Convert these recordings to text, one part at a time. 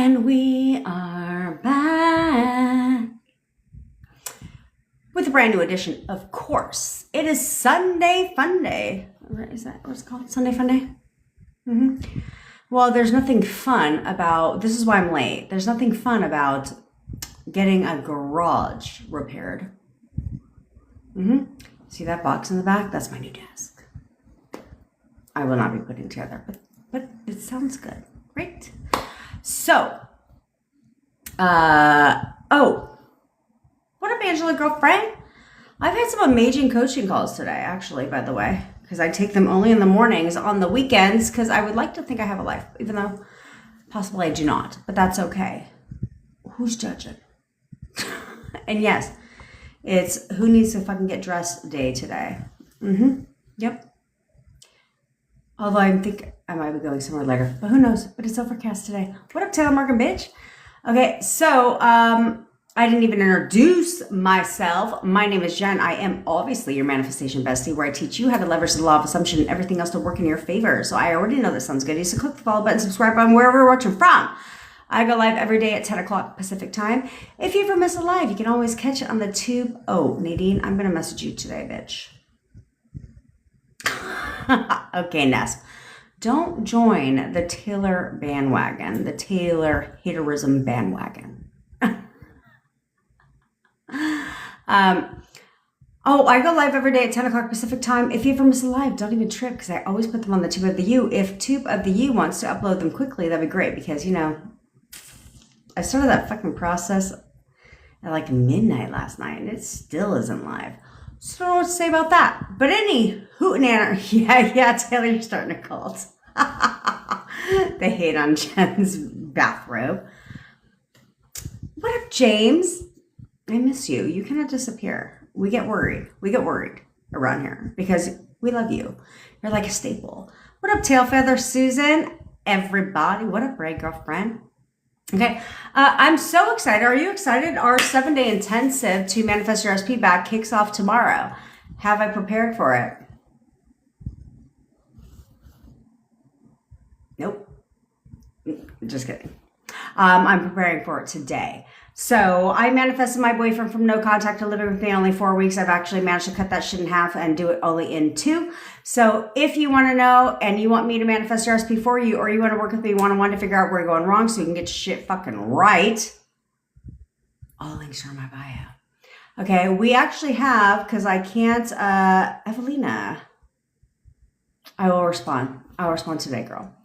And we are back with a brand new edition, of course. It is Sunday Fun Day. Is that what it's called? Sunday Fun Day? Well, there's nothing fun about, this is why I'm late. There's nothing fun about getting a garage repaired. See that box in the back? That's my new desk. I will not be putting it together, but it sounds good, right? So, what up, Angela girlfriend? I've had some amazing coaching calls today, actually, by the way, because I take them only in the mornings. On the weekends, because I would like to think I have a life, even though possibly I do not, but that's okay. Who's judging? And yes, it's who needs to fucking get dressed day today. Yep. Although I think I might be going somewhere later, but who knows? But it's overcast today. What up, Taylor Morgan, bitch? Okay, so I didn't even introduce myself. My name is Jen. I am obviously your manifestation bestie, where I teach you how to leverage the law of assumption and everything else to work in your favor. So I already know this sounds good. You should click the follow button, subscribe button, wherever you're watching from. I go live every day at 10 o'clock Pacific time. If you ever miss a live, you can always catch it on the tube. Oh, Nadine, I'm going to message you today, bitch. Okay, Ness. Don't join the Taylor bandwagon, the Taylor haterism bandwagon. I go live every day at 10 o'clock Pacific time. If you ever miss a live, don't even trip, because I always put them on the Tube of the U. If Tube of the U wants to upload them quickly, that'd be great, because, you know, I started that fucking process at like midnight last night, and it still isn't live. So I don't know what to say about that. But any hootenanner, yeah, Taylor, you're starting a cult. They hate on Jen's bathrobe. What up, James? I miss you. You cannot disappear. We get worried. Around here because we love you. You're like a staple. What up, Tailfeather Susan? Everybody. What up, Ray girlfriend? Okay, I'm so excited. Are you excited? Our 7-day intensive to manifest your SP back kicks off tomorrow. Have I prepared for it? Nope. Just kidding. I'm preparing for it today. So I manifested my boyfriend from no contact to living with me only 4 weeks. I've actually managed to cut that shit in half and do it only in 2. So if you want to know and you want me to manifest your SP for you, or you want to work with me one-on-one to figure out where you're going wrong so you can get your shit fucking right, all links are in my bio. Okay, we actually have, because I can't, Evelina. I will respond. I'll respond today, girl.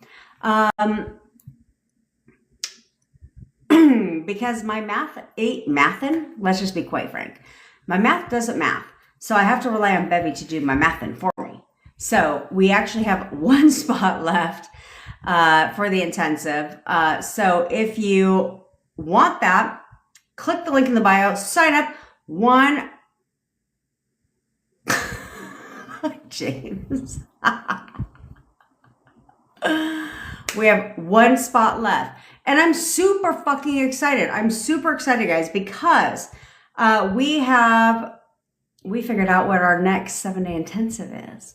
Because my math ain't mathin', let's just be quite frank. My math doesn't math. So I have to rely on Bevy to do my mathin' for me. So we actually have 1 spot left for the intensive. So if you want that, click the link in the bio, sign up. James. We have 1 spot left. And I'm super fucking excited. I'm super excited, guys, because we figured out what our next 7-day intensive is.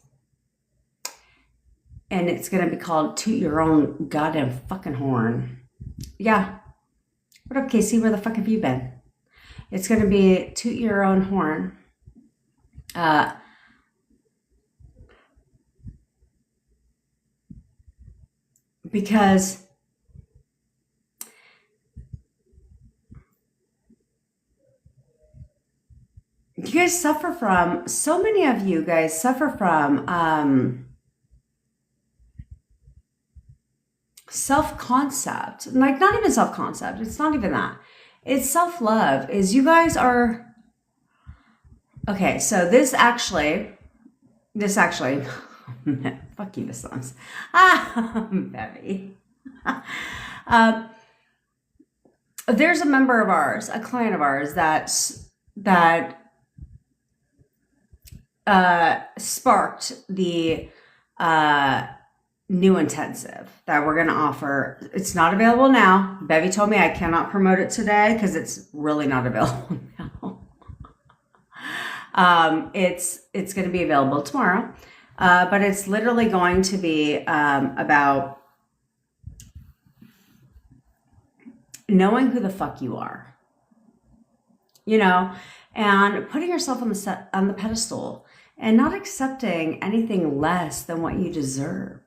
And it's going to be called Toot Your Own Goddamn Fucking Horn. Yeah. What up, Casey? Where the fuck have you been? It's going to be Toot Your Own Horn. Because you guys suffer from, so many of you guys suffer from self-concept. Like, not even self-concept. It's not even that. It's self-love. Is you guys are, okay, so this actually, fuck you, Muslims. Baby. There's a member of ours, a client of ours that sparked the new intensive that we're going to offer. It's not available now. Bevy told me I cannot promote it today because it's really not available now. It's going to be available tomorrow, but it's literally going to be about knowing who the fuck you are, you know, and putting yourself on the pedestal and not accepting anything less than what you deserve.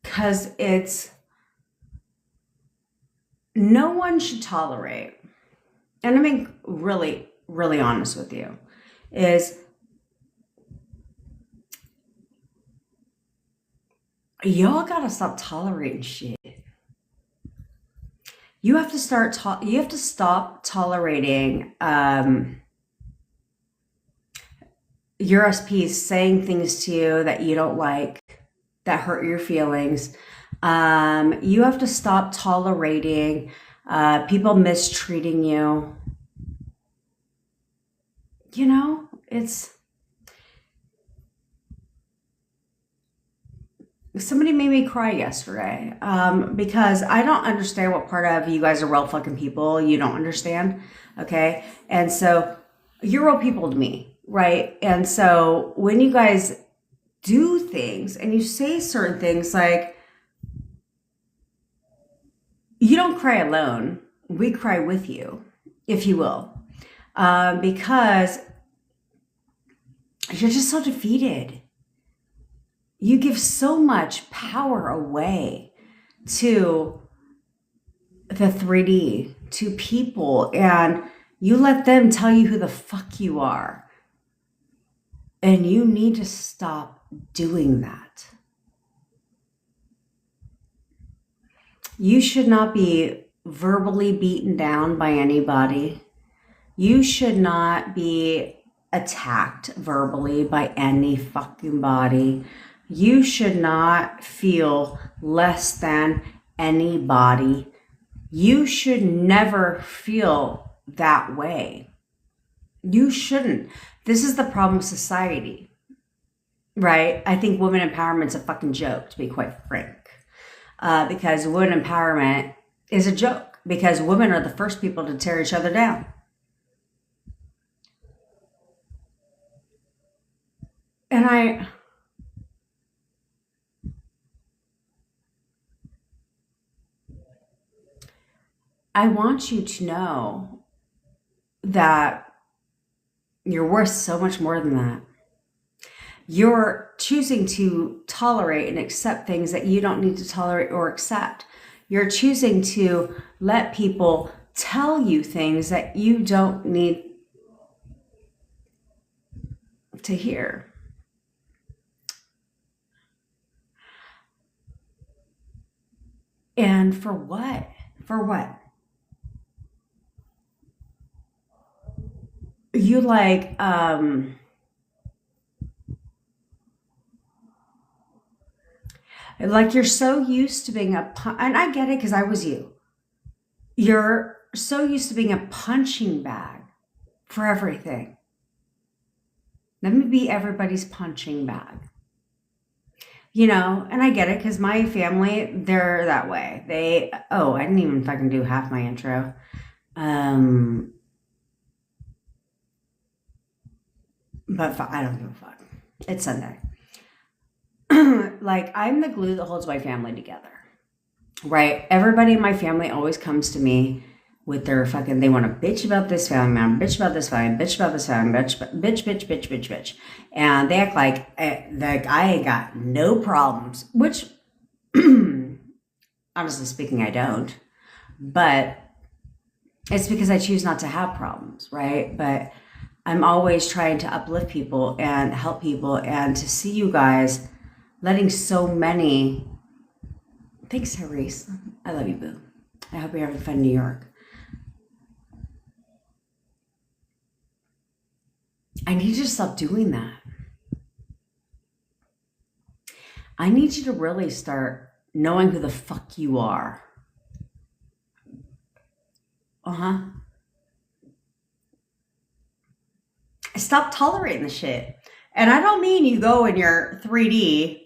Because no one should tolerate, and I'm being really, really honest with you, is y'all gotta stop tolerating shit. You have to stop tolerating your SPs saying things to you that you don't like, that hurt your feelings. You have to stop tolerating people mistreating you. You know, somebody made me cry yesterday because I don't understand what part of you guys are real fucking people you don't understand, okay? And so you're real people to me, right? And so when you guys do things and you say certain things like, you don't cry alone, we cry with you, if you will, because you're just so defeated. You give so much power away to the 3D, to people, and you let them tell you who the fuck you are. And you need to stop doing that. You should not be verbally beaten down by anybody. You should not be attacked verbally by any fucking body. You should not feel less than anybody. You should never feel that way. You shouldn't. This is the problem with society, right? I think women empowerment's a fucking joke, to be quite frank. Because women empowerment is a joke. Because women are the first people to tear each other down. And I want you to know that you're worth so much more than that. You're choosing to tolerate and accept things that you don't need to tolerate or accept. You're choosing to let people tell you things that you don't need to hear. And for what? For what? You like you're so used to being and I get it because I was you. You're so used to being a punching bag for everything. Let me be everybody's punching bag. You know, and I get it because my family, they're that way. I didn't even fucking do half my intro. But I don't give a fuck. It's Sunday. Like, I'm the glue that holds my family together, right? Everybody in my family always comes to me with their fucking, they want to bitch about this family member, bitch about this family, bitch about this family, bitch. And they act like I ain't got no problems, which, honestly speaking, I don't. But it's because I choose not to have problems, right? But I'm always trying to uplift people and help people, and to see you guys letting so many. Thanks, Therese. I love you, boo. I hope you're having fun in New York. I need you to stop doing that. I need you to really start knowing who the fuck you are. Stop tolerating the shit. And I don't mean you go in your 3D.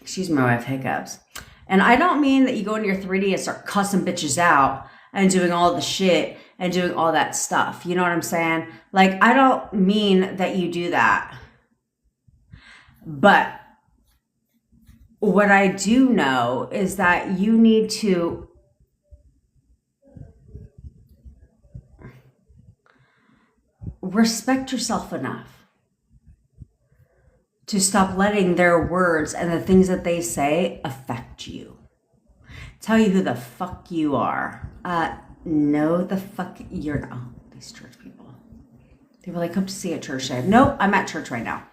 Excuse me, I have hiccups. And I don't mean that you go in your 3D and start cussing bitches out and doing all the shit and doing all that stuff. You know what I'm saying? Like, I don't mean that you do that. But what I do know is that you need to respect yourself enough to stop letting their words and the things that they say affect you. Tell you who the fuck you are. No, the fuck you're not. Oh, these church people. They were like, come to see at church today. Nope, I'm at church right now.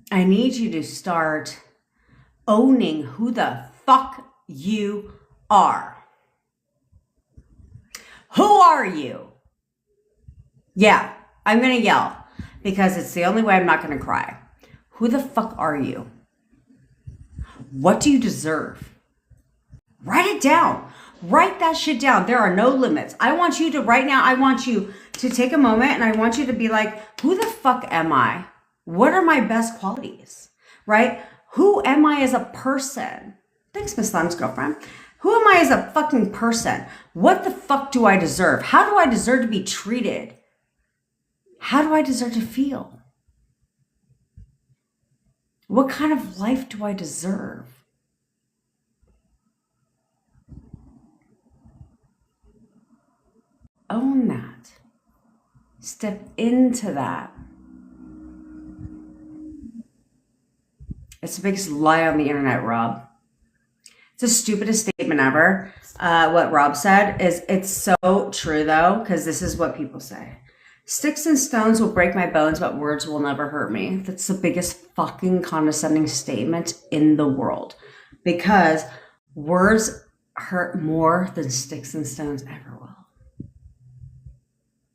I need you to start owning who the fuck you are. Who are you? Yeah, I'm going to yell because it's the only way I'm not going to cry. Who the fuck are you? What do you deserve? Write it down. Write that shit down. There are no limits. I want you to, right now, I want you to take a moment and I want you to be like, who the fuck am I? What are my best qualities? Right? Who am I as a person? Thanks, Miss Lun's girlfriend. Who am I as a fucking person? What the fuck do I deserve? How do I deserve to be treated? How do I deserve to feel? What kind of life do I deserve? Own that. Step into that. It's the biggest lie on the internet, Rob. It's the stupidest statement ever. What Rob said is, it's so true though, because this is what people say. Sticks and stones will break my bones, but words will never hurt me. That's the biggest fucking condescending statement in the world. Because words hurt more than sticks and stones ever will.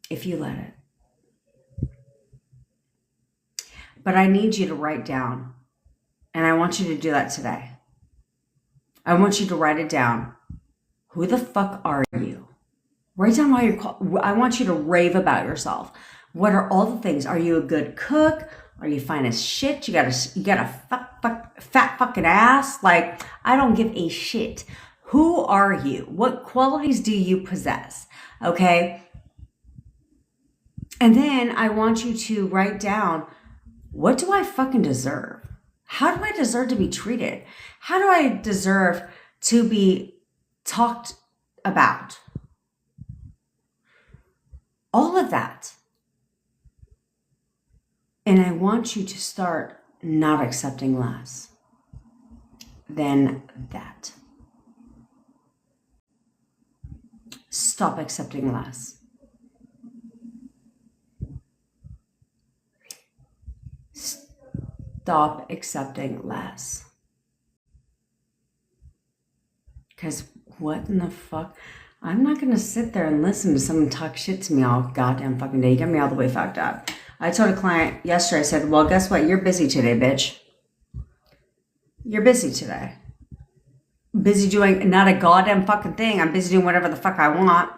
If you let it. But I need you to write down. And I want you to do that today. I want you to write it down. Who the fuck are you? Write down why I want you to rave about yourself. What are all the things? Are you a good cook? Are you fine as shit? You got a fat fucking ass? Like, I don't give a shit. Who are you? What qualities do you possess? Okay. And then I want you to write down, what do I fucking deserve? How do I deserve to be treated? How do I deserve to be talked about? All of that. And I want you to start not accepting less than that. Stop accepting less. Stop accepting less. Because what in the fuck? I'm not going to sit there and listen to someone talk shit to me all goddamn fucking day. You get me all the way fucked up. I told a client yesterday, I said, well, guess what? You're busy today, bitch. You're busy today. Busy doing not a goddamn fucking thing. I'm busy doing whatever the fuck I want.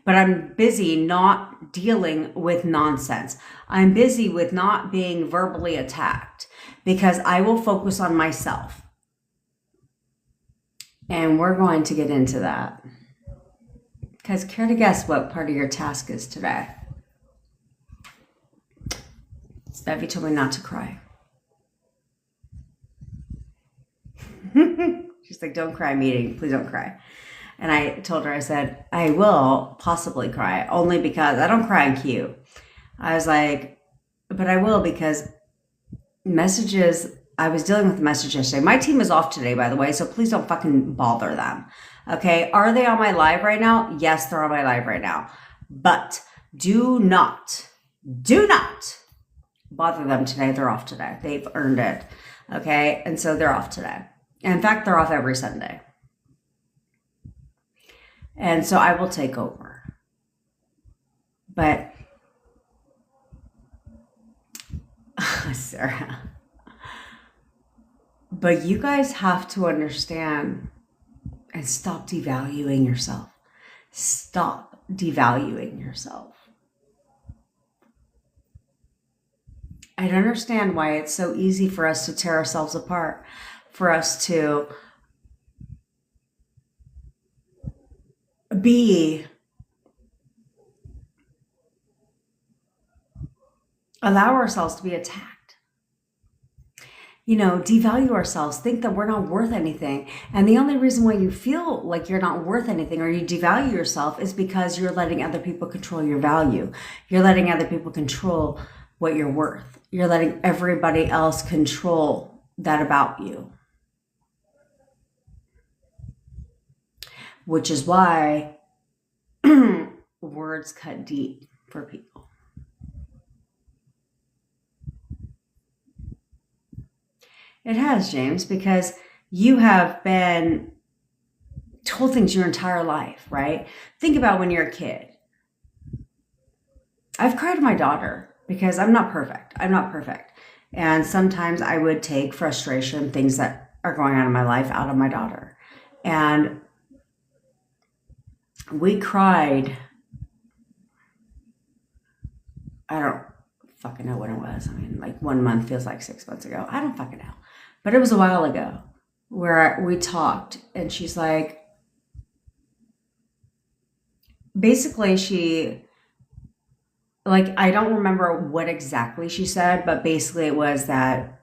But I'm busy not dealing with nonsense. I'm busy with not being verbally attacked because I will focus on myself. And we're going to get into that. Because care to guess what part of your task is today? Steffi told me not to cry. She's like, don't cry, meeting. Please don't cry. And I told her, I said, I will possibly cry only because I don't cry in queue. I was like, but I will because messages, I was dealing with a message yesterday. My team is off today, by the way, so please don't fucking bother them. Okay. Are they on my live right now? Yes, they're on my live right now. But do not bother them today. They're off today. They've earned it. Okay. And so they're off today. In fact, they're off every Sunday. And so I will take over. But, Sarah, but you guys have to understand and stop devaluing yourself. Stop devaluing yourself. I don't understand why it's so easy for us to tear ourselves apart, for us to B, allow ourselves to be attacked. Devalue ourselves, think that we're not worth anything. And the only reason why you feel like you're not worth anything or you devalue yourself is because you're letting other people control your value. You're letting other people control what you're worth. You're letting everybody else control that about you. Which is why words cut deep for people. It has, James, because you have been told things your entire life, right? Think about when you're a kid. I've cried to my daughter because I'm not perfect. And sometimes I would take frustration, things that are going on in my life, out of my daughter. And we cried. I don't fucking know when it was. I mean, like 1 month feels like 6 months ago. I don't fucking know. But it was a while ago where we talked and she's like, basically I don't remember what exactly she said, but basically it was that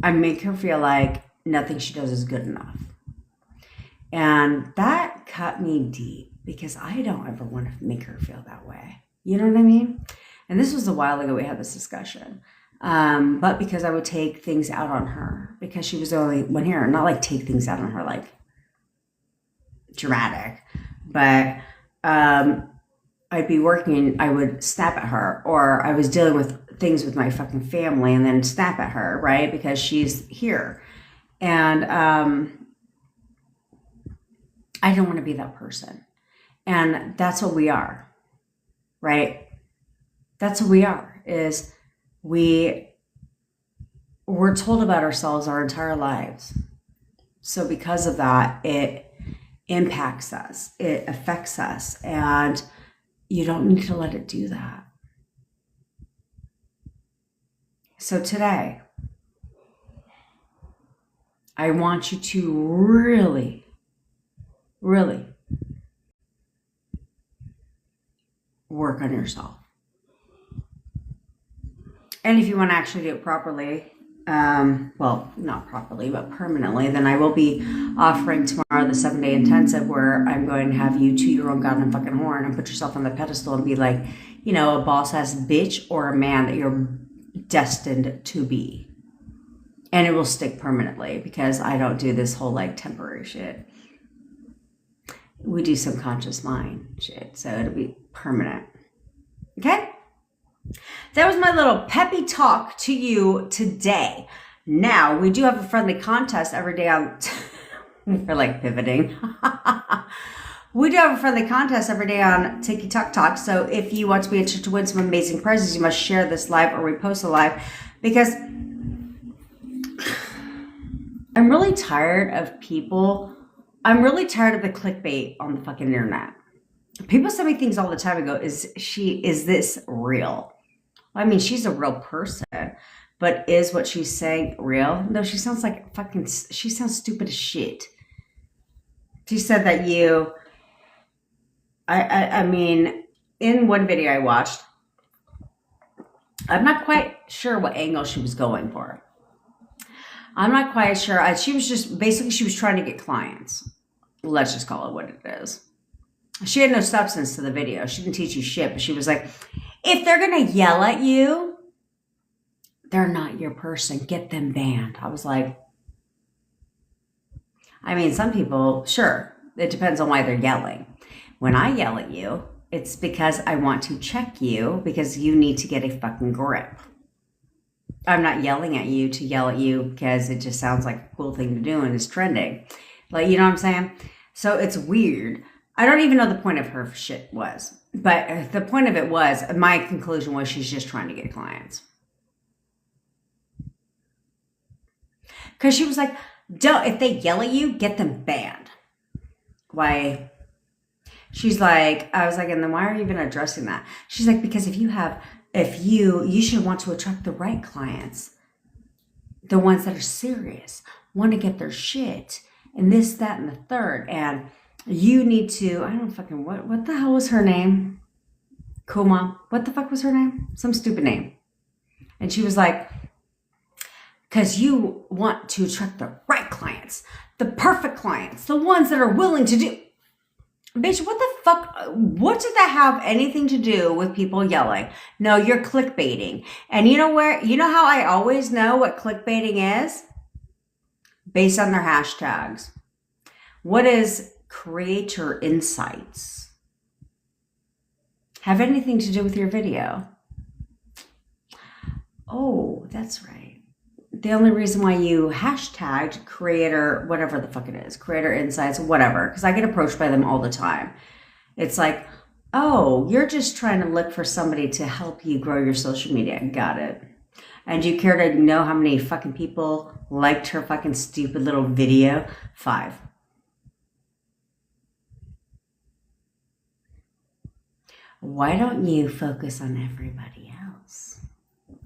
I make her feel like nothing she does is good enough. And that cut me deep because I don't ever want to make her feel that way. You know what I mean? And this was a while ago we had this discussion. But because I would take things out on her because she was the only one here, not like take things out on her like dramatic, but I'd be working, I would snap at her, or I was dealing with things with my fucking family and then snap at her, right? Because she's here. And I don't want to be that person. And that's what we are, right? That's what we are, is we're told about ourselves our entire lives. So because of that, it impacts us, it affects us, and you don't need to let it do that. So today, I want you to really, really work on yourself. And if you want to actually do it properly, well, not properly, but permanently, then I will be offering tomorrow the 7-day intensive where I'm going to have you toot your own goddamn fucking horn and put yourself on the pedestal and be like, a boss-ass bitch or a man that you're destined to be. And it will stick permanently because I don't do this whole like temporary shit. We do subconscious mind shit, so it'll be permanent. Okay? That was my little peppy talk to you today. Now, we do have a friendly contest every day on... We're like pivoting. We do have a friendly contest every day on TikTok Talk. So if you want to be entered to win some amazing prizes, you must share this live or repost a live. Because I'm really tired of people. I'm really tired of the clickbait on the fucking internet. People send me things all the time and go, is this real? I mean, she's a real person, but is what she's saying real? No, she sounds like she sounds stupid as shit. She said that I mean, in one video I watched, I'm not quite sure what angle she was going for. I'm not quite sure. She was trying to get clients. Let's just call it what it is. She had no substance to the video. She didn't teach you shit, but she was like, if they're going to yell at you, they're not your person. Get them banned. I was like, I mean, some people, sure, it depends on why they're yelling. When I yell at you, it's because I want to check you because you need to get a fucking grip. I'm not yelling at you to yell at you because it just sounds like a cool thing to do and it's trending. Like, you know what I'm saying? So it's weird. I don't even know the point of her shit was. But the point of it was, my conclusion was she's just trying to get clients. Because she was like, if they yell at you, get them banned. Why? She's like, I was like, and then why are you even addressing that? She's like, because you should want to attract the right clients. The ones that are serious, want to get their shit, and this, that, and the third. And you need to, I don't fucking, what the hell was her name? Kuma. What the fuck was her name? Some stupid name. And she was like, because you want to attract the right clients, the perfect clients, the ones that are willing to do. Bitch, what the fuck? What did that have anything to do with people yelling? No, you're clickbaiting. And you know how I always know what clickbaiting is? Based on their hashtags. What is creator insights? Have anything to do with your video? Oh, that's right. The only reason why you hashtagged creator, whatever the fuck it is, creator insights, whatever, because I get approached by them all the time. It's like, oh, you're just trying to look for somebody to help you grow your social media. Got it. And do you care to know how many fucking people liked her fucking stupid little video? 5. Why don't you focus on everybody else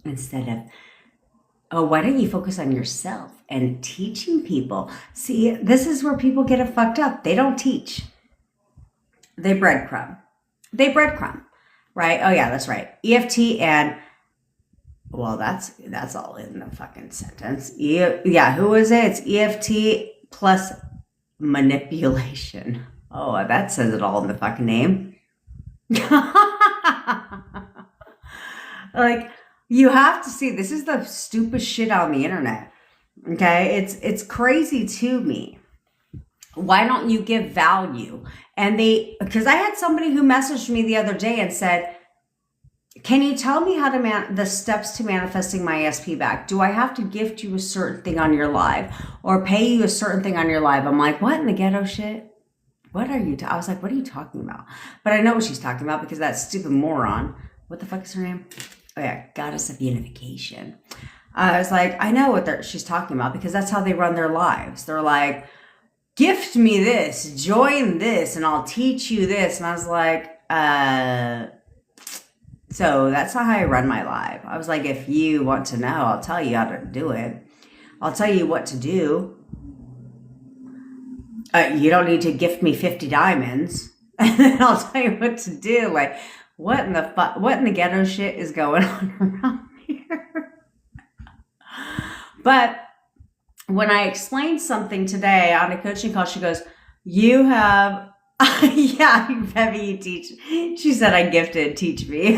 instead of, oh, why don't you focus on yourself and teaching people? See, this is where people get it fucked up. They don't teach. They breadcrumb. Right? Oh yeah, that's right. EFT and, well, that's all in the fucking sentence. Yeah, who is it? It's EFT plus manipulation. Oh, that says it all in the fucking name. Like, you have to see, this is the stupid shit on the internet. Okay? It's crazy to me. Why don't you give value? And because I had somebody who messaged me the other day and said, can you tell me how to the steps to manifesting my SP back? Do I have to gift you a certain thing on your live or pay you a certain thing on your live? I'm like, what in the ghetto shit? What are you? I was like, what are you talking about? But I know what she's talking about because that stupid moron. What the fuck is her name? Oh yeah, Goddess of Unification. I was like, I know what she's talking about because that's how they run their lives. They're like, gift me this, join this, and I'll teach you this. And I was like, so that's not how I run my live. I was like, if you want to know, I'll tell you how to do it. I'll tell you what to do. You don't need to gift me 50 diamonds. And then I'll tell you what to do. Like, what in the ghetto shit is going on around here? But when I explained something today on a coaching call, she goes, you have, yeah, Bevy, you teach. She said, I gifted, teach me.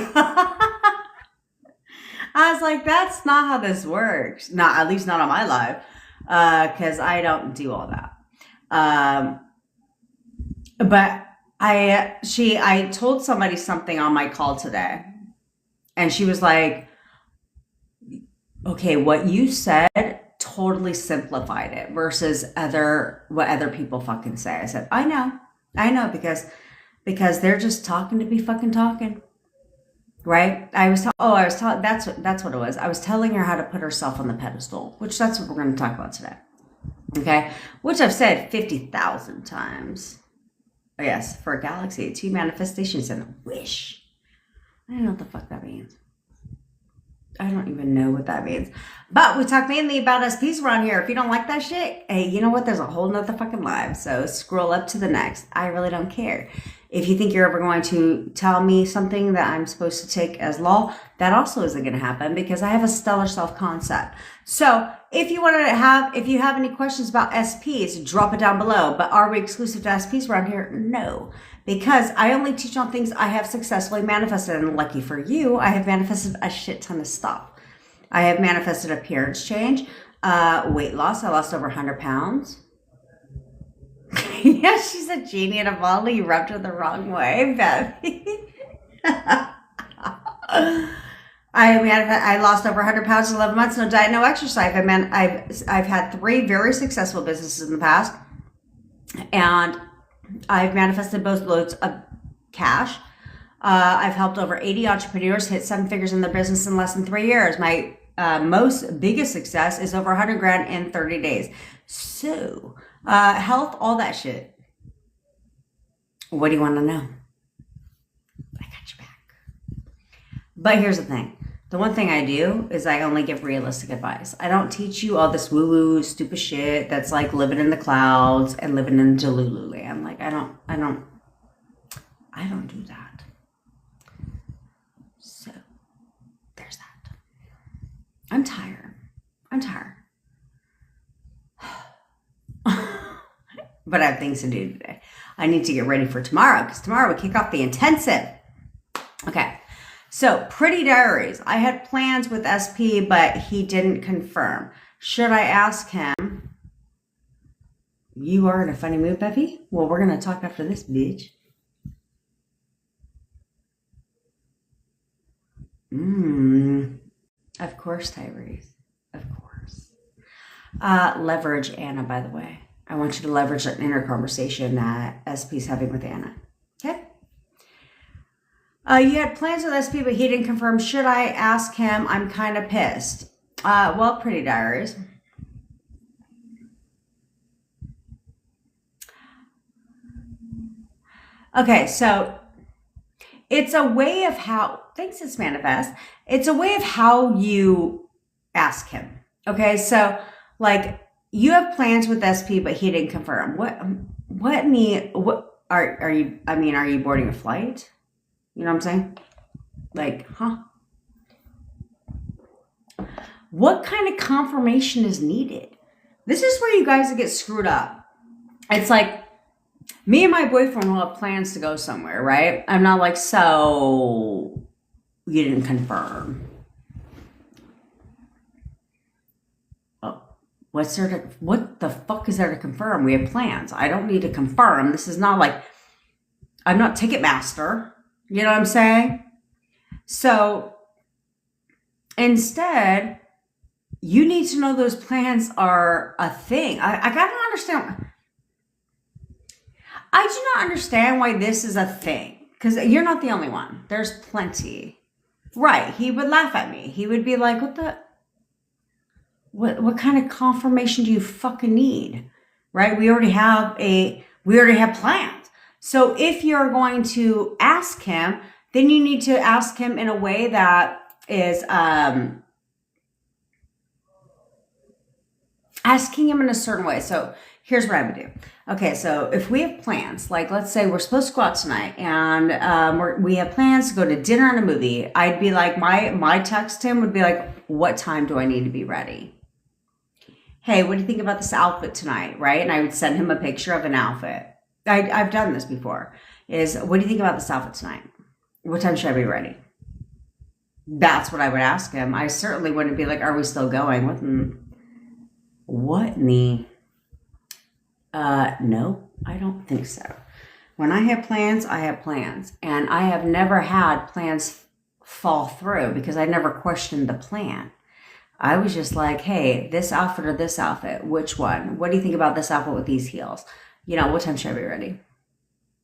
I was like, that's not how this works. Not, at least not on my live. Cause I don't do all that. But I told somebody something on my call today and she was like, okay, what you said totally simplified it versus what other people fucking say. I said, I know because they're just talking to be fucking talking. Right? That's what it was. I was telling her how to put herself on the pedestal, which that's what we're going to talk about today. Okay? Which I've said 50,000 times. Oh, yes, for a galaxy, 2 manifestations and a wish. I don't know what the fuck that means. I don't even know what that means. But we talk mainly about SPs around here. If you don't like that shit, hey, you know what? There's a whole nother fucking live. So scroll up to the next. I really don't care. If you think you're ever going to tell me something that I'm supposed to take as law, that also isn't going to happen because I have a stellar self-concept. So if you have any questions about SPs, drop it down below. But are we exclusive to SPs around here? No, because I only teach on things I have successfully manifested. And lucky for you, I have manifested a shit ton of stuff. I have manifested appearance change, weight loss. I lost over 100 pounds. Yeah, she's a genie in a bottle. You rubbed her the wrong way, Bevy. I lost over 100 pounds in 11 months. No diet, no exercise. I've had 3 very successful businesses in the past, and I've manifested both loads of cash. I've helped over 80 entrepreneurs hit 7 figures in their business in less than 3 years. My biggest success is over 100 grand in 30 days. So, health, all that shit. What do you want to know? I got your back. But here's the thing. The one thing I do is I only give realistic advice. I don't teach you all this woo-woo stupid shit that's like living in the clouds and living in Delulu land. Like I don't do that. So there's that. I'm tired. But I have things to do today. I need to get ready for tomorrow because tomorrow we kick off the intensive. Okay. So, Pretty Diaries. I had plans with SP, but he didn't confirm. Should I ask him? You are in a funny mood, Beppy? Well, we're going to talk after this, bitch. Of course, Tyrese. Of course. Leverage Anna, by the way. I want you to leverage an inner conversation that SP's having with Anna. Okay? You had plans with SP, but he didn't confirm. Should I ask him? I'm kind of pissed. Well, Pretty Diaries. Okay, so it's a way of how, thanks, it's manifest. It's a way of how you ask him. Okay, so like you have plans with SP, but he didn't confirm. What are you boarding a flight? You know what I'm saying? Like, huh? What kind of confirmation is needed? This is where you guys get screwed up. It's like, me and my boyfriend will have plans to go somewhere, right? I'm not like, so you didn't confirm. Oh, what the fuck is there to confirm? We have plans. I don't need to confirm. This is not like, I'm not Ticketmaster. You know what I'm saying? So instead, you need to know those plans are a thing. I gotta understand. I do not understand why this is a thing. Because you're not the only one. There's plenty. Right. He would laugh at me. He would be like, what kind of confirmation do you fucking need? Right? We already have plans. So if you're going to ask him, then you need to ask him in a way that is asking him in a certain way. So here's what I would do. Okay, so if we have plans, like let's say we're supposed to go out tonight and we have plans to go to dinner and a movie, I'd be like, my text to him would be like, what time do I need to be ready? Hey, what do you think about this outfit tonight, right? And I would send him a picture of an outfit. I've done this before. What do you think about this outfit tonight? What time should I be ready? That's what I would ask him. I certainly wouldn't be like, are we still going? What in the... No, I don't think so. When I have plans, I have plans. And I have never had plans fall through because I never questioned the plan. I was just like, hey, this outfit or this outfit, which one? What do you think about this outfit with these heels? You know, what time should I be ready?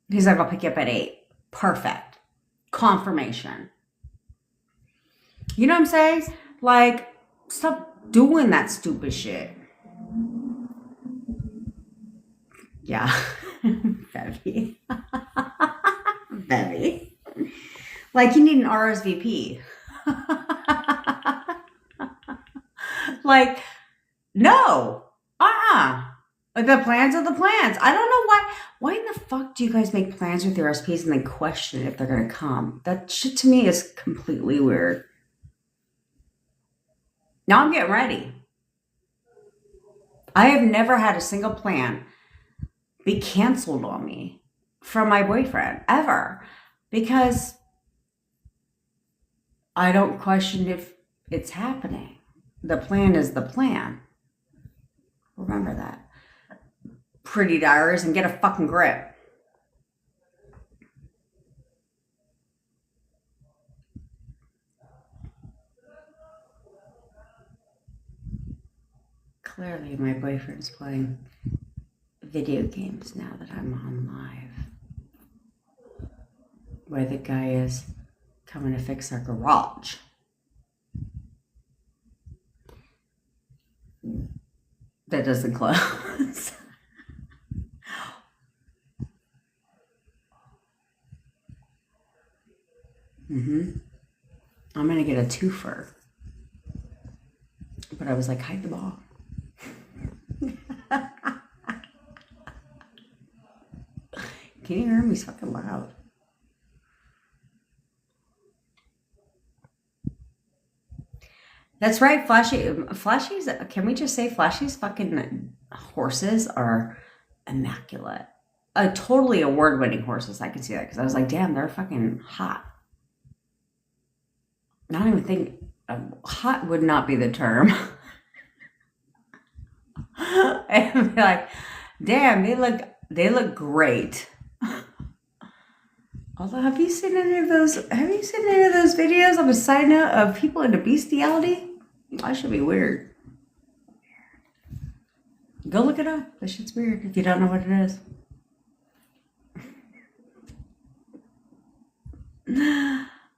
He's like, I'll pick you up at 8. Perfect. Confirmation. You know what I'm saying? Like, stop doing that stupid shit. Yeah. Bevy. Bevy. Like, you need an RSVP. Like, no. The plans are the plans. I don't know why. Why in the fuck do you guys make plans with your SPs and then question if they're going to come? That shit to me is completely weird. Now I'm getting ready. I have never had a single plan be canceled on me from my boyfriend, ever. Because I don't question if it's happening. The plan is the plan. Remember that. Pretty Diaries, and get a fucking grip. Clearly, my boyfriend's playing video games now that I'm on live. Where the guy is coming to fix our garage. That doesn't close. I'm going to get a twofer. But I was like, hide the ball. Can you hear him? He's fucking loud. That's right, Flashy's, can we just say Flashy's fucking horses are immaculate. Totally award-winning horses. I can see that because I was like, damn, they're fucking hot. I don't even think hot would not be the term. And be like, damn, they look great. Although, have you seen any of those videos on a side note of people into bestiality? That should be weird. Go look it up. That shit's weird if you don't know what it is.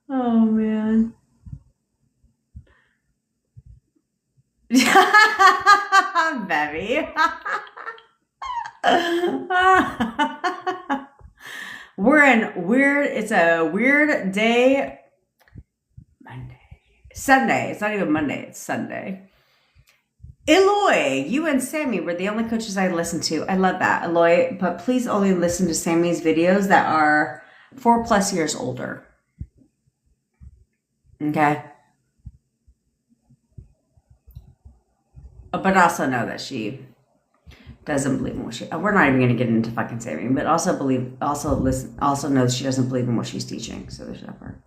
Oh, man. Baby. It's a weird day. Sunday. It's not even Monday, it's Sunday. Eloy, you and Sammy were the only coaches I listened to. I love that, Eloy. But please only listen to Sammy's videos that are 4+ years older. Okay? But also know that she doesn't believe in what she. We're not even going to get into fucking Sammy, but also knows she doesn't believe in what she's teaching. So there's that part.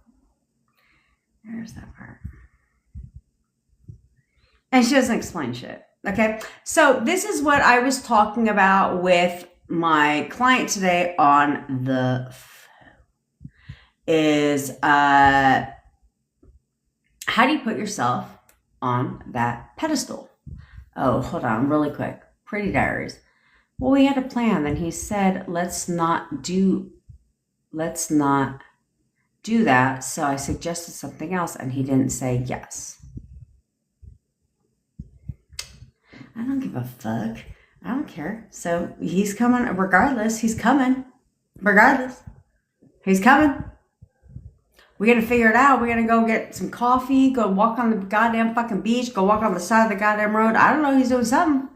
There's that part. And she doesn't explain shit. Okay. So this is what I was talking about with my client today on the phone. Is how do you put yourself on that pedestal? Oh, hold on really quick. Pretty Diaries. Well, we had a plan. Then he said, let's not do that. So I suggested something else and he didn't say yes. I don't give a fuck. I don't care. So he's coming regardless. He's coming regardless. He's coming. We're going to figure it out. We're going to go get some coffee, go walk on the goddamn fucking beach, go walk on the side of the goddamn road. I don't know. He's doing something.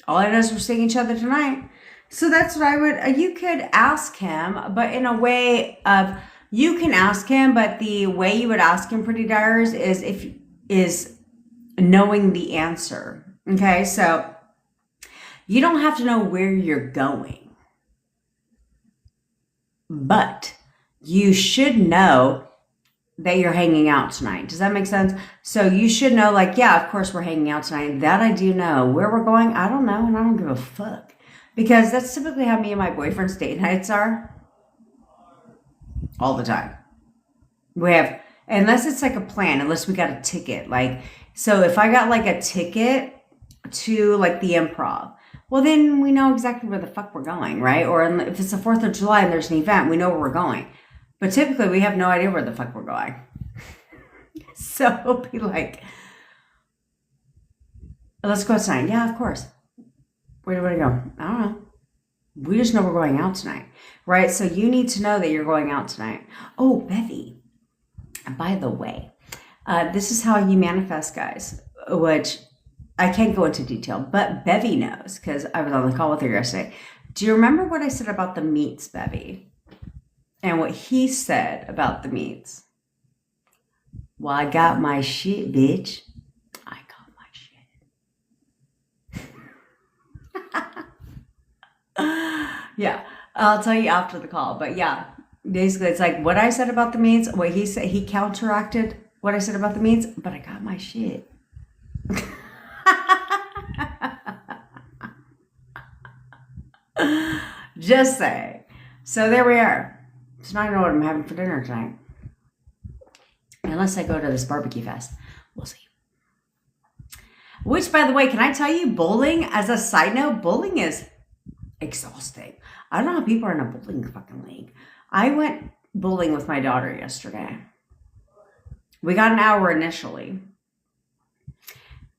All I know is we're seeing each other tonight. So that's what I would, you could ask him, but in a way of, you can ask him, but the way you would ask him, Pretty Diaries, is knowing the answer. Okay. So you don't have to know where you're going, but you should know that you're hanging out tonight. Does that make sense? So you should know, like, yeah, of course we're hanging out tonight. That I do know. Where we're going, I don't know, and I don't give a fuck. Because that's typically how me and my boyfriend's date nights are. All the time. We have, unless it's like a plan, unless we got a ticket. Like, so if I got like a ticket to like the Improv, well then we know exactly where the fuck we're going, right? Or if it's the 4th of July and there's an event, we know where we're going. But typically, we have no idea where the fuck we're going. So it'll be like, let's go tonight. Yeah, of course. Where do we go? I don't know. We just know we're going out tonight, right? So you need to know that you're going out tonight. Oh, Bevy. By the way, this is how you manifest, guys, which I can't go into detail, but Bevy knows because I was on the call with her yesterday. Do you remember what I said about the meats, Bevy? And what he said about the meats. Well, I got my shit, bitch. I got my shit. Yeah, I'll tell you after the call. But yeah, basically it's like what I said about the meats, what he said, he counteracted what I said about the meats, but I got my shit. Just saying. So there we are. So now I know what I'm having for dinner tonight. Unless I go to this barbecue fest. We'll see. Which, by the way, can I tell you, bowling, as a side note, bowling is exhausting. I don't know how people are in a bowling fucking league. I went bowling with my daughter yesterday. We got an hour initially.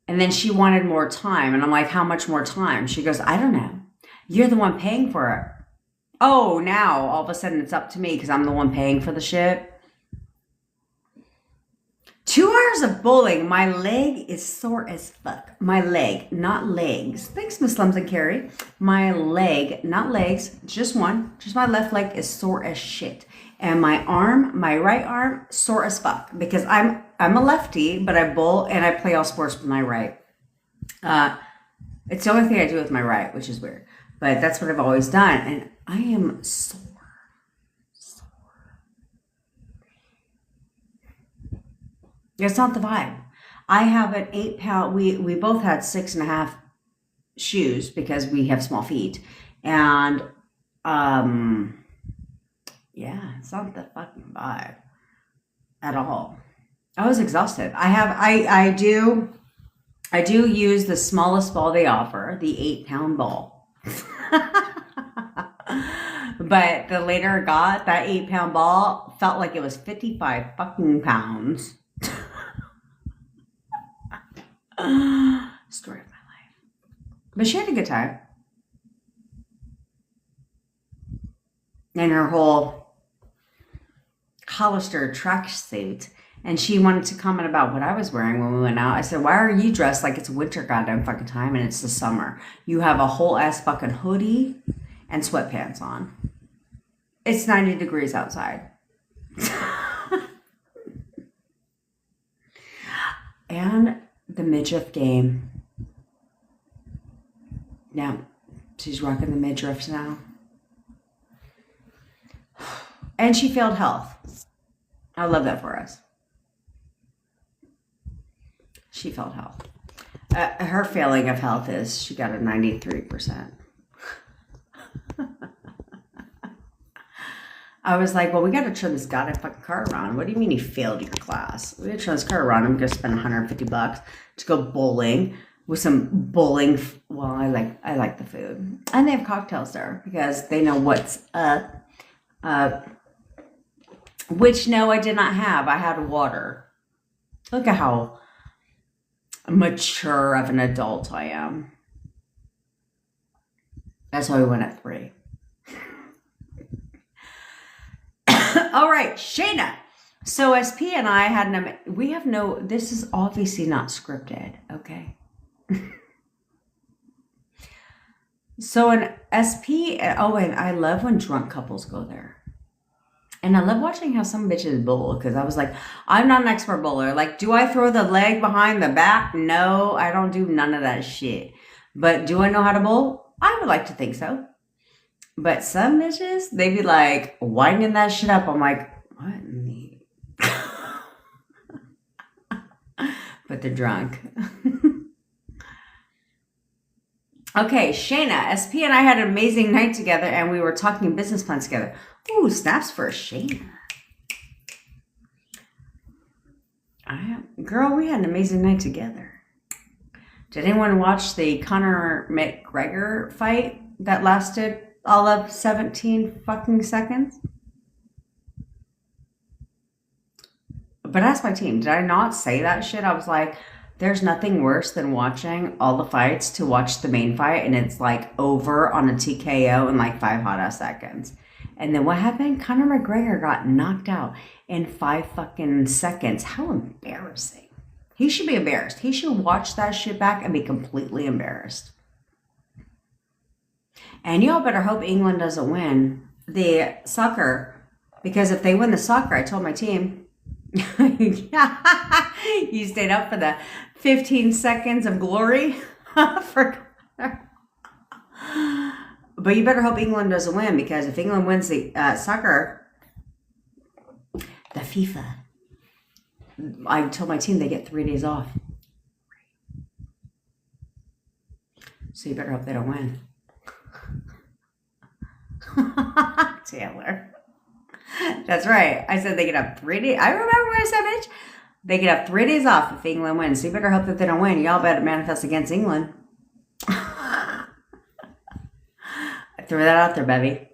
And then she wanted more time. And I'm like, how much more time? She goes, I don't know. You're the one paying for it. Oh, now all of a sudden it's up to me because I'm the one paying for the shit. 2 hours of bowling. My leg is sore as fuck. My leg, not legs. Thanks, Miss Lums and Carrie. My leg, not legs, just one. Just my left leg is sore as shit. And my arm, my right arm, sore as fuck. Because I'm a lefty, but I bowl and I play all sports with my right. It's the only thing I do with my right, which is weird. But that's what I've always done. And I am sore. It's not the vibe. I have an 8-pound, we both had 6.5 shoes because we have small feet. And yeah, it's not the fucking vibe at all. I was exhausted. I do use the smallest ball they offer, the 8-pound ball. But the later I got, that 8-pound ball felt like it was 55 fucking pounds. Story of my life. But she had a good time. And her whole Hollister tracksuit. And she wanted to comment about what I was wearing when we went out. I said, why are you dressed like it's winter goddamn fucking time and it's the summer? You have a whole ass fucking hoodie and sweatpants on. It's 90 degrees outside. And the midriff game. Yeah, she's rocking the midriffs now. And she failed health. I love that for us. She failed health. Her failing of health is she got a 93%. I was like, well, we got to turn this goddamn fucking car around. What do you mean you failed your class? We got to turn this car around. I'm going to spend $150 to go bowling with some bowling. Well, I like the food. And they have cocktails there because they know what's up. Which, no, I did not have. I had water. Look at how mature of an adult I am. That's why we went at 3. All right, Shayna. So SP and I had this is obviously not scripted, okay? So an SP, and I love when drunk couples go there. And I love watching how some bitches bowl because I was like, I'm not an expert bowler. Like, do I throw the leg behind the back? No, I don't do none of that shit. But do I know how to bowl? I would like to think so. But some bitches, they be like winding that shit up. I'm like, what in the... But they're drunk. Okay, Shayna, SP and I had an amazing night together and we were talking business plans together. Ooh, snaps for Shayna. Girl, we had an amazing night together. Did anyone watch the Conor McGregor fight that lasted all of 17 fucking seconds? But ask my team, did I not say that shit? I was like, there's nothing worse than watching all the fights to watch the main fight and it's like over on a TKO in like 5 hot ass seconds. And then what happened? Conor McGregor got knocked out in 5 fucking seconds. How embarrassing. He should be embarrassed. He should watch that shit back and be completely embarrassed. And y'all better hope England doesn't win the soccer. Because if they win the soccer, I told my team, you stayed up for the 15 seconds of glory. For But you better hope England doesn't win because if England wins the soccer, the FIFA, I told my team they get 3 days off. So you better hope they don't win. Taylor. That's right. I said they could have 3 days. I remember when I said, bitch, they could have 3 days off if England wins. So you better hope that they don't win. Y'all better manifest against England. I threw that out there, baby.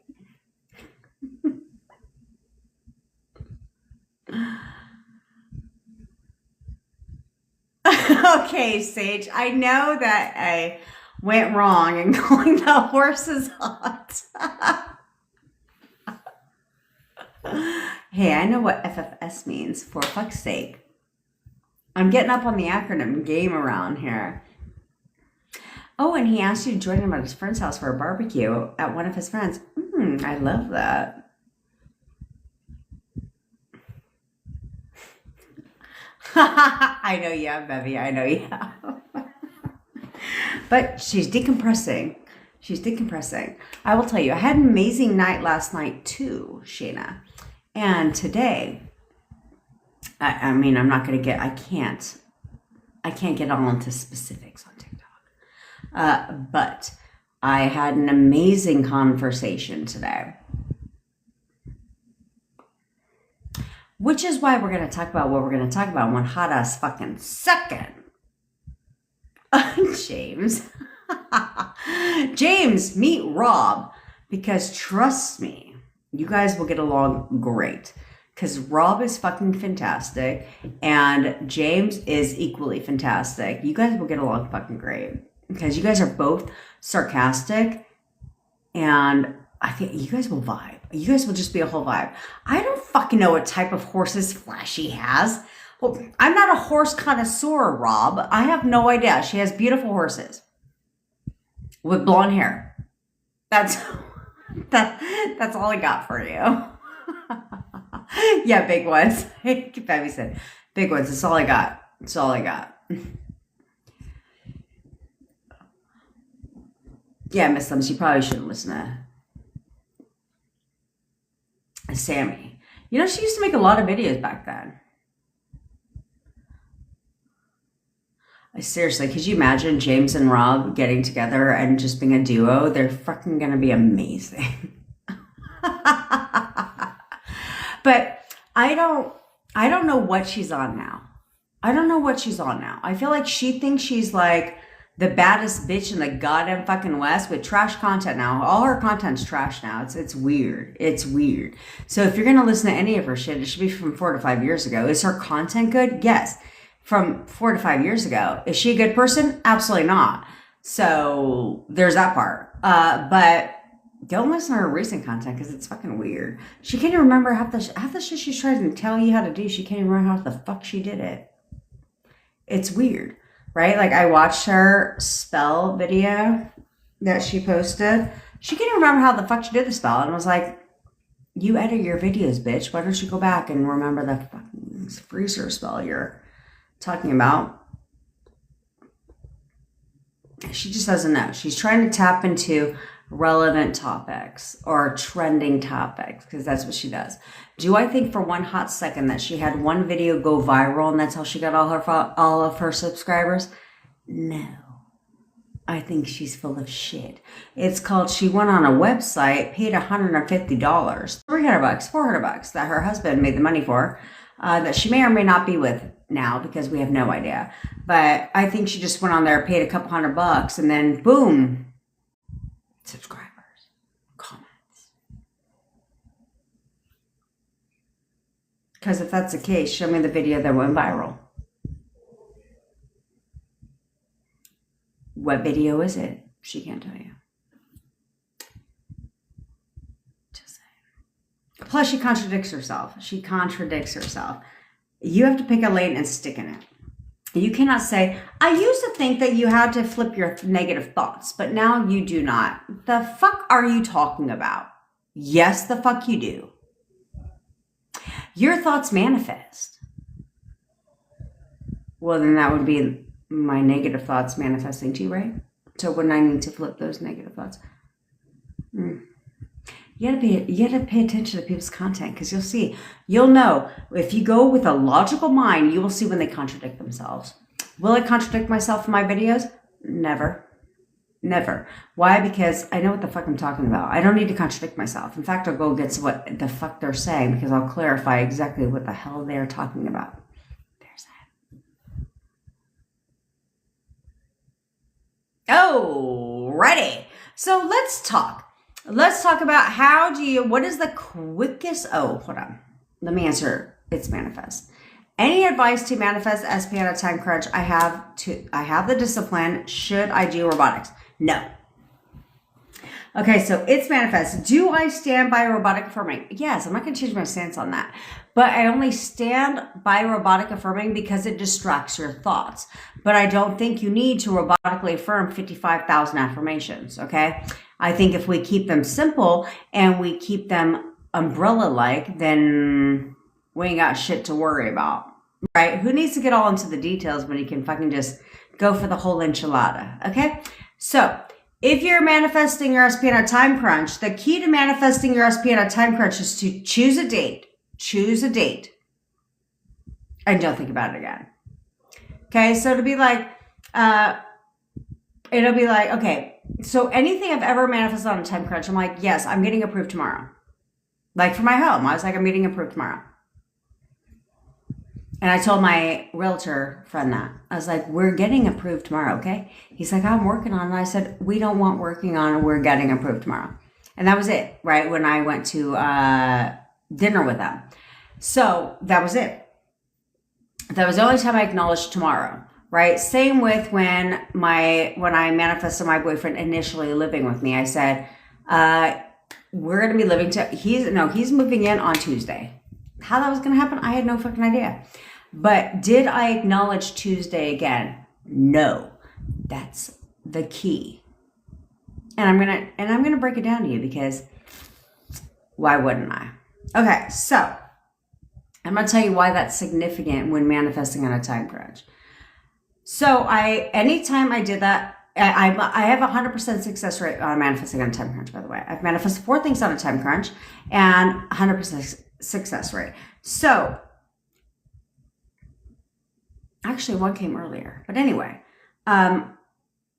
Okay, Sage. I know that I went wrong in calling the horses hot. Hey, I know what FFS means, for fuck's sake. I'm getting up on the acronym game around here. Oh, and he asked you to join him at his friend's house for a barbecue at one of his friends. I love that. I know you have, Bevy. I know you have. But she's decompressing. She's decompressing. I will tell you, I had an amazing night last night too, Shayna. And today, I mean, I'm not going to get, I can't get all into specifics on TikTok. But I had an amazing conversation today. Which is why we're going to talk about what we're going to talk about in one hot ass fucking second. James. James, meet Rob. Because trust me, you guys will get along great. Because Rob is fucking fantastic. And James is equally fantastic. You guys will get along fucking great. Because you guys are both sarcastic. And I think you guys will vibe. You guys will just be a whole vibe. I don't fucking know what type of horse's flesh he has. Well, I'm not a horse connoisseur, Rob. I have no idea. She has beautiful horses with blonde hair. That's all I got for you. Yeah, big ones. Baby said, big ones. That's all I got. That's all I got. Yeah, Miss Thumbs, you probably shouldn't listen to Sammy. You know, she used to make a lot of videos back then. Seriously, could you imagine James and Rob getting together and just being a duo? They're fucking gonna be amazing. But I don't know what she's on now. I don't know what she's on now. I feel like she thinks she's like the baddest bitch in the goddamn fucking West with trash content now. All her content's trash now. It's weird. It's weird. So if you're going to listen to any of her shit, it should be from 4 to 5 years ago. Is her content good? Yes. From 4 to 5 years ago. Is she a good person? Absolutely not. So there's that part. But don't listen to her recent content because it's fucking weird. She can't even remember half the shit she's trying to tell you how to do. She can't even remember how the fuck she did it. It's weird. Right? Like I watched her spell video that she posted. She couldn't remember how the fuck she did the spell. And I was like, you edit your videos, bitch. Why don't you go back and remember the fucking freezer spell you're talking about? She just doesn't know. She's trying to tap into relevant topics or trending topics because that's what she does. Do I think for one hot second that she had one video go viral and that's how she got all of her subscribers? No. I think she's full of shit. It's called, she went on a website, paid $150, $300, $400 that her husband made the money for, that she may or may not be with now because we have no idea. But I think she just went on there, paid a couple $100 and then boom. Subscribers, comments. Because if that's the case, show me the video that went viral. What video is it? She can't tell you. Just saying. Plus, she contradicts herself. You have to pick a lane and stick in it. You cannot say, I used to think that you had to flip your negative thoughts, but now you do not. The fuck are you talking about? Yes, the fuck you do. Your thoughts manifest. Well, then that would be my negative thoughts manifesting too, right? So wouldn't I need to flip those negative thoughts? You gotta pay attention to people's content because you'll know if you go with a logical mind, you will see when they contradict themselves. Will I contradict myself in my videos? Never. Why? Because I know what the fuck I'm talking about. I don't need to contradict myself. In fact, I'll go against what the fuck they're saying because I'll clarify exactly what the hell they're talking about. There's that. Alrighty. So let's talk. Let's talk about what is the quickest, hold on. Let me answer, it's manifest. Any advice to manifest SP on a time crunch? I have the discipline. Should I do robotics? No. Okay, so it's manifest. Do I stand by robotic affirming? Yes, I'm not going to change my stance on that. But I only stand by robotic affirming because it distracts your thoughts. But I don't think you need to robotically affirm 55,000 affirmations, okay? I think if we keep them simple and we keep them umbrella-like, then we ain't got shit to worry about, right? Who needs to get all into the details when you can fucking just go for the whole enchilada, okay? So if you're manifesting your SP on a time crunch, the key to manifesting your SP on a time crunch is to choose a date, and don't think about it again. Okay, so it'll be like, okay, so anything I've ever manifested on a time crunch, I'm like, yes, I'm getting approved tomorrow. Like for my home, I was like, I'm getting approved tomorrow. And I told my realtor friend that. I was like, we're getting approved tomorrow, okay? He's like, I'm working on it. I said, we don't want working on it. We're getting approved tomorrow. And that was it, right? When I went to dinner with them. So that was it. That was the only time I acknowledged tomorrow, right? Same with when I manifested my boyfriend initially living with me. I said, we're going to be living he's moving in on Tuesday. How that was going to happen, I had no fucking idea. But did I acknowledge Tuesday again? No. That's the key. And I'm going to break it down to you because why wouldn't I? Okay, so I'm going to tell you why that's significant when manifesting on a time crunch. So anytime I did that, I have a 100% success rate on manifesting on a time crunch, by the way. I've manifested 4 things on a time crunch and 100% success rate. So actually one came earlier, but anyway,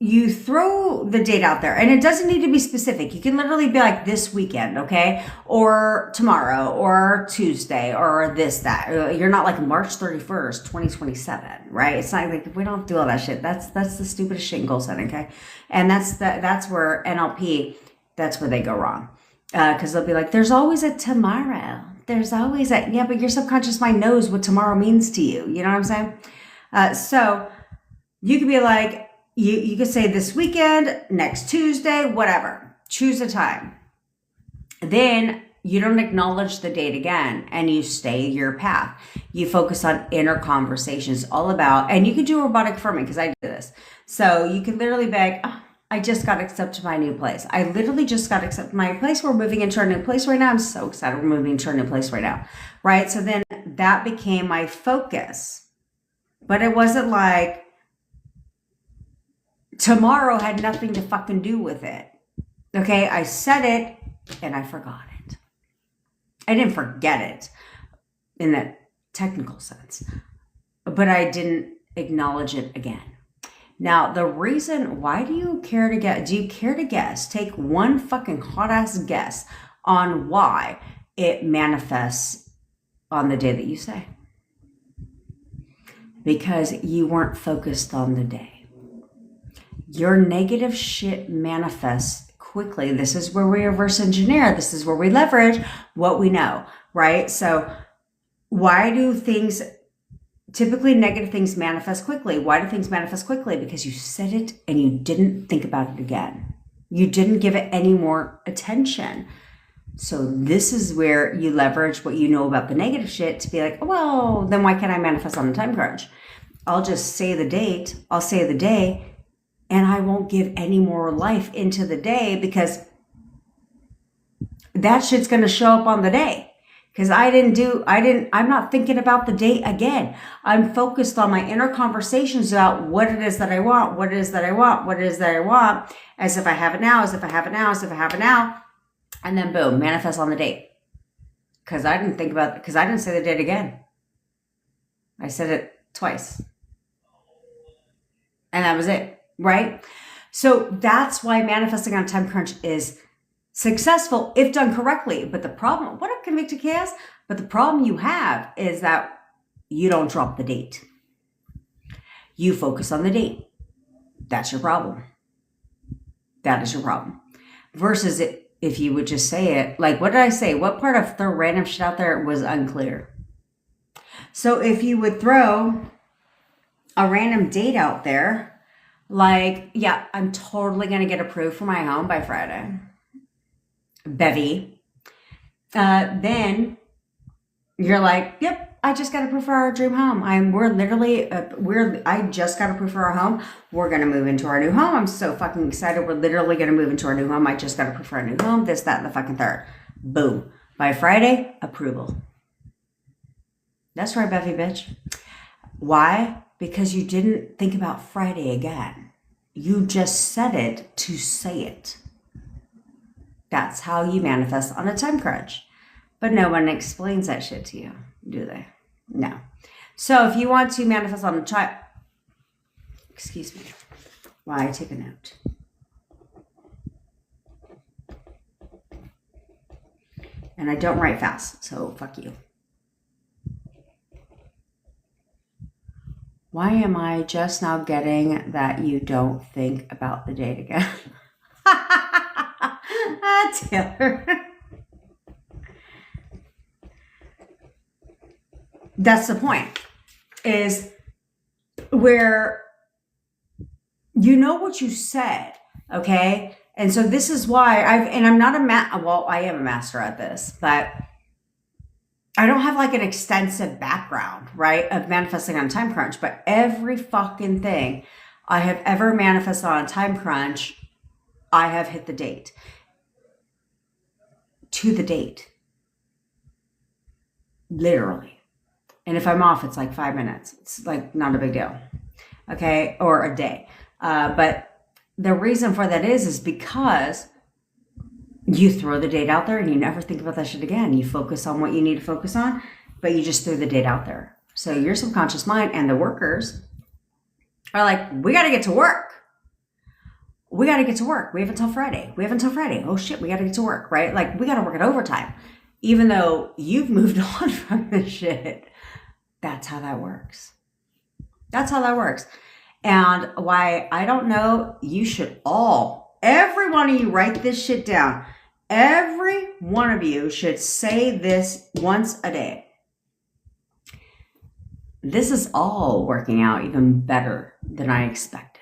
you throw the date out there and it doesn't need to be specific. You can literally be like this weekend, okay? Or tomorrow or Tuesday or this, that. You're not like March 31st, 2027, right? It's not like, we don't do all that shit. That's the stupidest shit in goal setting, okay? And that's where NLP, that's where they go wrong. Cause they'll be like, there's always a tomorrow. There's always a, yeah, but your subconscious mind knows what tomorrow means to you. You know what I'm saying? So you could be like, you could say this weekend, next Tuesday, whatever. Choose a time. Then you don't acknowledge the date again and you stay your path. You focus on inner conversations all about, and you can do robotic affirming because I do this. So you can literally be like, oh, I just got accepted to my new place. I literally just got accepted to my place. We're moving into our new place right now. I'm so excited. We're moving into our new place right now. Right? So then that became my focus. But it wasn't like tomorrow had nothing to fucking do with it. Okay? I said it and I forgot it. I didn't forget it in that technical sense, but I didn't acknowledge it again. Now, the reason, why do you care to guess? Take one fucking hot ass guess on why it manifests on the day that you say. Because you weren't focused on the day. Your negative shit manifests quickly. This is where we reverse engineer. This is where we leverage what we know, right? So why do things, typically negative things manifest quickly? Why do things manifest quickly? Because you said it and you didn't think about it again. You didn't give it any more attention. So this is where you leverage what you know about the negative shit to be like, well, then why can't I manifest on the time crunch? I'll just say the date, I'll say the day, and I won't give any more life into the day because that shit's going to show up on the day. Because I'm not thinking about the date again. I'm focused on my inner conversations about what it is that I want, what it is that I want, what it is that I want, as if I have it now, as if I have it now, as if I have it now. And then boom, manifest on the date. Because I didn't say the date again. I said it twice. And that was it. Right? So that's why manifesting on a time crunch is successful if done correctly. But the problem, what up, convicted chaos? But the problem you have is that you don't drop the date. You focus on the date. That's your problem. That is your problem. Versus if you would just say it, like, what did I say? What part of throw random shit out there was unclear? So if you would throw a random date out there, like, yeah, I'm totally going to get approved for my home by Friday. bevy, then you're like, yep, I just got to prove for our dream home. I just got to prove for our home. We're going to move into our new home. I'm so fucking excited. We're literally going to move into our new home. I just got to prove for our new home. This, that, and the fucking third. Boom. By Friday, approval. That's right, Bevy bitch. Why? Because you didn't think about Friday again. You just said it to say it. That's how you manifest on a time crunch. But no one explains that shit to you, do they? No. So if you want to manifest on a time... Excuse me. While I take a note. And I don't write fast, so fuck you. Why am I just now getting that you don't think about the date again? Taylor. That's the point. Is where you know what you said, okay? And so this is why I'm not I am a master at this, but I don't have like an extensive background, right, of manifesting on a time crunch, but every fucking thing I have ever manifested on a time crunch, I have hit the date. To the date. Literally. And if I'm off, it's like 5 minutes. It's like not a big deal. Okay? Or a day. But the reason for that is because you throw the date out there and you never think about that shit again. You focus on what you need to focus on, but you just threw the date out there. So your subconscious mind and the workers are like, we got to get to work. We got to get to work. We have until Friday. Oh shit, we got to get to work, right? Like we got to work at overtime. Even though you've moved on from this shit. That's how that works. And why I don't know, you should every one of you write this shit down. Every one of you should say this once a day. This is all working out even better than I expected.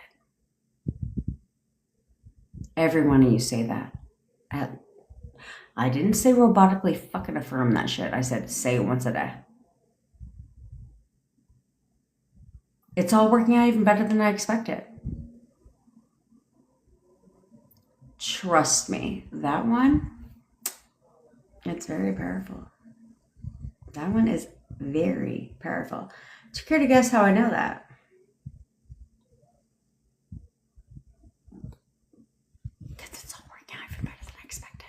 Every one of you say that. I didn't say robotically fucking affirm that shit. I said say it once a day. It's all working out even better than I expected. Trust me, that one, it's very powerful. That one is very powerful. Do you care to guess how I know that? Because it's all working out even better than I expected.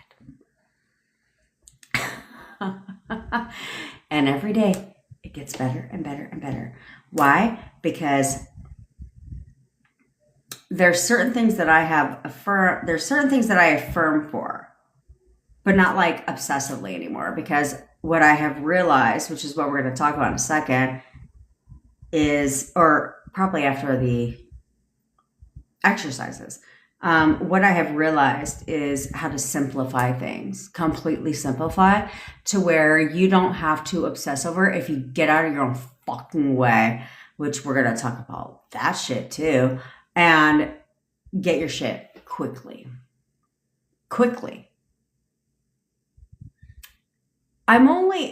And every day, it gets better and better and better. Why? Because there's certain things that I affirm for, but not like obsessively anymore. Because what I have realized, which is what we're going to talk about in a second, is, or probably after the exercises, what I have realized is how to simplify things, completely simplify to where you don't have to obsess over it if you get out of your own fucking way, which we're going to talk about that shit too, and get your shit quickly.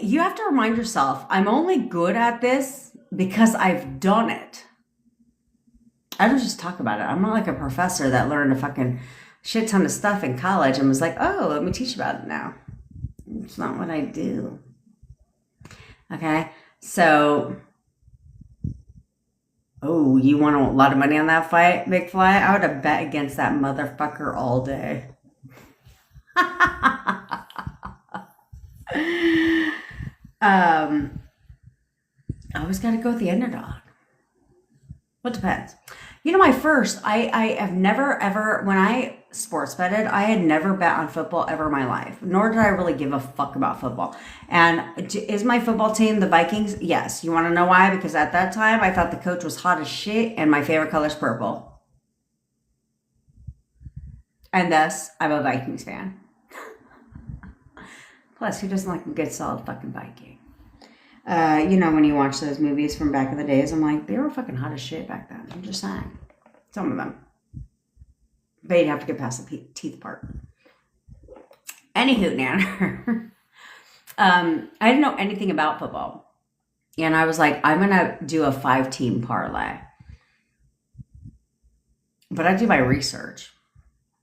You have to remind yourself, I'm only good at this because I've done it. I don't just talk about it. I'm not like a professor that learned a fucking shit ton of stuff in college and was like, oh, let me teach about it now. It's not what I do. Okay? So, oh, you want a lot of money on that fight, Big Fly? I would have bet against that motherfucker all day. I always got to go with the underdog. Well, it depends. You know, I have never ever, when I sports betted, I had never bet on football ever in my life, nor did I really give a fuck about football. And is my football team the Vikings? Yes. You want to know why? Because at that time, I thought the coach was hot as shit and my favorite color is purple. And thus, I'm a Vikings fan. Plus, who doesn't like a good solid fucking Viking? You know, when you watch those movies from back in the days, I'm like, they were fucking hot as shit back then. I'm just saying. Some of them. But you'd have to get past the teeth part. Anywho, Nanner. I didn't know anything about football. And I was like, I'm going to do a 5-team parlay. But I do my research.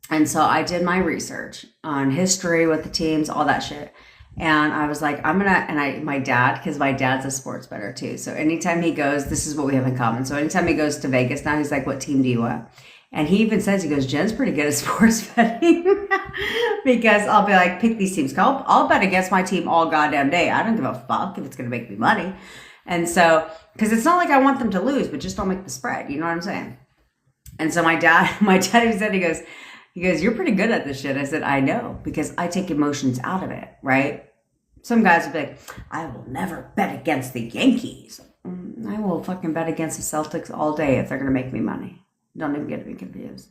And so I did my research on history with the teams, all that shit. And I was like, my dad, because my dad's a sports bettor too. So anytime he goes, this is what we have in common. So anytime he goes to Vegas now, he's like, what team do you want? And he even says, he goes, Jen's pretty good at sports betting. Because I'll be like, pick these teams. I'll bet against my team all goddamn day. I don't give a fuck if it's going to make me money. And so, because it's not like I want them to lose, but just don't make the spread. You know what I'm saying? And so my dad even said, he goes, you're pretty good at this shit. I said, I know, because I take emotions out of it, right? Some guys will be like, I will never bet against the Yankees. I will fucking bet against the Celtics all day if they're going to make me money. Don't even get me confused.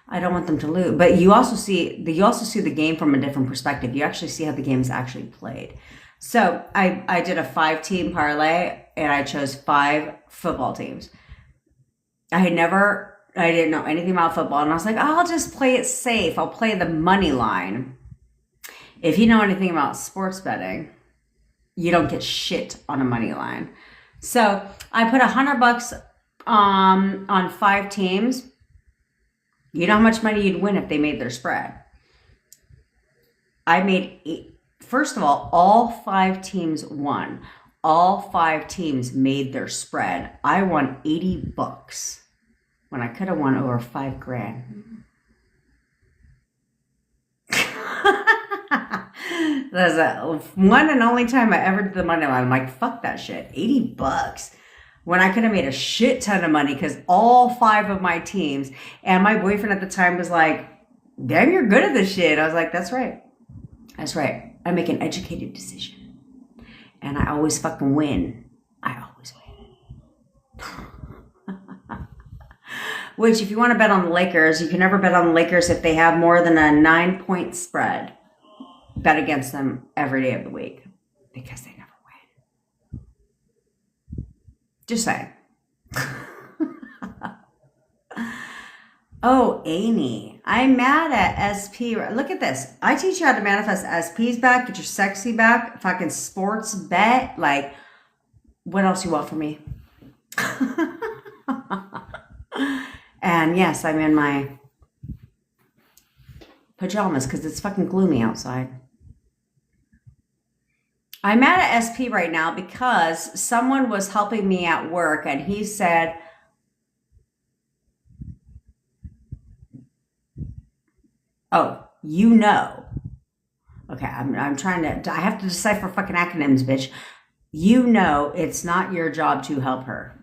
I don't want them to lose. But you also see the game from a different perspective. You actually see how the game is actually played. So I did a 5-team parlay, and I chose 5 football teams. I didn't know anything about football, and I was like, I'll just play it safe. I'll play the money line. If you know anything about sports betting, you don't get shit on a money line. So I put $100 on 5 teams. You know how much money you'd win if they made their spread. I made 8. First of all 5 teams won. All 5 teams made their spread. I won $80 when I could have won over $5,000. That's the one and only time I ever did the money line. I'm like, fuck that shit. $80 when I could have made a shit ton of money, because all 5 of my teams, and my boyfriend at the time was like, damn, you're good at this shit. I was like, that's right. That's right. I make an educated decision. And I always fucking win. I always win. Which, if you want to bet on the Lakers, you can never bet on the Lakers if they have more than a 9-point spread. Bet against them every day of the week, because they never win. Just saying. Oh, Amy, I'm mad at SP. Look at this. I teach you how to manifest SPs back, get your sexy back, fucking sports bet. Like, what else you want from me? And yes, I'm in my pajamas because it's fucking gloomy outside. I'm mad at SP right now because someone was helping me at work, and he said, oh, you know. Okay, I'm trying to, I have to decipher fucking acronyms, bitch. You know it's not your job to help her.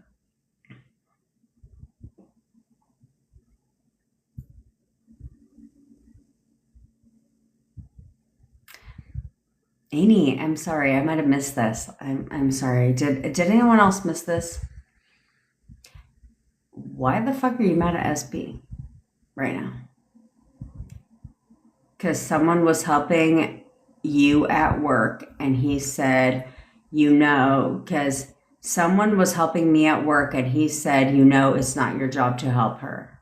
Amy, I'm sorry. I might have missed this. I'm sorry. Did anyone else miss this? Why the fuck are you mad at SP right now? Because someone was helping you at work, and he said, you know, because someone was helping me at work, and he said, you know, it's not your job to help her.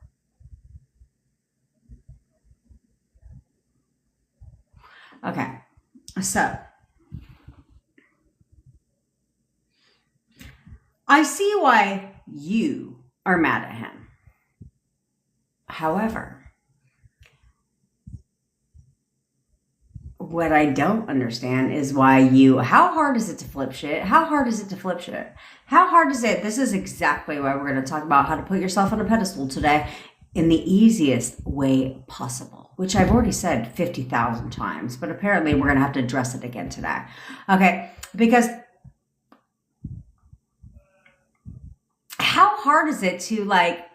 Okay. So, I see why you are mad at him. However, what I don't understand is why how hard is it to flip shit? How hard is it to flip shit? How hard is it? This is exactly why we're going to talk about how to put yourself on a pedestal today in the easiest way possible, which I've already said 50,000 times, but apparently we're going to have to address it again today. Okay, because how hard is it to like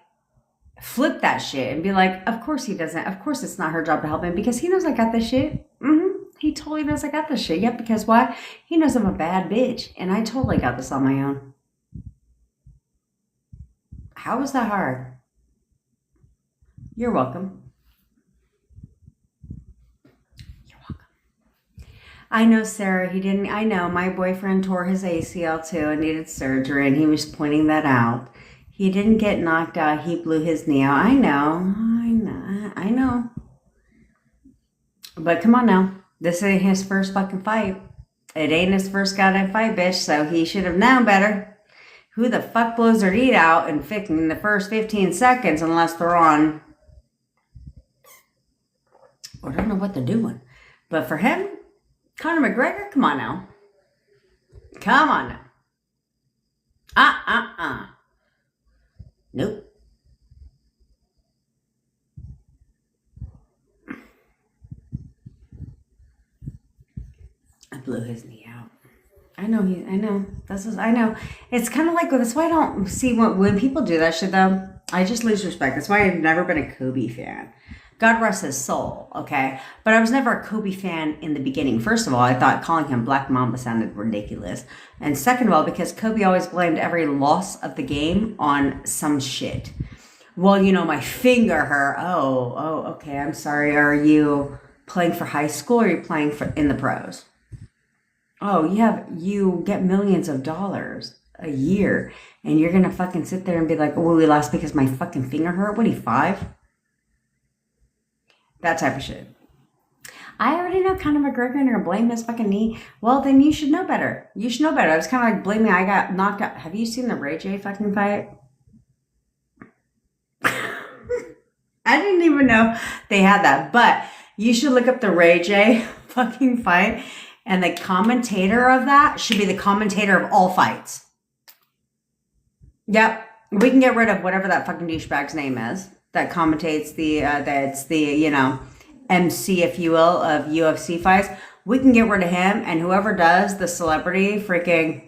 flip that shit and be like, of course he doesn't. Of course it's not her job to help him because he knows I got this shit. He totally knows I got this shit. Yep, because why? He knows I'm a bad bitch, and I totally got this on my own. How is that hard? You're welcome. You're welcome. I know, Sarah, I know my boyfriend tore his ACL too and needed surgery, and he was pointing that out. He didn't get knocked out. He blew his knee out. I know. But come on now. This ain't his first fucking fight. It ain't his first goddamn fight, bitch, so he should have known better. Who the fuck blows their heat out in the first 15 seconds unless they're on... I don't know what they're doing. But for him, Conor McGregor, come on now. Come on now. Nope. I blew his knee out. I know. I know. It's kind of like, that's why I don't see when people do that shit though. I just lose respect. That's why I've never been a Kobe fan. God rest his soul, okay? But I was never a Kobe fan in the beginning. First of all, I thought calling him Black Mamba sounded ridiculous. And second of all, because Kobe always blamed every loss of the game on some shit. Well, my finger hurt. Oh, okay, I'm sorry. Are you playing for high school or are you playing in the pros? Oh, you get millions of dollars a year and you're going to fucking sit there and be like, oh, we lost because my fucking finger hurt? What are you, 5? That type of shit. I already know Conor McGregor and you're gonna blame his fucking knee. Well, then you should know better. You should know better. I was kind of like blaming I got knocked out. Have you seen the Ray J fucking fight? I didn't even know they had that. But you should look up the Ray J fucking fight. And the commentator of that should be the commentator of all fights. Yep. We can get rid of whatever that fucking douchebag's name is that commentates that's the, MC, if you will, of UFC fights. We can get rid of him, and whoever does the celebrity whoever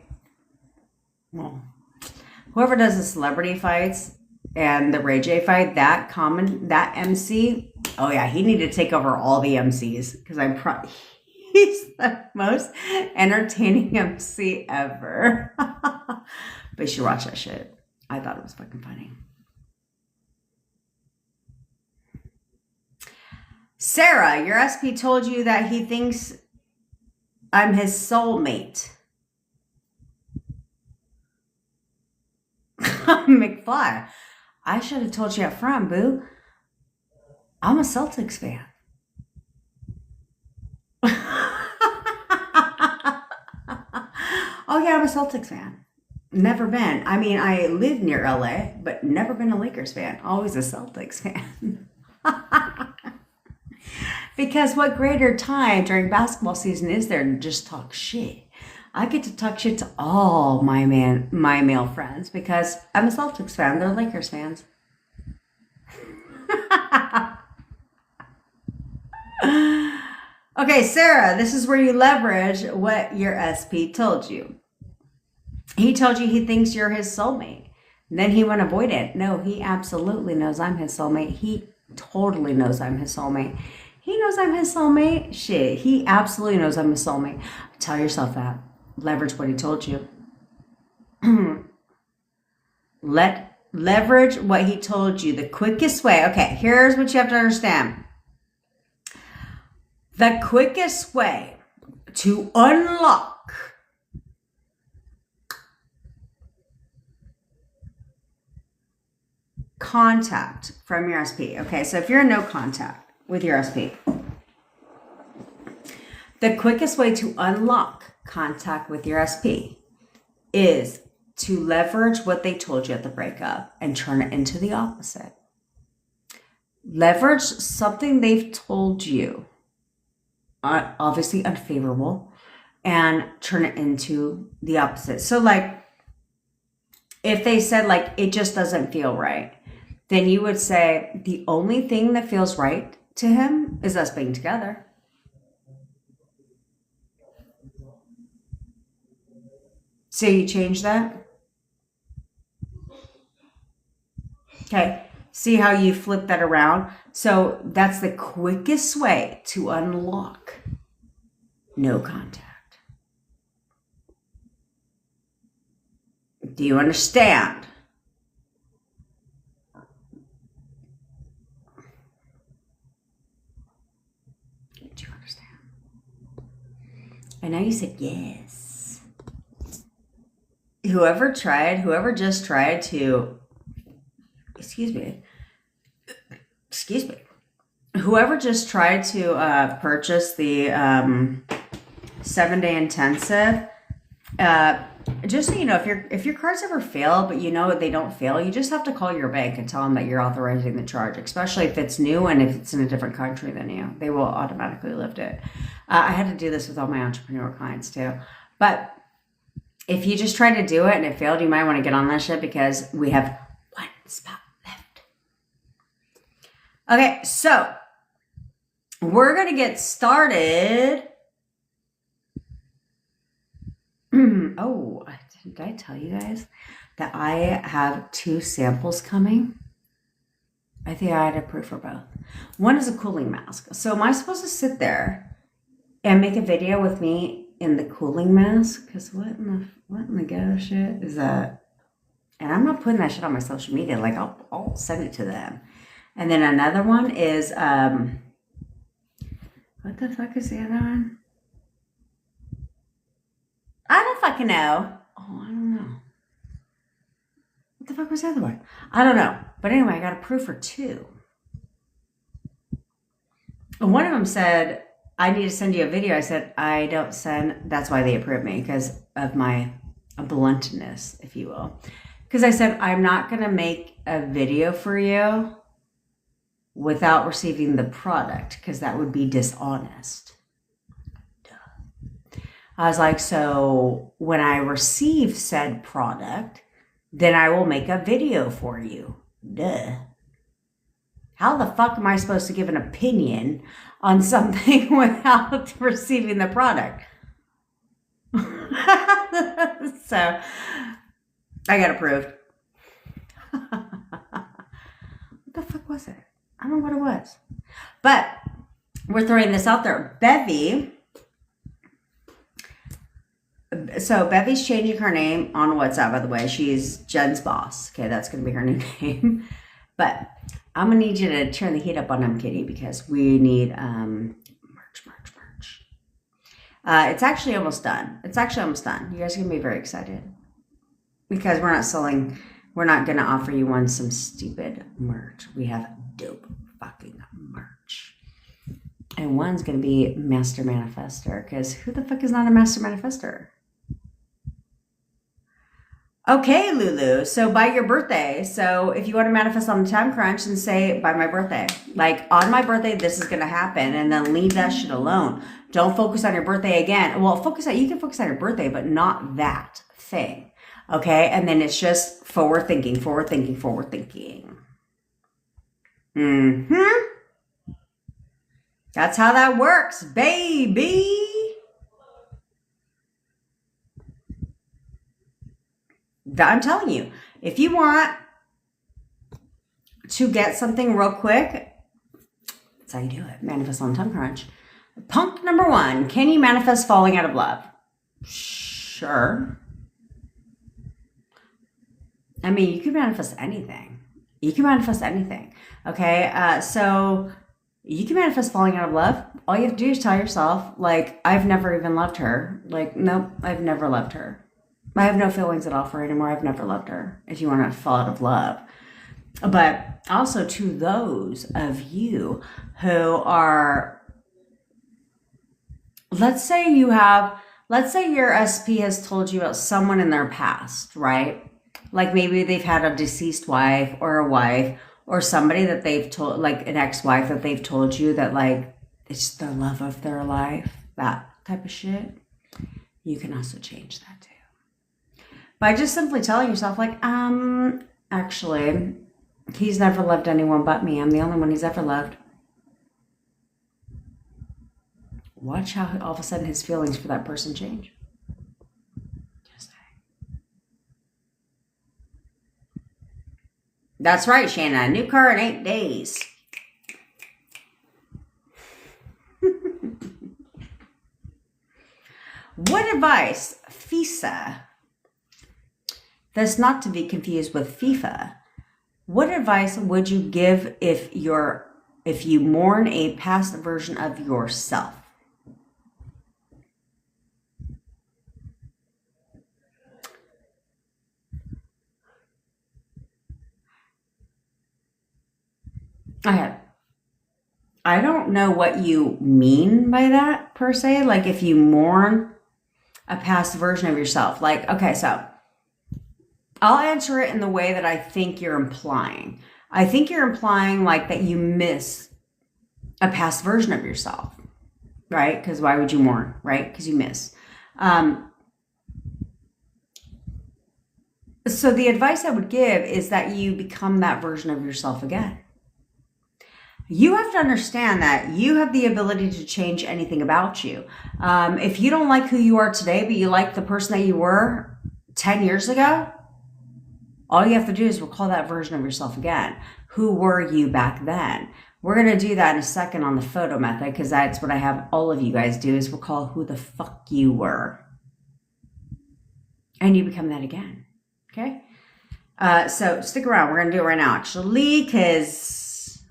does the celebrity fights and the Ray J fight, that MC, oh yeah, he needed to take over all the MCs because he's the most entertaining MC ever. But you should watch that shit. I thought it was fucking funny. Sarah, your SP told you that he thinks I'm his soulmate. McFly, I should have told you up front, boo. I'm a Celtics fan. Oh yeah, I'm a Celtics fan. Never been. I mean, I live near LA, but never been a Lakers fan. Always a Celtics fan. Because what greater time during basketball season is there to just talk shit? I get to talk shit to all my male friends because I'm a Celtics fan. They're Lakers fans. Okay, Sarah, this is where you leverage what your SP told you. He told you he thinks you're his soulmate. Then he went avoidant. No, he absolutely knows I'm his soulmate. He totally knows I'm his soulmate. He knows I'm his soulmate. Shit, he absolutely knows I'm his soulmate. Tell yourself that. Leverage what he told you. Leverage what he told you. The quickest way. Okay, here's what you have to understand. The quickest way to unlock contact from your SP. Okay, so if you're in no contact with your SP, the quickest way to unlock contact with your SP is to leverage what they told you at the breakup and turn it into the opposite. Leverage something they've told you, obviously unfavorable, and turn it into the opposite. So like, if they said like, it just doesn't feel right, then you would say the only thing that feels right to him is us being together. So you change that? Okay. See how you flip that around? So that's the quickest way to unlock no contact. Do you understand? Do you understand? I know you said yes. Whoever just tried to, excuse me. whoever just tried to purchase the 7-day intensive, just so you know, if your cards ever fail, but you know they don't fail, you just have to call your bank and tell them that you're authorizing the charge, especially if it's new and if it's in a different country than you. They will automatically lift it. I had to do this with all my entrepreneur clients too. But if you just try to do it and it failed, you might want to get on that shit because we have one spot left. Okay, so we're going to get started. Oh, did I tell you guys that I have 2 samples coming? I think I had a proof for both. One is a cooling mask. So am I supposed to sit there and make a video with me in the cooling mask? Because what in the ghetto shit is that? And I'm not putting that shit on my social media. Like I'll send it to them. And then another one is what the fuck is the other one? I don't fucking know. Oh, I don't know. What the fuck was the other one? I don't know. But anyway, I got approved for 2. And one of them said, I need to send you a video. I said, I don't send. That's why they approved me, because of my bluntness, if you will. Because I said, I'm not going to make a video for you without receiving the product, because that would be dishonest. I was like, so when I receive said product, then I will make a video for you. Duh. How the fuck am I supposed to give an opinion on something without receiving the product? So I got approved. What the fuck was it? I don't know what it was. But we're throwing this out there. Bevy. So Bevy's changing her name on WhatsApp, by the way. She's Jen's boss. Okay, that's going to be her new name. But I'm going to need you to turn the heat up on them, Kitty, because we need merch. It's actually almost done. You guys are going to be very excited. Because we're not going to offer you some stupid merch. We have dope fucking merch. And one's going to be Master Manifester, because who the fuck is not a Master Manifester? Okay, Lulu. So by your birthday. So if you want to manifest on the time crunch, and say by my birthday. Like on my birthday, this is going to happen, and then leave that shit alone. Don't focus on your birthday again. Well, you can focus on your birthday, but not that thing. Okay. And then it's just forward thinking. That's how that works, baby. I'm telling you, if you want to get something real quick, that's how you do it. Manifest on time crunch. Punk number 1, can you manifest falling out of love? Sure. I mean, you can manifest anything. Okay, so you can manifest falling out of love. All you have to do is tell yourself, like, I've never even loved her. Like, nope, I've never loved her. I have no feelings at all for her anymore. I've never loved her, if you want to fall out of love. But also to those of you who are, let's say your SP has told you about someone in their past, right? Like maybe they've had a deceased wife or a wife, or somebody that they've told, like an ex-wife that they've told you that like it's the love of their life, that type of shit. You can also change that too. By just simply telling yourself like, actually, he's never loved anyone but me. I'm the only one he's ever loved. Watch how all of a sudden his feelings for that person change. Just saying. That's right, Shanna. New car in 8 days. What advice, FISA, that's not to be confused with FIFA. What advice would you give if you mourn a past version of yourself? I don't know what you mean by that per se. Like if you mourn a past version of yourself. Like, okay, so I'll answer it in the way that I think you're implying. I think you're implying like that you miss a past version of yourself, right? Because why would you mourn, right? Because you miss. So the advice I would give is that you become that version of yourself again. You have to understand that you have the ability to change anything about you. If you don't like who you are today, but you like the person that you were 10 years ago, all you have to do is recall that version of yourself again. Who were you back then? We're going to do that in a second on the photo method, because that's what I have all of you guys do, is recall who the fuck you were. And you become that again. Okay? So stick around. We're going to do it right now, actually, because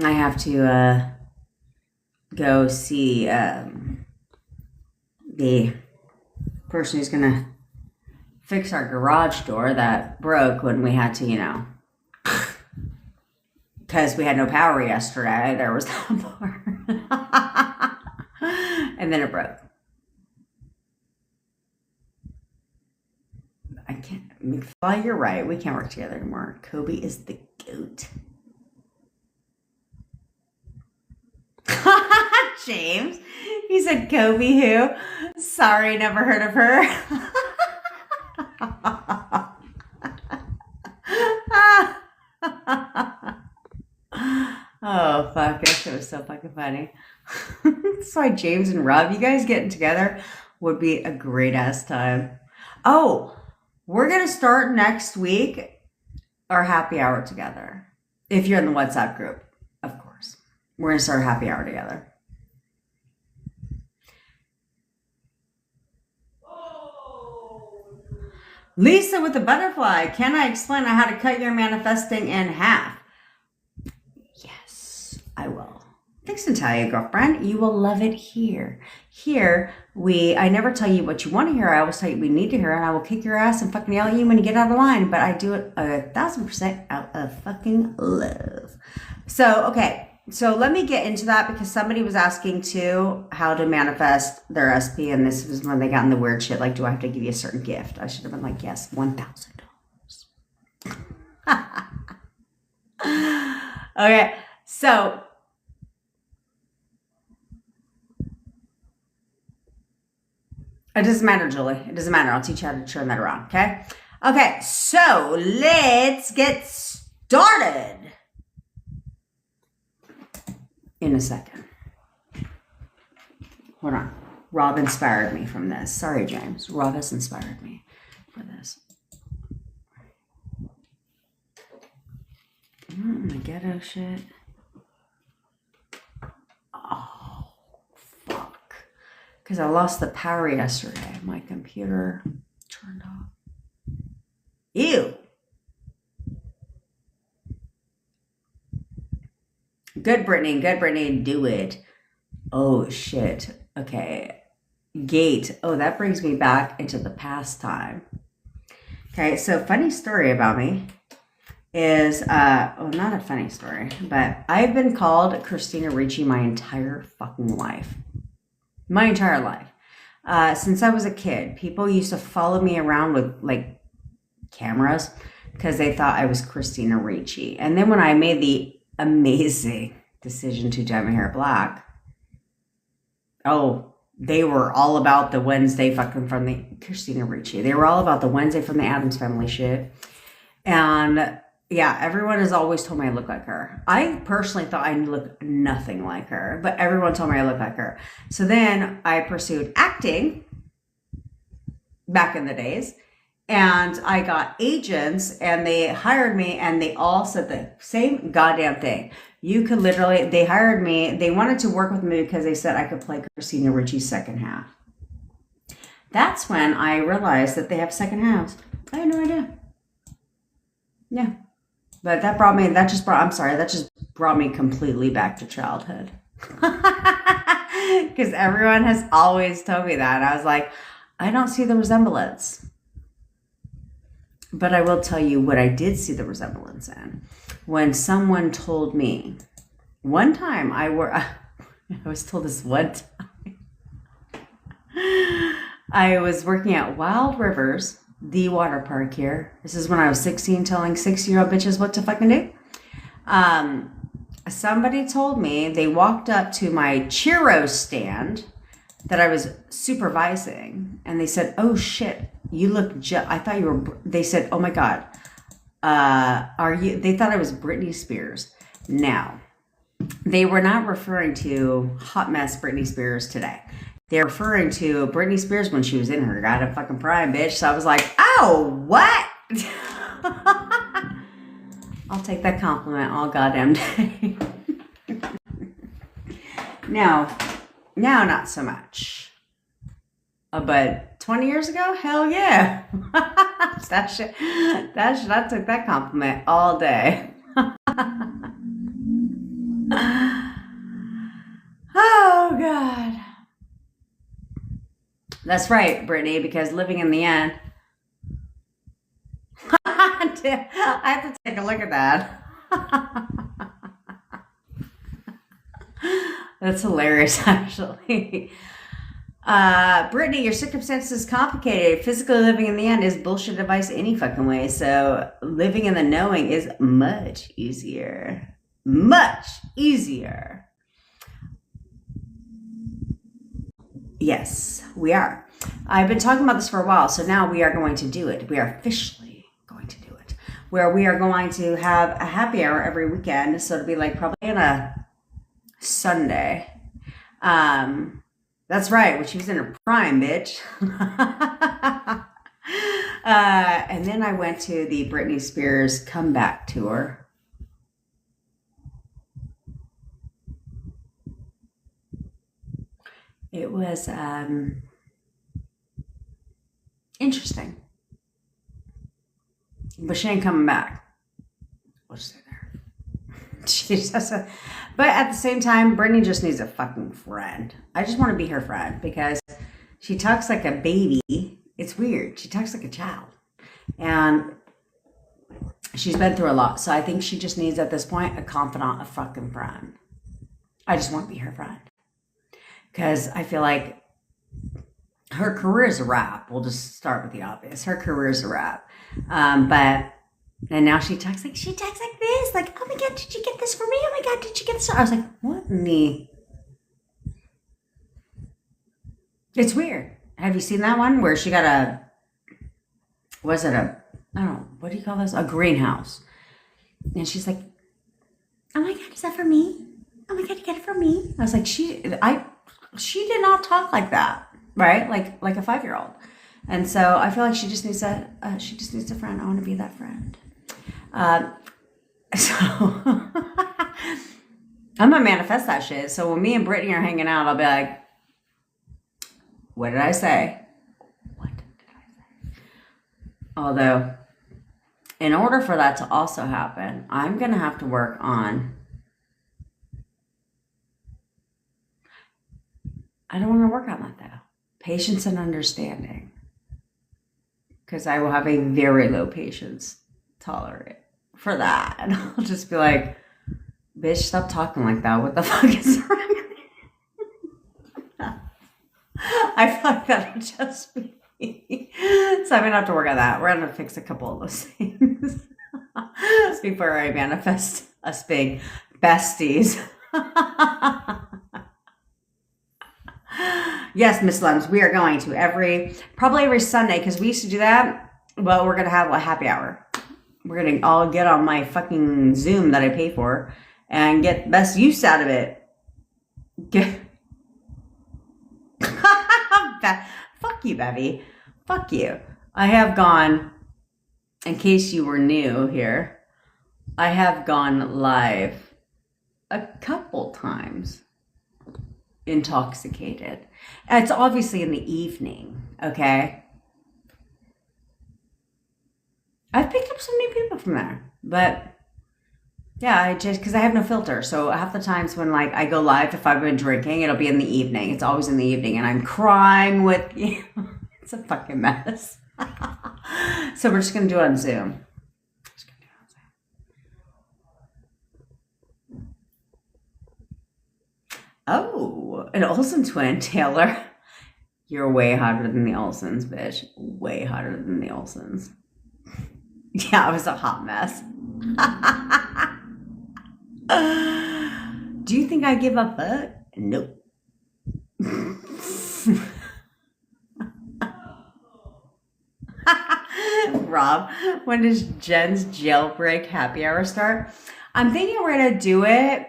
I have to go see the person who's going to fix our garage door that broke when we had to, because we had no power yesterday. There was that part. And then it broke. I can't. McFly, you're right. We can't work together anymore. Kobe is the goat. James, he said Kobe who? Sorry, never heard of her. Oh, fuck. That shit was so fucking funny. That's why James and Rob, you guys getting together would be a great ass time. Oh, we're going to start next week our happy hour together. If you're in the WhatsApp group, of course. We're going to start a happy hour together. Lisa with the butterfly. Can I explain how to cut your manifesting in half? Yes, I will. Thanks, Natalia, girlfriend. You will love it here. Here, I never tell you what you want to hear. I always tell you what you need to hear, and I will kick your ass and fucking yell at you when you get out of line. But I do it 1,000% out of fucking love. So, okay. So let me get into that, because somebody was asking too how to manifest their SP, and this was when they got in the weird shit. Like, do I have to give you a certain gift? I should have been like, yes, $1,000. Okay, so it doesn't matter, Julie. It doesn't matter. I'll teach you how to turn that around. Okay. Okay. So let's get started. In a second. Hold on. Rob inspired me from this. Sorry, James. Rob has inspired me for this. My ghetto shit. Oh, fuck. Because I lost the power yesterday. My computer turned off. Ew. Good, Brittany. Good, Brittany. Do it. Oh, shit. Okay. Gate. Oh, that brings me back into the past time. Okay, so funny story about me is, well, not a funny story, but I've been called Christina Ricci my entire fucking life. My entire life. Since I was a kid, people used to follow me around with, like, cameras because they thought I was Christina Ricci. And then when I made the amazing decision to dye my hair black, oh, they were all about the Wednesday fucking from the Christina Ricci. They were all about the Wednesday from the Addams Family shit. And yeah, everyone has always told me I look like her. I personally thought I looked nothing like her, but everyone told me I look like her. So then I pursued acting back in the days. And I got agents, and they hired me, and they all said the same goddamn thing. You could literally, they hired me, they wanted to work with me because they said I could play Christina Ricci's second half. That's when I realized that they have second halves. I had no idea. Yeah. But that just brought me completely back to childhood. Because everyone has always told me that. And I was like, I don't see the resemblance. But I will tell you what I did see the resemblance in. When someone told me, one time I was told this one time. I was working at Wild Rivers, the water park here. This is when I was 16, telling 6-year-old bitches what to fucking do. Somebody told me, they walked up to my churro stand that I was supervising, and they said, "Oh shit, you look I thought you were," they said, "Oh my God, are you," they thought I was Britney Spears. Now, they were not referring to hot mess Britney Spears today. They're referring to Britney Spears when she was in her goddamn fucking prime, bitch. So I was like, oh, what? I'll take that compliment all goddamn day. Now, not so much. But 20 years ago, hell yeah. I took that compliment all day. Oh, God. That's right, Brittany, because living in the end. I have to take a look at that. That's hilarious, actually. Brittany, your circumstances is complicated. Physically living in the end is bullshit advice any fucking way. So living in the knowing is much easier. Much easier. Yes, we are. I've been talking about this for a while, so now we are going to do it. We are officially going to do it. Where we are going to have a happy hour every weekend. So it'll be like probably on a Sunday. That's right, when she was in her prime, bitch. And then I went to the Britney Spears comeback tour. It was interesting. But she ain't coming back. We'll just stay there. But at the same time, Brittany just needs a fucking friend. I just want to be her friend because she talks like a baby. It's weird. She talks like a child. And she's been through a lot. So I think she just needs, at this point, a confidant, a fucking friend. I just want to be her friend. Because I feel like her career is a wrap. We'll just start with the obvious. Her career is a wrap. And now she talks like this. Like, oh my God, did you get this for me? Oh my God, did you get this? I was like, what in the... It's weird. Have you seen that one where she got I don't know, what do you call this? A greenhouse. And she's like, oh my God, is that for me? Oh my God, you get it for me? I was like, she did not talk like that, right? Like a 5-year-old. And so I feel like she just needs a friend. I want to be that friend. So I'm gonna manifest that shit. So when me and Brittany are hanging out, I'll be like, what did I say? What did I say? Although, in order for that to also happen, I'm gonna have to work on... I don't want to work on that though. Patience and understanding. Because I will have a very low patience tolerance for that. And I'll just be like, bitch, stop talking like that. What the fuck is wrong with you? I feel like that'll just be me. So I'm going to have to work on that. We're going to fix a couple of those things. Before I manifest us being besties. Yes, Miss Lums, we are going to probably every Sunday, because we used to do that. Well, we're going to have a happy hour. We're going to all get on my fucking Zoom that I pay for and get the best use out of it. Fuck you, Bevy. Fuck you. I have gone, in case you were new here, I have gone live a couple times. Intoxicated. And it's obviously in the evening, okay? I've picked up some new people from there, but yeah, because I have no filter. So half the times when like I go live, if I've been drinking, it'll be in the evening. It's always in the evening, and I'm crying with you. It's a fucking mess. So we're just going to do it on Zoom. Oh, an Olsen twin, Taylor. You're way hotter than the Olsens, bitch. Way hotter than the Olsens. Yeah, I was a hot mess. Do you think I give a fuck? Nope. Rob, when does Jen's jailbreak happy hour start? I'm thinking we're gonna do it.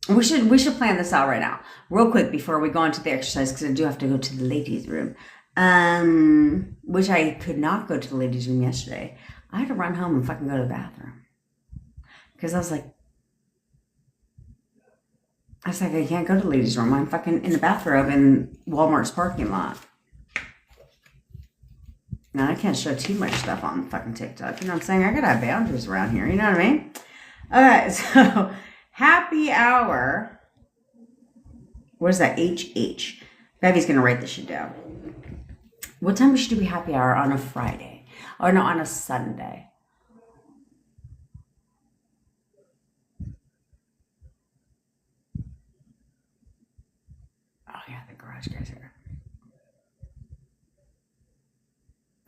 We should plan this out right now, real quick, before we go into the exercise, because I do have to go to the ladies' room. Which I could not go to the ladies' room yesterday. I had to run home and fucking go to the bathroom. Because I was like, I can't go to the ladies' room. I'm fucking in the bathrobe in Walmart's parking lot. Now, I can't show too much stuff on fucking TikTok. You know what I'm saying? I gotta have boundaries around here. You know what I mean? Okay, so happy hour. What is that? HH. Bevy's gonna write this shit down. What time should we happy hour on a Friday? Or no, on a Sunday? Oh yeah, the garage guy's here.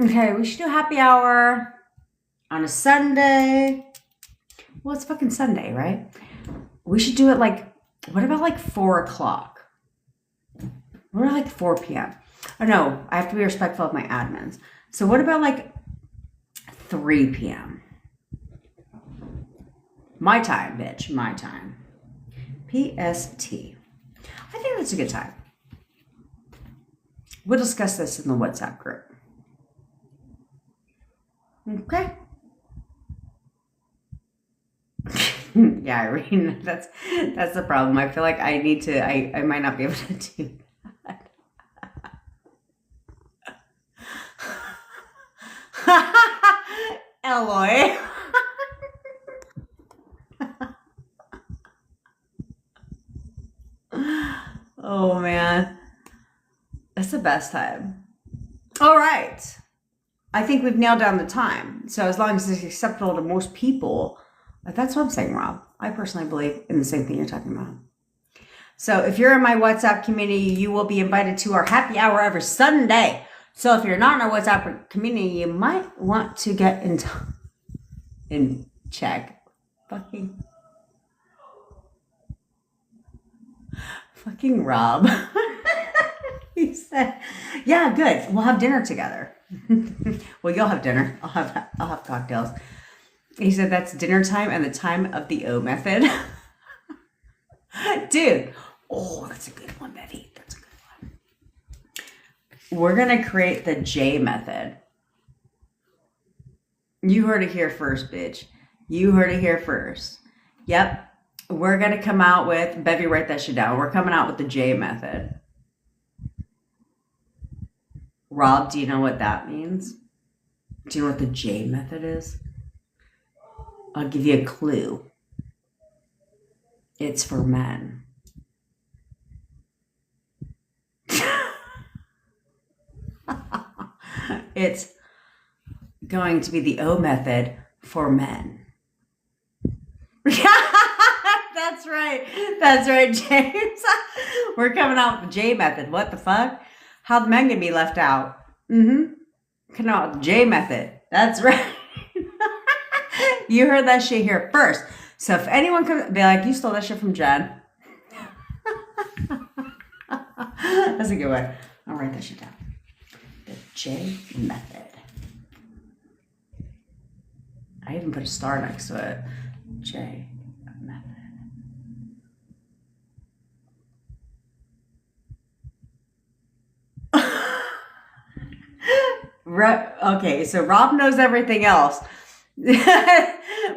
Okay, we should do happy hour on a Sunday. Well, it's fucking Sunday, right? We should do it like, what about like 4 o'clock? What about like 4 p.m.? Oh no, I have to be respectful of my admins. So what about like 3 p.m.? My time, bitch, my time. PST. I think that's a good time. We'll discuss this in the WhatsApp group. Okay. Yeah, Irene, that's the problem. I feel like I need to, I might not be able to do that. Eloy. Oh man. That's the best time. All right. I think we've nailed down the time. So as long as it's acceptable to most people, that's what I'm saying, Rob. I personally believe in the same thing you're talking about. So if you're in my WhatsApp community, you will be invited to our happy hour every Sunday. So if you're not in our WhatsApp community, you might want to get in check. Fucking Rob. He said, yeah, good. We'll have dinner together. Well, you'll have dinner. I'll have cocktails. He said that's dinner time and the time of the O method. Dude. Oh, that's a good one, Betty. That's a good one. We're going to create the J method. You heard it here first, bitch. You heard it here first. Yep. We're going to come out with, Bevy, write that shit down. We're coming out with the J method. Rob, do you know what that means? Do you know what the J method is? I'll give you a clue. It's for men. It's going to be the O method for men. That's right. That's right, James. We're coming out with the J method. What the fuck? How the men can be left out. Coming out with the J method. That's right. You heard that shit here first. So if anyone comes, be like, you stole that shit from Jen. That's a good one. I'll write that shit down. The J method. I even put a star next to it. J method. Okay, so Rob knows everything else.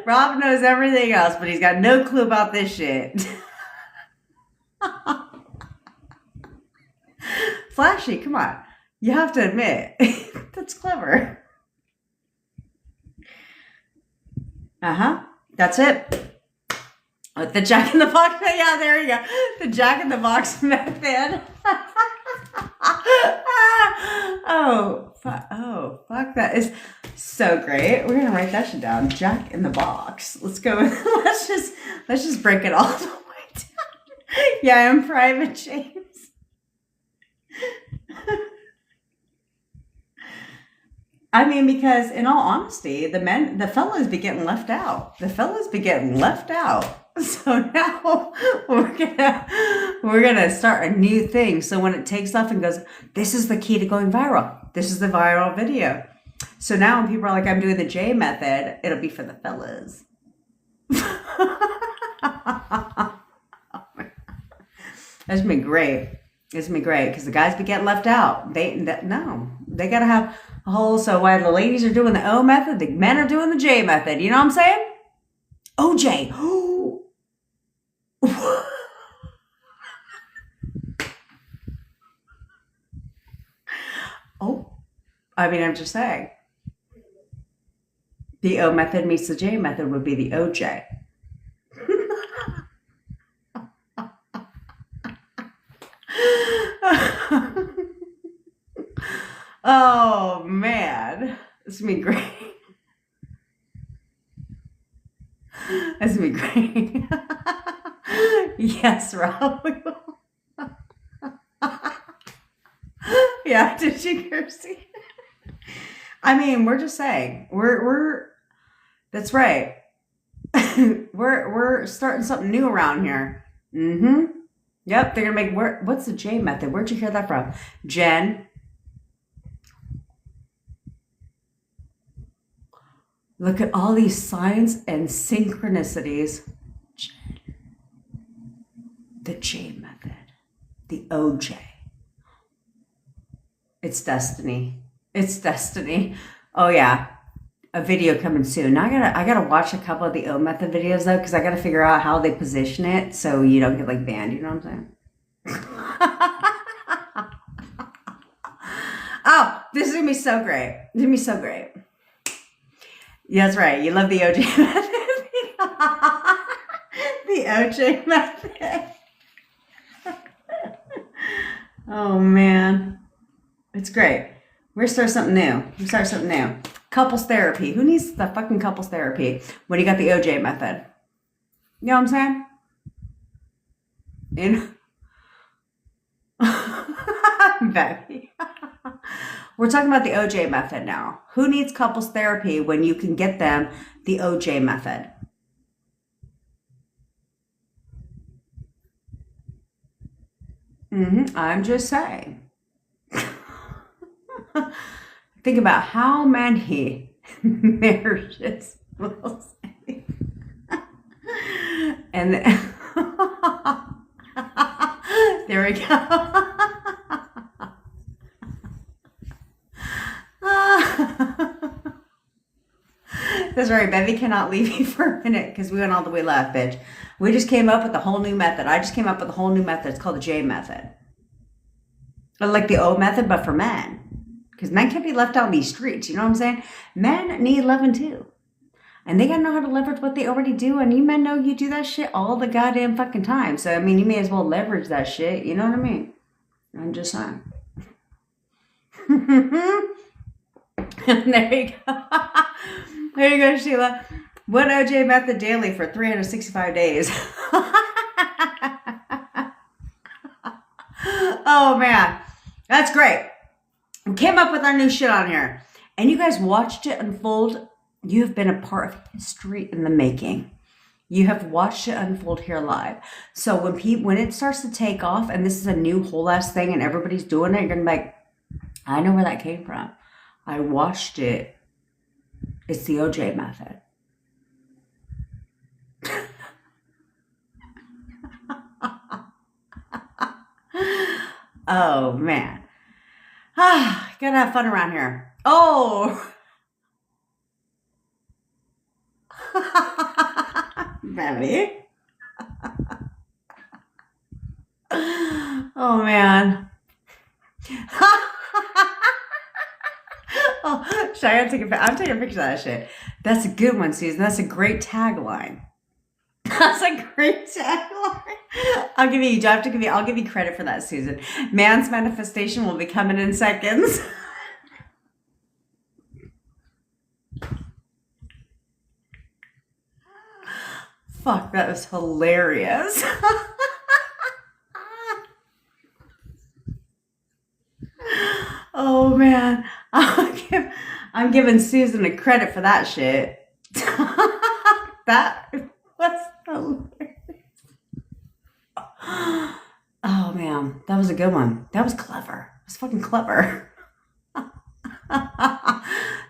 Rob knows everything else, but he's got no clue about this shit. Flashy, come on. You have to admit. That's clever. That's it. The Jack in the Box. Yeah, there you go. The Jack in the Box method. Oh, Oh, fuck, that is so great. We're gonna write that shit down. Jack in the Box. Let's go. let's just break it all the way down. Yeah, I'm Private James. I mean, because in all honesty, the fellas be getting left out. The fellas be getting left out. So now we're gonna start a new thing. So when it takes off and goes, this is the key to going viral. This is the viral video. So now when people are like, I'm doing the J method, it'll be for the fellas. That's gonna be great. It's gonna be great because the guys be getting left out. They gotta have a whole. So while the ladies are doing the O method, the men are doing the J method. You know what I'm saying? OJ. Oh, I mean, I'm just saying. The O method meets the J method would be the OJ. Oh, man. This is going to be great. This is going to be great. Yes, Rob. Yeah, did you, Kirsty? I mean, we're just saying. We're that's right. we're starting something new around here. Mm-hmm. Yep, they're gonna make what's the J method? Where'd you hear that from? Jen. Look at all these signs and synchronicities. Jen. The J method. The OJ. It's destiny. It's destiny. Oh yeah. A video coming soon. Now I gotta watch a couple of the O method videos though, because I gotta figure out how they position it so you don't get like banned, you know what I'm saying? Oh, this is gonna be so great. It's gonna be so great. Yeah, that's right. You love the OJ method. The OJ method. Oh man. It's great. We're gonna start something new. Couples therapy. Who needs the fucking couples therapy when you got the OJ method? You know what I'm saying? Baby. We're talking about the OJ method now. Who needs couples therapy when you can get them the OJ method? I'm just saying. Think about how many marriages will say. And then, there we go. That's right. Bevy cannot leave you for a minute because we went all the way left, bitch. We just came up with a whole new method. I just came up with a whole new method. It's called the J method. I like the O method, but for men. Because men can't be left out in these streets. You know what I'm saying? Men need loving too. And they got to know how to leverage what they already do. And you men know you do that shit all the goddamn fucking time. So, I mean, you may as well leverage that shit. You know what I mean? I'm just saying. There you go. There you go, Sheila. One OJ method daily for 365 days. Oh, man. That's great. We came up with our new shit on here. And you guys watched it unfold. You have been a part of history in the making. You have watched it unfold here live. So when it starts to take off, and this is a new whole ass thing, and everybody's doing it, you're going to be like, I know where that came from. I watched it. It's the OJ method. Oh, man. Gotta have fun around here. Oh. Baby. Oh, man. Oh, should I take I'm taking a picture of that shit. That's a good one, Susan. That's a great tagline. That's a great tagline. I'll give you credit for that, Susan. Man's manifestation will be coming in seconds. Fuck, that was hilarious. Oh man, I'm giving Susan a credit for that shit. That was hilarious. Oh man, that was a good one. That was clever. It was fucking clever.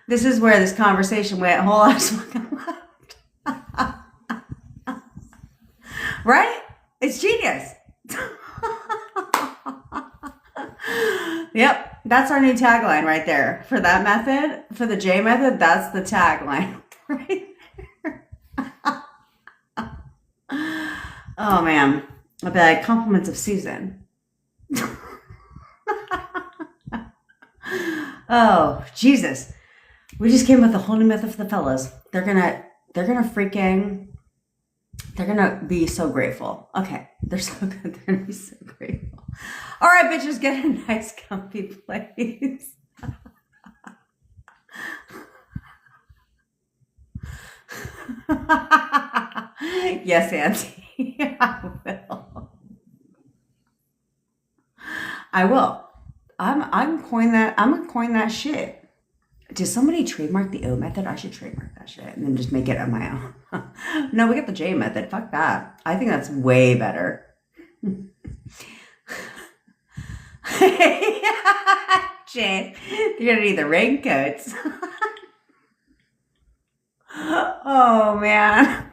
This is where this conversation went a whole ass fucking left. Right? It's genius. Yep, that's our new tagline right there. For that method, for the J method, that's the tagline right there. Oh man, I'll be like, compliments of Susan. Oh, Jesus. We just came up with a whole new method for the fellas. They're gonna be so grateful. Okay, they're so good. They're gonna be so grateful. All right, bitches, get a nice, comfy place. Yes, Auntie. I will. I'm gonna coin that shit. Did somebody trademark the O method? I should trademark that shit and then just make it on my own. No, we got the J method. Fuck that. I think that's way better. Jane, you're gonna need the raincoats. Oh man.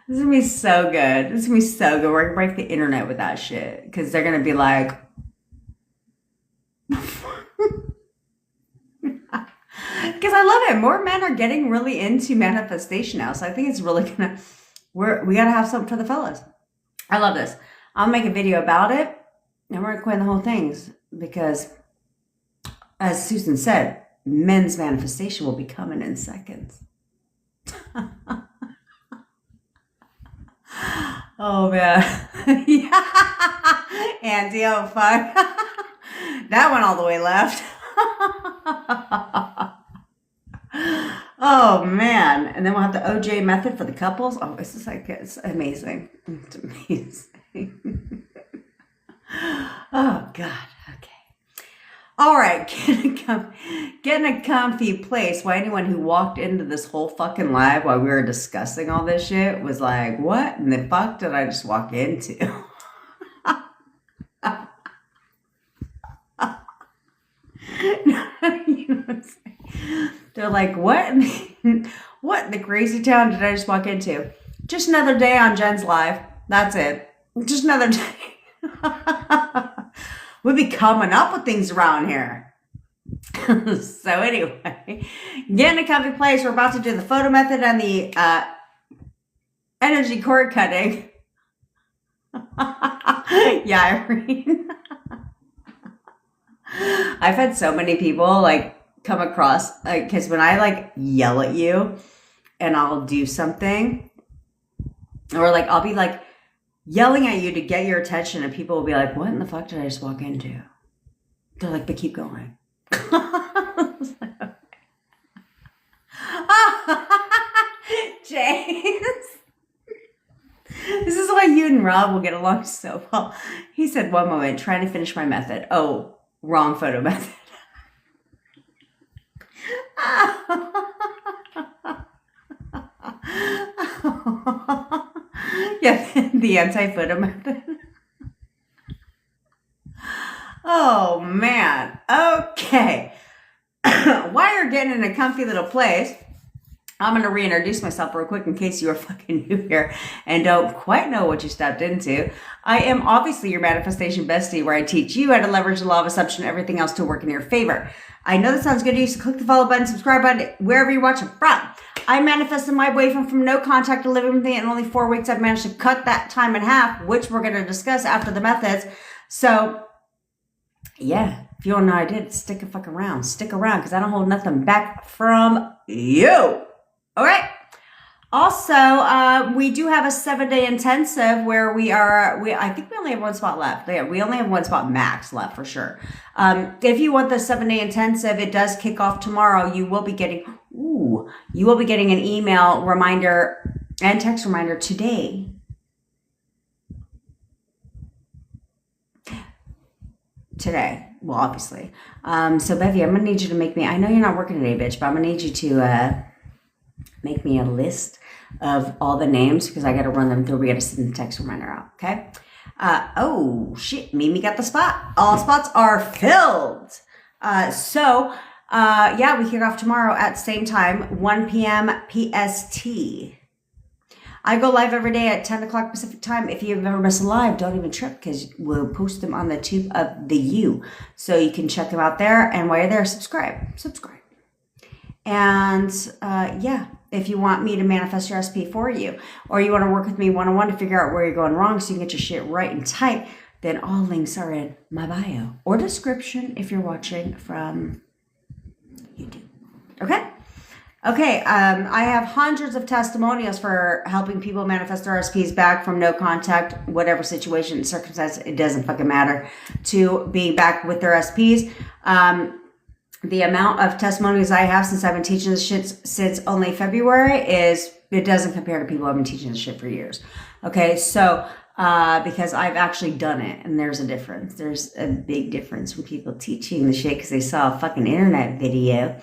This is gonna be so good. This is gonna be so good. We're gonna break the internet with that shit. Because they're gonna be like, because I love it. More men are getting really into manifestation now. So I think it's really gonna, we gotta have something for the fellas. I love this. I'll make a video about it and we're gonna coin the whole things because, as Susan said, men's manifestation will be coming in seconds. Oh man. Yeah. Andy, oh fuck. That went all the way left. Oh man. And then we'll have the OJ method for the couples. Oh, this is like, it's amazing. It's amazing. Oh God. Okay. All right. Get in a comfy place. Why anyone who walked into this whole fucking live while we were discussing all this shit was like, what in the fuck did I just walk into? You know what I'm saying? They're like, what in the crazy town did I just walk into? Just another day on Jen's live. That's it. Just another day. We'll be coming up with things around here. So anyway, get in a comfy place. We're about to do the photo method and the energy cord cutting. Yeah, Irene. I've had so many people like come across, like, because when I like yell at you and I'll do something, or like I'll be like yelling at you to get your attention, and people will be like, what in the fuck did I just walk into? They're like, but keep going. James, this is why you and Rob will get along so well. He said, one moment, trying to finish my method. Oh, wrong photo method. Yeah, the anti-photo method. Oh man. Okay. While you're getting in a comfy little place, I'm going to reintroduce myself real quick in case you are fucking new here and don't quite know what you stepped into. I am obviously your manifestation bestie, where I teach you how to leverage the law of assumption and everything else to work in your favor. I know that sounds good to you, so click the follow button, subscribe button, wherever you're watching from. I manifested my boyfriend from no contact to living with me. In only 4 weeks, I've managed to cut that time in half, which we're going to discuss after the methods. So, yeah, if you don't know how I did, stick around, because I don't hold nothing back from you. All right. Also, we do have a 7-day intensive where I think we only have one spot left. Yeah, we only have one spot max left for sure. If you want the 7-day intensive, it does kick off tomorrow. You will be getting an email reminder and text reminder today. Well, obviously. So Bevy, I'm gonna need you to make me, I know you're not working today, bitch, but I'm gonna need you to make me a list of all the names because I gotta run them through. We gotta send the text reminder out, okay? Oh shit, Mimi got the spot. All spots are filled. Yeah, we kick off tomorrow at same time, 1 p.m. PST. I go live every day at 10 o'clock Pacific time. If you've ever missed a live, don't even trip because we'll post them on the tube of the U. So you can check them out there. And while you're there, subscribe. And yeah, if you want me to manifest your SP for you, or you want to work with me one-on-one to figure out where you're going wrong so you can get your shit right and tight, then all links are in my bio or description if you're watching from YouTube. Okay, I have hundreds of testimonials for helping people manifest their SPs back from no contact, whatever situation, circumstance, it doesn't fucking matter, to being back with their SPs. The amount of testimonials I have since I've been teaching this shit since only February it doesn't compare to people who have been teaching this shit for years. Okay, so because I've actually done it, and there's a difference. There's a big difference from people teaching the shit because they saw a fucking internet video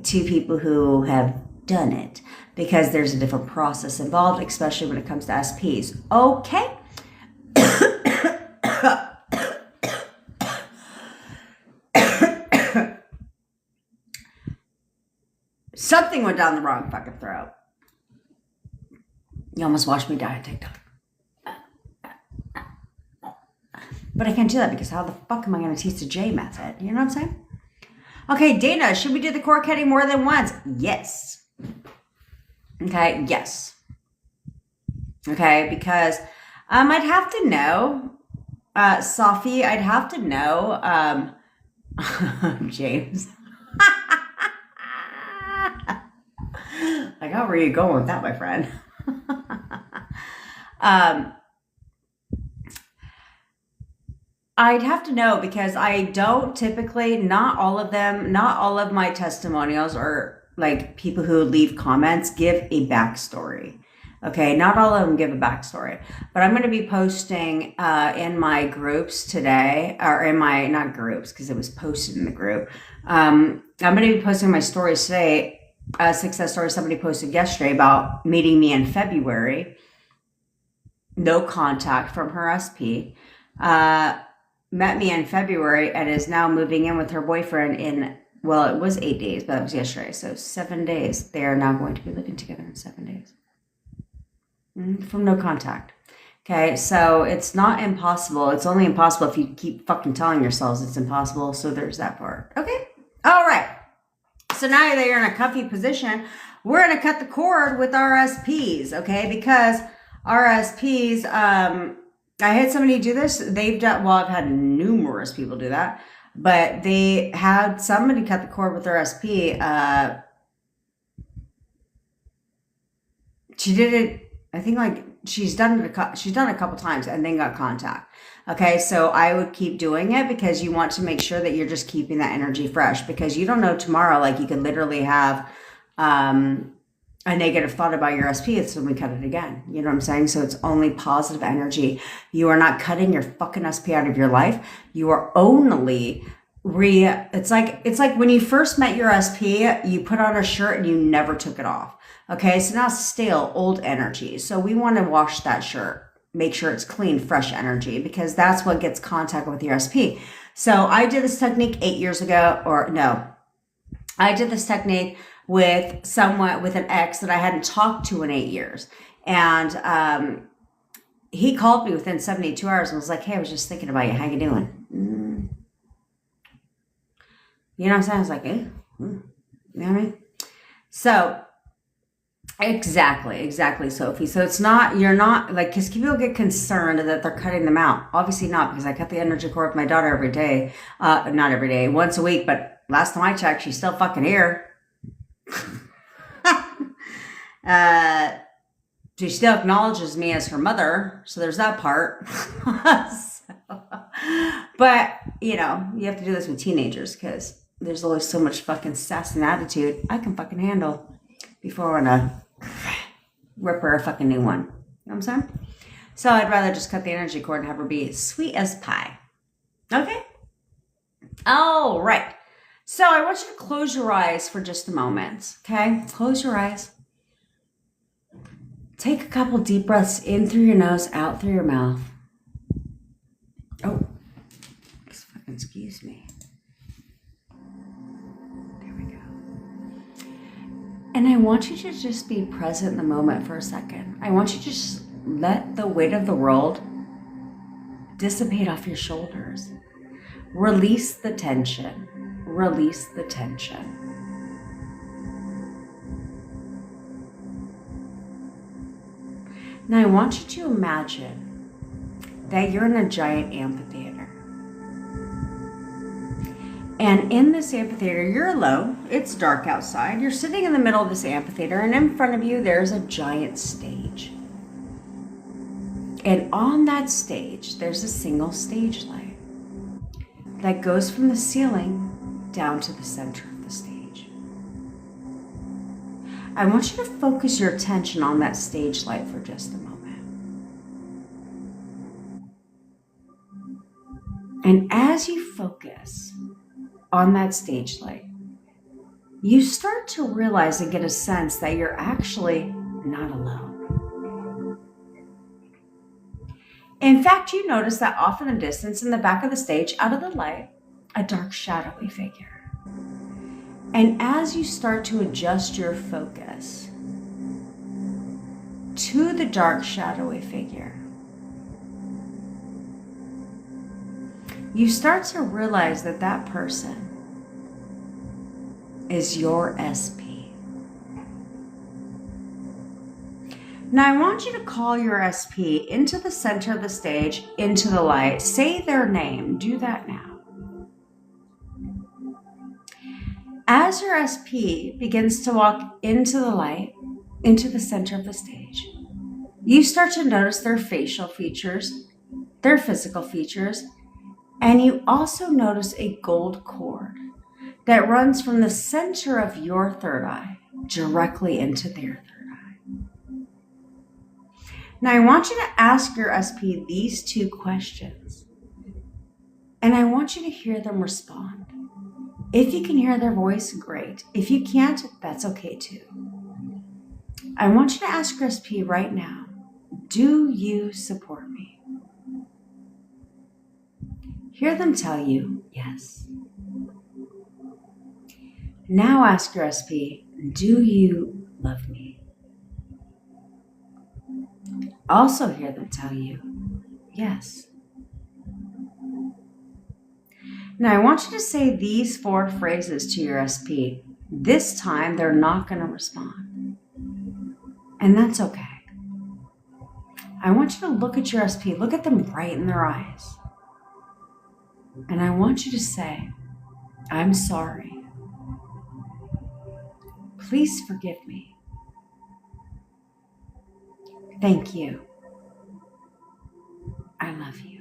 to people who have done it, because there's a different process involved, especially when it comes to SPs. Okay. Something went down the wrong fucking throat. You almost watched me die on TikTok. But I can't do that because how the fuck am I going to teach the J method? You know what I'm saying? Okay, Dana, should we do the core cutting more than once? Yes. Okay, yes. Okay, because I'd have to know, Safi, I'd have to know, James. Like, how were you going with that, my friend? I'd have to know because I don't typically, not all of my testimonials or like people who leave comments give a backstory. Okay, not all of them give a backstory, but I'm going to be posting in my groups today, or in my, not groups because it was posted in the group. I'm going to be posting my stories today, a success story somebody posted yesterday about meeting me in February. No contact from her SP. Met me in February and is now moving in with her boyfriend in, well, it was 8 days, but that was yesterday. So 7 days. They are now going to be living together in 7 days. From no contact. Okay, so it's not impossible. It's only impossible if you keep fucking telling yourselves it's impossible. So there's that part. Okay? All right. So now that you're in a comfy position, we're going to cut the cord with our SPs, okay? Because our SPs, I had somebody do this. They've done, well, I've had numerous people do that, but they had somebody cut the cord with their SP. She did it, I think like she's done it a couple times and then got contact. Okay, so I would keep doing it because you want to make sure that you're just keeping that energy fresh, because you don't know tomorrow, like you could literally have a negative thought about your SP. It's when we cut it again. You know what I'm saying? So it's only positive energy. You are not cutting your fucking SP out of your life. You are only it's like when you first met your SP, you put on a shirt and you never took it off. Okay, so now it's stale, old energy. So we want to wash that shirt. Make sure it's clean, fresh energy, because that's what gets contact with your SP. So I did this technique 8 years ago, I did this technique with an ex that I hadn't talked to in 8 years. And he called me within 72 hours and was like, hey, I was just thinking about you. How you doing? You know what I'm saying? I was like, you know what I mean? So exactly, Sophie. So it's not, you're not like, because people get concerned that they're cutting them out. Obviously not, because I cut the energy cord with my daughter every day. Not every day, once a week. But last time I checked, she's still fucking here. She still acknowledges me as her mother. So there's that part. But, you know, you have to do this with teenagers because there's always so much fucking sass and attitude I can fucking handle before I want to rip her a fucking new one. You know what I'm saying? So I'd rather just cut the energy cord and have her be sweet as pie. Okay? All right. So I want you to close your eyes for just a moment. Okay? Close your eyes. Take a couple deep breaths in through your nose, out through your mouth. Oh, excuse me. There we go. And I want you to just be present in the moment for a second. I want you to just let the weight of the world dissipate off your shoulders. Release the tension. Release the tension. Now I want you to imagine that you're in a giant amphitheater. And in this amphitheater, you're alone. It's dark outside. You're sitting in the middle of this amphitheater, and in front of you, there's a giant stage. And on that stage, there's a single stage light that goes from the ceiling down to the center of the stage. I want you to focus your attention on that stage light for just a moment. And as you focus on that stage light, you start to realize and get a sense that you're actually not alone. In fact, you notice that off in the distance, in the back of the stage, out of the light, a dark shadowy figure. And as you start to adjust your focus to the dark shadowy figure, you start to realize that that person is your SP. Now I want you to call your SP into the center of the stage, into the light. Say their name. Do that now. As your SP begins to walk into the light, into the center of the stage, you start to notice their facial features, their physical features, and you also notice a gold cord that runs from the center of your third eye directly into their third eye. Now I want you to ask your SP these two questions, and I want you to hear them respond. If you can hear their voice, great. If you can't, that's okay too. I want you to ask your SP right now, do you support me? Hear them tell you yes. Now ask your SP, do you love me? Also hear them tell you yes. Now I want you to say these 4 phrases to your SP. This time they're not going to respond. And that's okay. I want you to look at your SP, look at them right in their eyes. And I want you to say, I'm sorry. Please forgive me. Thank you. I love you.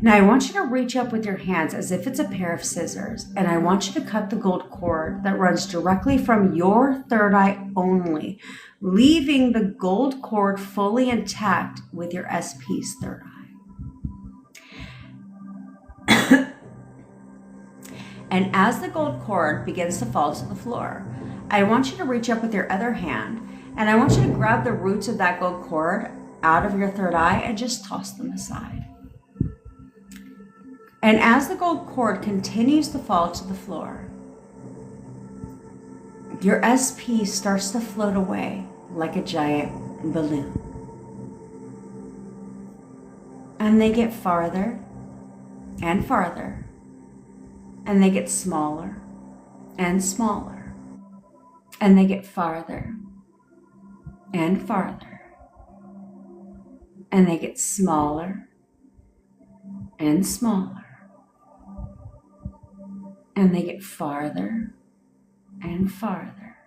Now I want you to reach up with your hands as if it's a pair of scissors, and I want you to cut the gold cord that runs directly from your third eye only, leaving the gold cord fully intact with your SP's third eye. And as the gold cord begins to fall to the floor, I want you to reach up with your other hand, and I want you to grab the roots of that gold cord out of your third eye and just toss them aside. And as the gold cord continues to fall to the floor, your SP starts to float away like a giant balloon. And they get farther and farther, and they get smaller and smaller, and they get farther and farther, and they get smaller and smaller, and they get farther and farther,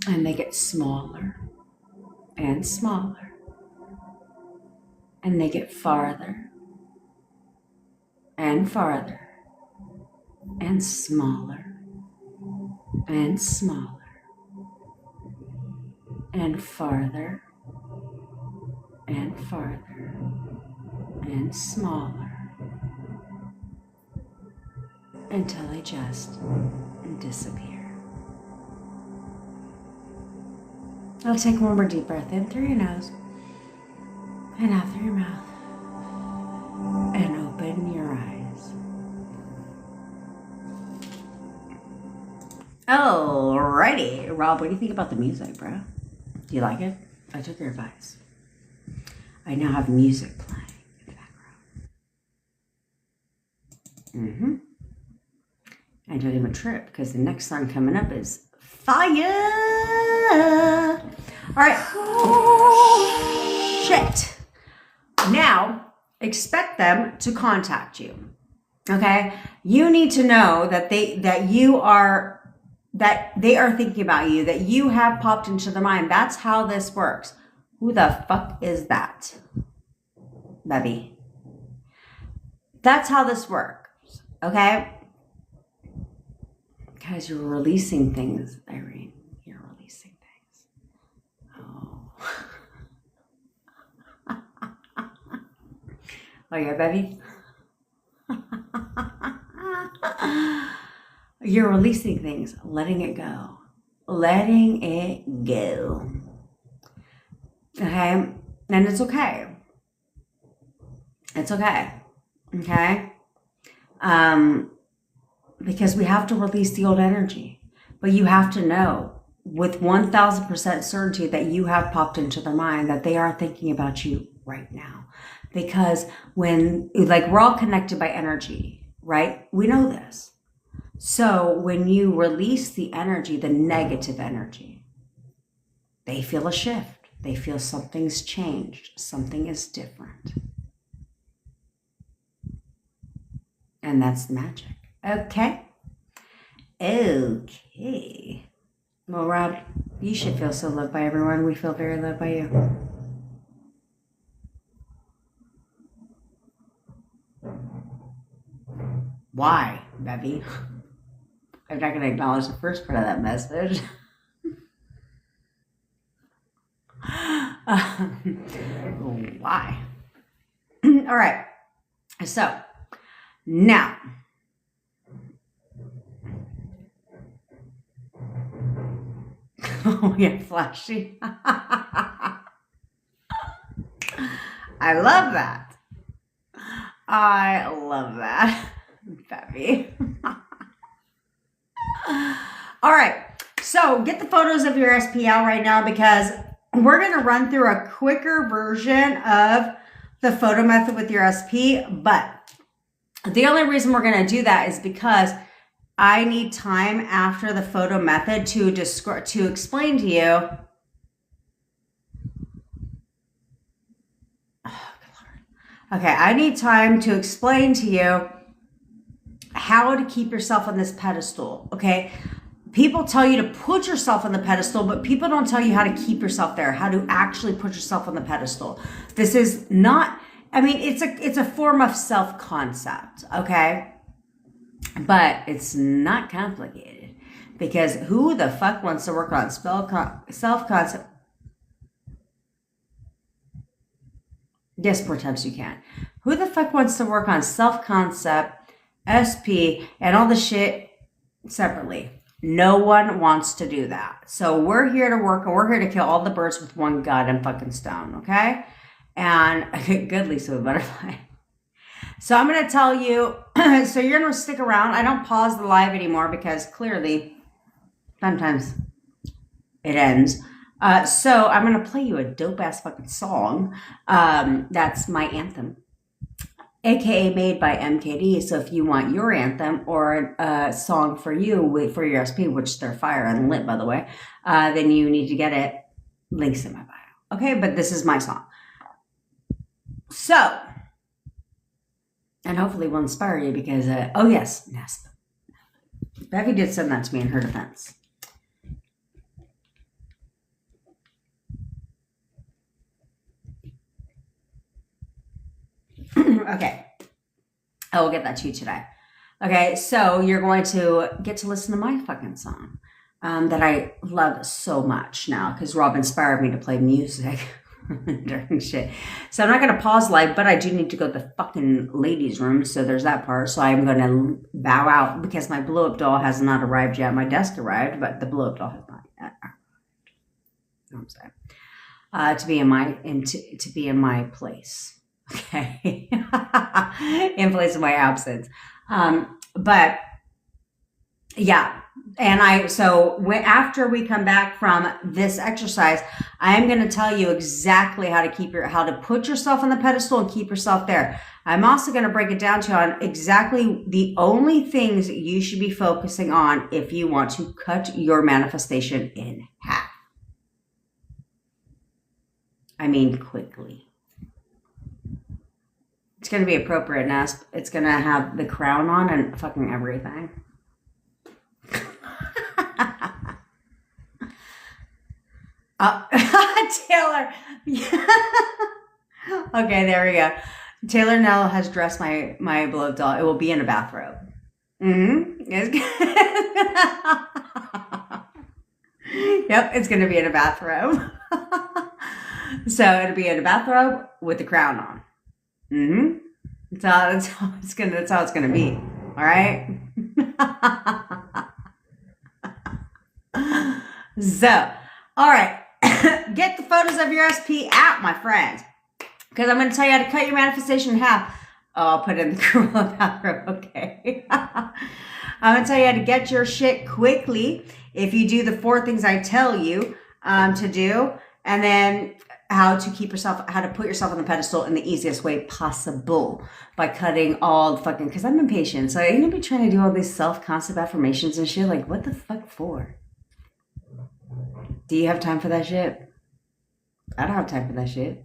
and they get smaller and smaller, and they get farther and farther and smaller and smaller and farther and farther and smaller until they just disappear. I'll take one more deep breath in through your nose and out through your mouth and open your eyes. Alrighty, Rob, what do you think about the music, bro? Do you like it? I took your advice. I now have music playing in the background. And took him a trip because the next song coming up is Fire. All right. Shit. Now, expect them to contact you. Okay? You need to know that they are thinking about you, that you have popped into their mind. That's how this works. Who the fuck is that, baby? That's how this works. Okay? Because you're releasing things, Irene. You're releasing things. Oh. Oh yeah, baby? You're releasing things, letting it go. Letting it go. Okay? And it's okay. It's okay. Okay? Because we have to release the old energy. But you have to know with 1,000% certainty that you have popped into their mind, that they are thinking about you right now. Because when, like, we're all connected by energy, right? We know this. So when you release the energy, the negative energy, they feel a shift. They feel something's changed. Something is different. And that's the magic. Okay. Okay. Well, Rob, you should feel so loved by everyone. We feel very loved by you. Why, Bevy? I'm not going to acknowledge the first part of that message. Why? All right. So, now. Oh, yeah, flashy. I love that. I love that. Bevy. All right. So get the photos of your SP out right now, because we're going to run through a quicker version of the photo method with your SP. But the only reason we're going to do that is because I need time after the photo method to explain to you. Okay, I need time to explain to you how to keep yourself on this pedestal, okay? People tell you to put yourself on the pedestal, but people don't tell you how to keep yourself there, how to actually put yourself on the pedestal. This is not, I mean, it's a form of self-concept, okay? But it's not complicated, because who the fuck wants to work on self-concept? Yes, more times you can. Who the fuck wants to work on self-concept, SP, and all the shit separately? No one wants to do that. So we're here to work, and we're here to kill all the birds with one goddamn fucking stone, okay? And good, Lisa with butterfly. So I'm going to tell you, so you're going to stick around. I don't pause the live anymore because clearly sometimes it ends. So I'm going to play you a dope ass fucking song. That's my anthem, aka made by MKD. So if you want your anthem or a song for you for your SP, which they're fire and lit, by the way, then you need to get it. Links in my bio. Okay, but this is my song. So, and hopefully will inspire you because, oh yes, Nesp. Bevy did send that to me in her defense. Okay. I will get that to you today. Okay, so you're going to get to listen to my fucking song. that I love so much now because Rob inspired me to play music during shit. So I'm not going to pause live, but I do need to go to the fucking ladies' room. So there's that part. So I'm going to bow out because my blow up doll has not arrived yet. My desk arrived, but the blow up doll has not yet. You know what I'm saying? To be in my place. Okay. In place of my absence. But yeah. And after we come back from this exercise, I am going to tell you exactly how to put yourself on the pedestal and keep yourself there. I'm also going to break it down to you on exactly the only things that you should be focusing on if you want to cut your manifestation in half. I mean, quickly. It's going to be appropriateness. It's going to have the crown on and fucking everything. Taylor. Okay, there we go. Taylor now has dressed my blow up doll. It will be in a bathrobe. Yep, it's going to be in a bathrobe. So it'll be in a bathrobe with the crown on. That's how it's going to be. All right. So, all right. Get the photos of your SP out, my friends. Because I'm going to tell you how to cut your manifestation in half. Oh, I'll put it in the gorilla bathroom. Okay. I'm going to tell you how to get your shit quickly if you do the 4 things I tell you to do. And then how to put yourself on the pedestal in the easiest way possible by cutting all the fucking, because I'm impatient. So I'm going to be trying to do all these self-concept affirmations and shit. Like, what the fuck for? Do you have time for that shit? I don't have time for that shit.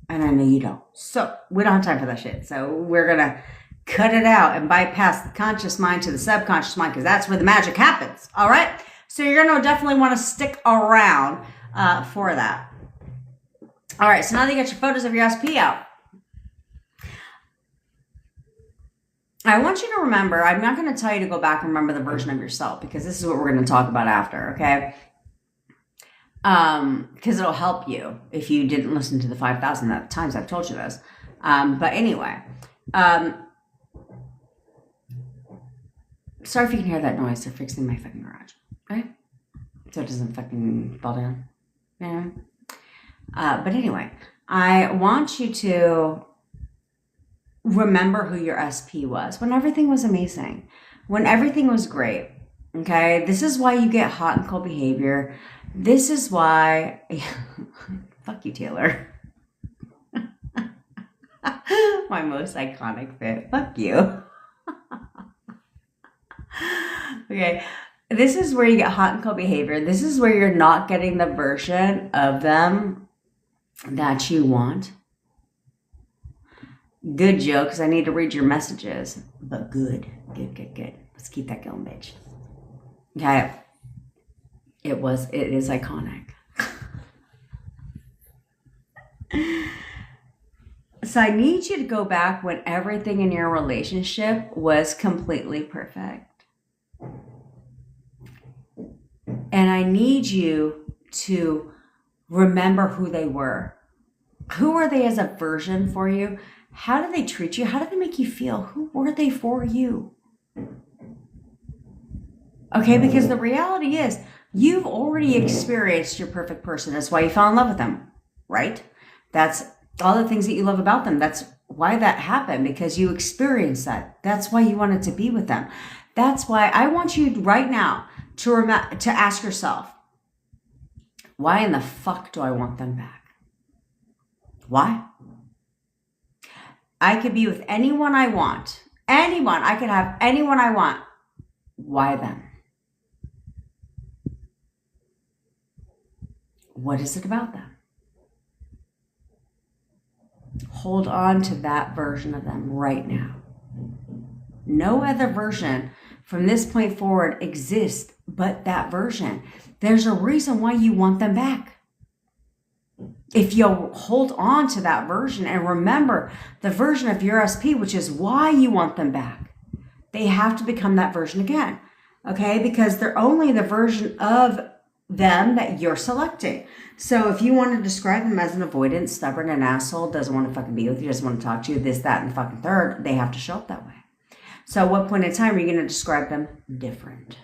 And I know you don't. So we don't have time for that shit. So we're going to cut it out and bypass the conscious mind to the subconscious mind because that's where the magic happens. All right? So you're going to definitely want to stick around for that. All right. So now that you got your photos of your SP out, I want you to remember, I'm not going to tell you to go back and remember the version of yourself because this is what we're going to talk about after. Okay? Because it'll help you if you didn't listen to the 5,000 times I've told you this. But anyway, sorry if you can hear that noise. They're fixing my fucking garage, okay? So it doesn't fucking fall down. Yeah. But anyway, I want you to remember who your SP was when everything was amazing, when everything was great. Okay, this is why you get hot and cold behavior. This is why, fuck you, Taylor. My most iconic fit. Fuck you. Okay, this is where you get hot and cold behavior. This is where you're not getting the version of them that you want. Good, Joe, because I need to read your messages. But good. Let's keep that going, bitch. Okay. It is iconic. So I need you to go back when everything in your relationship was completely perfect. And I need you to remember who they were. Who were they as a version for you? How did they treat you? How did they make you feel? Who were they for you? Okay, because the reality is you've already experienced your perfect person. That's why you fell in love with them, right? That's all the things that you love about them. That's why that happened, because you experienced that. That's why you wanted to be with them. That's why I want you right now to ask yourself, why in the fuck do I want them back? Why? I could be with anyone I want. Anyone. I could have anyone I want. Why them? What is it about them? Hold on to that version of them right now. No other version from this point forward exists but that version. There's a reason why you want them back. If you'll hold on to that version and remember the version of your SP, which is why you want them back, they have to become that version again. Okay, because they're only the version of them that you're selecting. So if you want to describe them as an avoidant, stubborn, an asshole, doesn't want to fucking be with you, doesn't want to talk to you, this, that, and the fucking third, they have to show up that way. So at what point in time are you going to describe them different?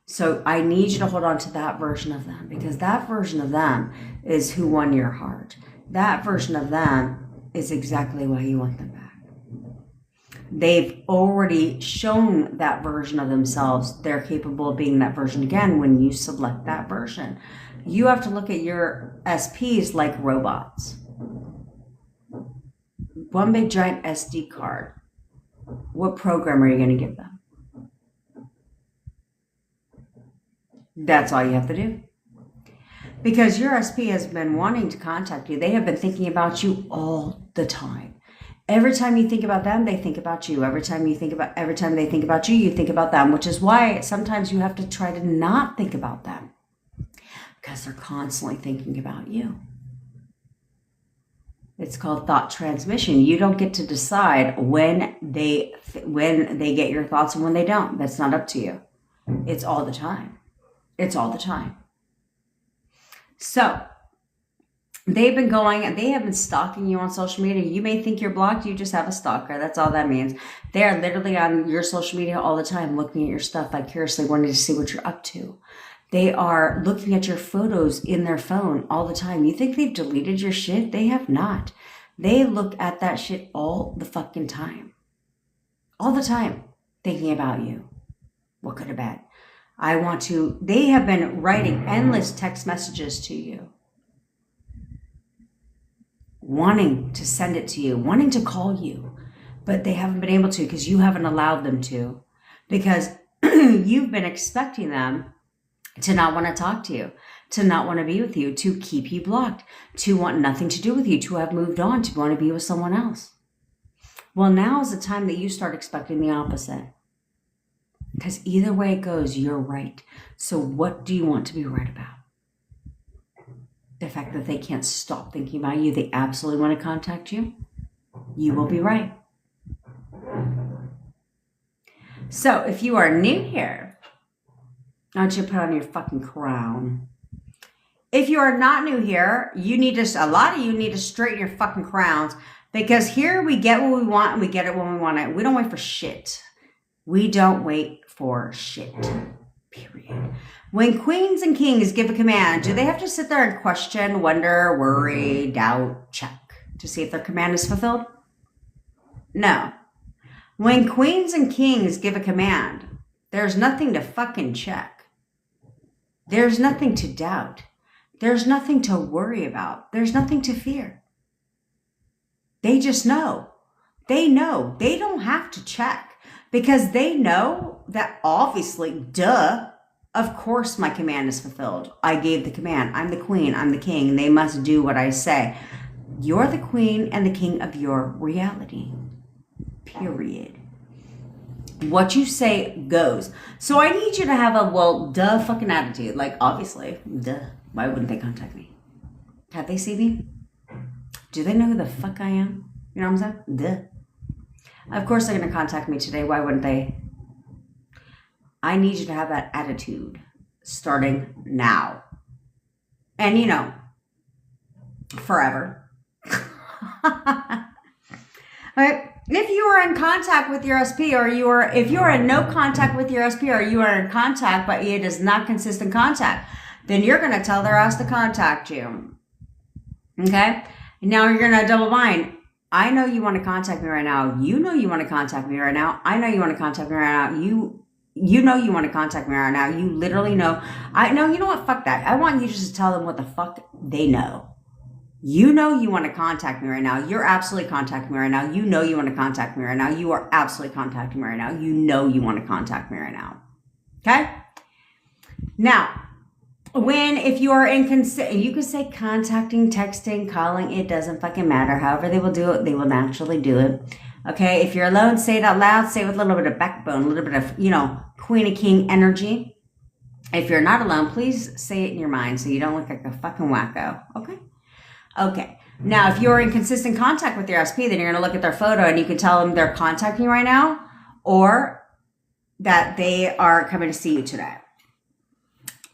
So I need you to hold on to that version of them, because that version of them is who won your heart. That version of them is exactly why you want them back. They've already shown that version of themselves. They're capable of being that version again when you select that version. You have to look at your SPs like robots. One big giant SD card. What program are you going to give them? That's all you have to do. Because your SP has been wanting to contact you. They have been thinking about you all the time. Every time you think about them, they think about you. Every time they think about you, you think about them, which is why sometimes you have to try to not think about them, because they're constantly thinking about you. It's called thought transmission. You don't get to decide when they get your thoughts and when they don't. That's not up to you. It's all the time. It's all the time. So they have been stalking you on social media. You may think you're blocked. You just have a stalker. That's all that means. They are literally on your social media all the time, looking at your stuff vicariously, wanting to see what you're up to. They are looking at your photos in their phone all the time. You think they've deleted your shit? They have not. They look at that shit all the fucking time. All the time, thinking about you. What could have been? They have been writing endless text messages to you, wanting to send it to you, wanting to call you, but they haven't been able to because you haven't allowed them to, because you've been expecting them to not want to talk to you, to not want to be with you, to keep you blocked, to want nothing to do with you, to have moved on, to want to be with someone else. Well, now is the time that you start expecting the opposite. Because either way it goes, you're right. So what do you want to be right about? The fact that they can't stop thinking about you, they absolutely want to contact you, you will be right. So if you are new here, I want you to put on your fucking crown. If you are not new here, a lot of you need to straighten your fucking crowns, because here we get what we want and we get it when we want it. We don't wait for shit. We don't wait for shit. Period. When queens and kings give a command, do they have to sit there and question, wonder, worry, doubt, check to see if their command is fulfilled? No. When queens and kings give a command, there's nothing to fucking check. There's nothing to doubt. There's nothing to worry about. There's nothing to fear. They just know. They know. They don't have to check, because they know that obviously, duh, of course my command is fulfilled. I gave the command. I'm the queen. I'm the king. They must do what I say. You're the queen and the king of your reality. Period. What you say goes. So I need you to have a, well, duh fucking attitude. Like, obviously, duh. Why wouldn't they contact me? Have they seen me? Do they know who the fuck I am? You know what I'm saying? Duh. Of course they're going to contact me today. Why wouldn't they? I need you to have that attitude starting now. And, forever. Right? If you are in contact with your SP, if you are in no contact with your SP, or you are in contact but it is not consistent contact, then you're going to tell their ass to contact you. Okay? Now you're going to double bind. I know you want to contact me right now. You know you want to contact me right now. I know you want to contact me right now. You know you want to contact me right now. You literally know. I know. You know what? Fuck that. I want you just to tell them what the fuck they know. You know you want to contact me right now. You're absolutely contacting me right now. You know you want to contact me right now. You are absolutely contacting me right now. You know you want to contact me right now. Okay? Now, if you are inconsistent, you could say contacting, texting, calling, it doesn't fucking matter. However they will do it, they will naturally do it. Okay? If you're alone, say it out loud. Say it with a little bit of backbone, a little bit of, queen and king energy. If you're not alone, please say it in your mind so you don't look like a fucking wacko. Okay? Okay. Now, if you're in consistent contact with your SP, then you're going to look at their photo and you can tell them they're contacting you right now, or that they are coming to see you today.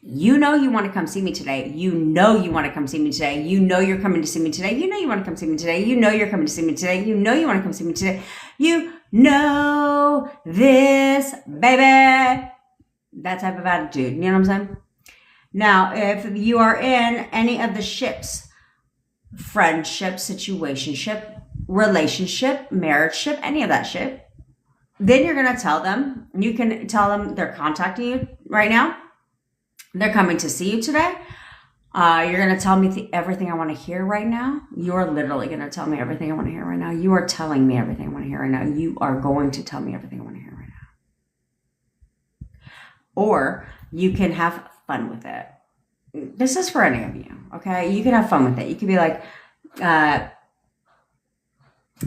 You know you want to come see me today. You know you want to come see me today. You know you're coming to see me today. You know you want to come see me today. You know you're coming to see me today. You know you want to come see me today. You know this, baby. That type of attitude. You know what I'm saying? Now, if you are in any of the ships, friendship, situationship, relationship, marriage ship, any of that shit, then you're going to tell them, you can tell them they're contacting you right now. They're coming to see you today. You're going to tell me everything I want to hear right now. You're literally going to tell me everything I want to hear right now. You are telling me everything I want to hear right now. You are going to tell me everything I want to hear right now. Or you can have fun with it. This is for any of you, okay? You can have fun with it. You could be like,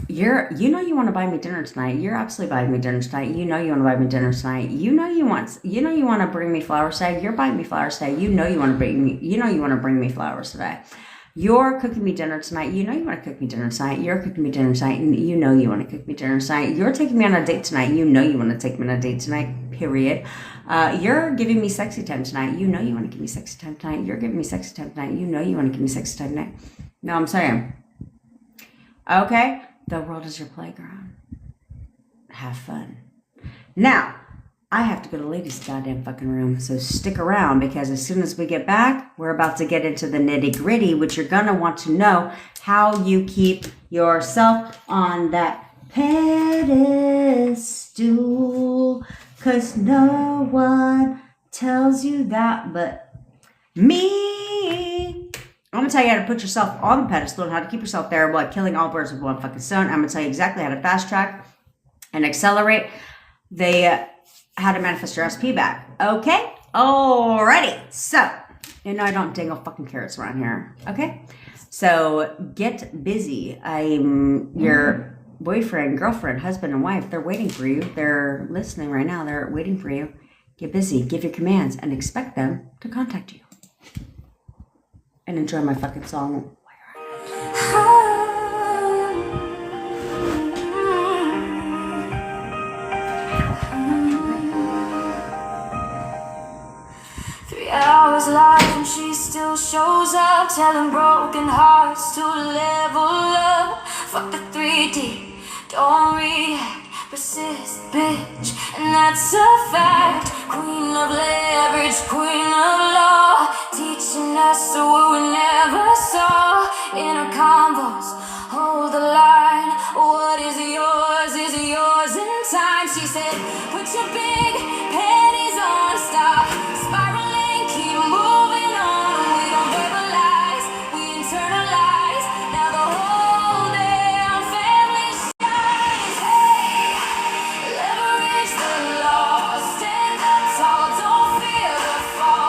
you know you want to buy me dinner tonight. You're absolutely buying me dinner tonight. You know you want to buy me dinner tonight. You know you want to bring me flowers today. You're buying me flowers today. You know you want to bring me flowers today. You're cooking me dinner tonight. You know you want to cook me dinner tonight. You're cooking me dinner tonight. And you know you want to cook me dinner tonight. You're taking me on a date tonight. You know you want to take me on a date tonight, period. You're giving me sexy time tonight. You know you want to give me sexy time tonight. You're giving me sexy time tonight. You know you want to give me sexy time tonight. No, I'm saying. Okay? The world is your playground. Have fun. Now, I have to go to ladies' goddamn fucking room, so stick around, because as soon as we get back, we're about to get into the nitty gritty, which you're gonna want to know how you keep yourself on that pedestal, because no one tells you that but me. I'm going to tell you how to put yourself on the pedestal and how to keep yourself there while killing all birds with one fucking stone. I'm going to tell you exactly how to fast track and accelerate how to manifest your SP back. Okay? Alrighty. So, you know I don't dangle fucking carrots around here. Okay? So, get busy. I'm your boyfriend, girlfriend, husband, and wife. They're waiting for you. They're listening right now. They're waiting for you. Get busy. Give your commands and expect them to contact you. And enjoy my fucking song. 3 hours live and she still shows up, telling broken hearts to level up. Fuck the 3D, don't react, persist, bitch, and that's a fact. Queen of leverage, queen of law, teaching us what we never saw. Inner combos, hold the line. What is yours in time. She said, put your big panties on, stop spiraling, keep moving on. We don't verbalize, we internalize. Now the whole damn family shines. Hey, leverage the law, stand up tall, don't fear the fall.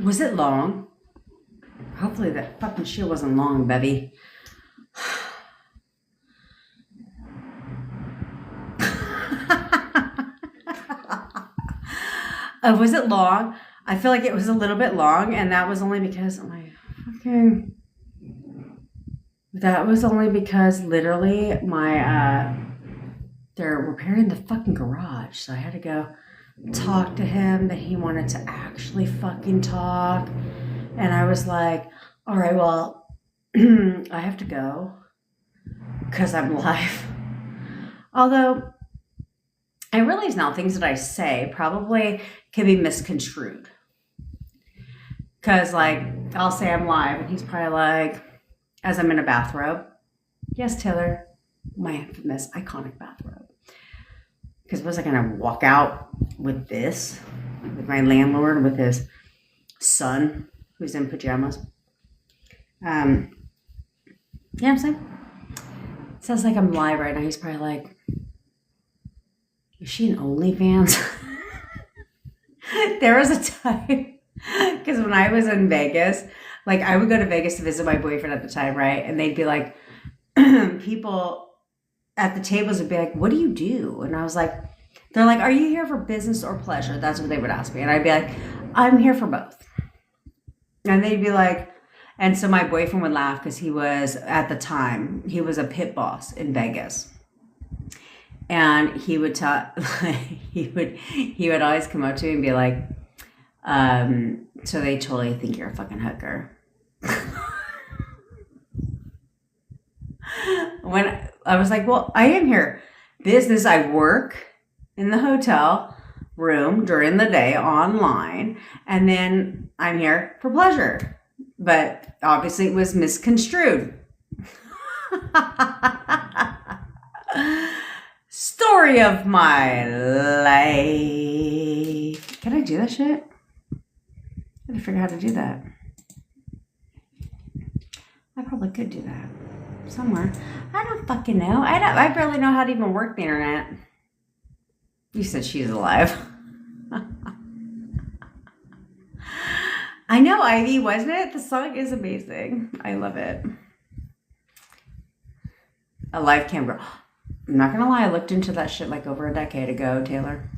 Was it long? Hopefully that fucking shit wasn't long, baby. Was it long? I feel like it was a little bit long, and that was only because literally they're repairing the fucking garage, so I had to go talk to him that he wanted to actually fucking talk, and I was like, all right, well, I have to go because I'm live. Although I realize now things that I say probably can be misconstrued. Because, like, I'll say I'm live, and he's probably like, as I'm in a bathrobe, yes, Taylor, my infamous, iconic bathrobe. Because was I going to walk out with this, with my landlord, with his son, who's in pajamas? Yeah, I'm saying? It sounds like I'm live right now. He's probably like, is she an OnlyFans? There was a time, because when I was in Vegas, like I would go to Vegas to visit my boyfriend at the time, right? And they'd be like, people at the tables would be like, what do you do? And I was like, they're like, are you here for business or pleasure? That's what they would ask me. And I'd be like, I'm here for both. And they'd be like, and so my boyfriend would laugh because he was, at the time, he was a pit boss in Vegas. And he would talk, he would always come up to me and be like, so they totally think you're a fucking hooker. When I was like, well, I am here. Business, I work in the hotel room during the day online, and then I'm here for pleasure. But obviously it was misconstrued. Story of my life. Can I do that shit? I gotta figure out how to do that. I probably could do that somewhere. I don't fucking know. I barely know how to even work the internet. You said she's alive. I know, Ivy, wasn't it? The song is amazing. I love it. A live cam girl. I'm not gonna lie, I looked into that shit like over a decade ago, Taylor.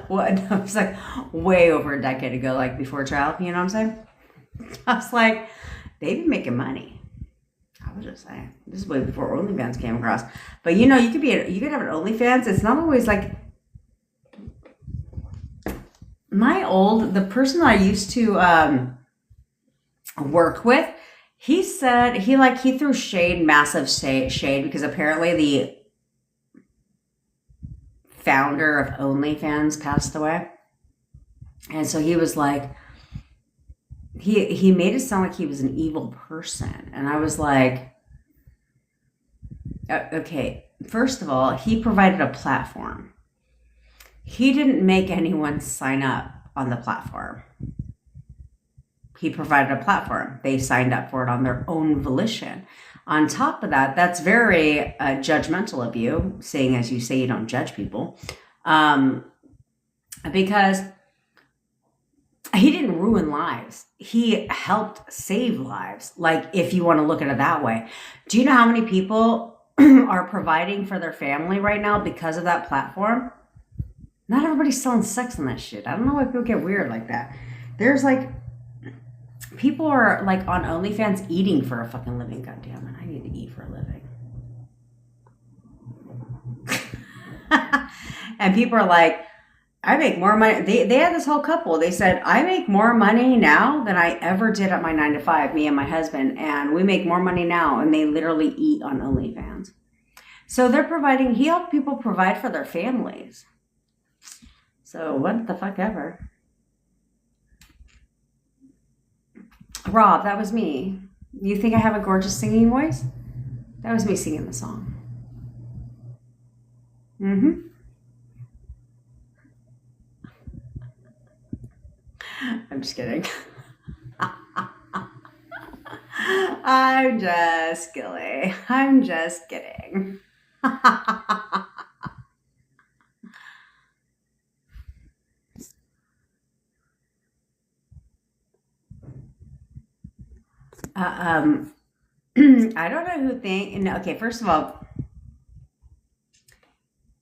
What? I was like way over a decade ago, like before trial, you know what I'm saying? I was like, they've been making money. I was just saying. This is way before OnlyFans came across. But you know, you could have an OnlyFans. It's not always like the person I used to work with, he said he threw massive shade because apparently the founder of OnlyFans passed away. And so he was like, he made it sound like he was an evil person. And I was like, okay, first of all, he provided a platform. He didn't make anyone sign up on the platform. He provided a platform. They signed up for it on their own volition. On top of that, that's very judgmental of you, seeing as you say you don't judge people. Because he didn't ruin lives. He helped save lives. Like, if you want to look at it that way. Do you know how many people are providing for their family right now because of that platform? Not everybody's selling sex on that shit. I don't know why people get weird like that. There's like, people are like on OnlyFans eating for a fucking living. God damn it. I need to eat for a living. And people are like, I make more money. They had this whole couple. They said, I make more money now than I ever did at my 9-to-5, me and my husband. And we make more money now. And they literally eat on OnlyFans. So he helped people provide for their families. So what the fuck ever. Rob, that was me. You think I have a gorgeous singing voice? That was me singing the song. Mm-hmm. I'm just kidding. I'm just kidding. I'm just kidding. I don't know who think. No, okay, first of all,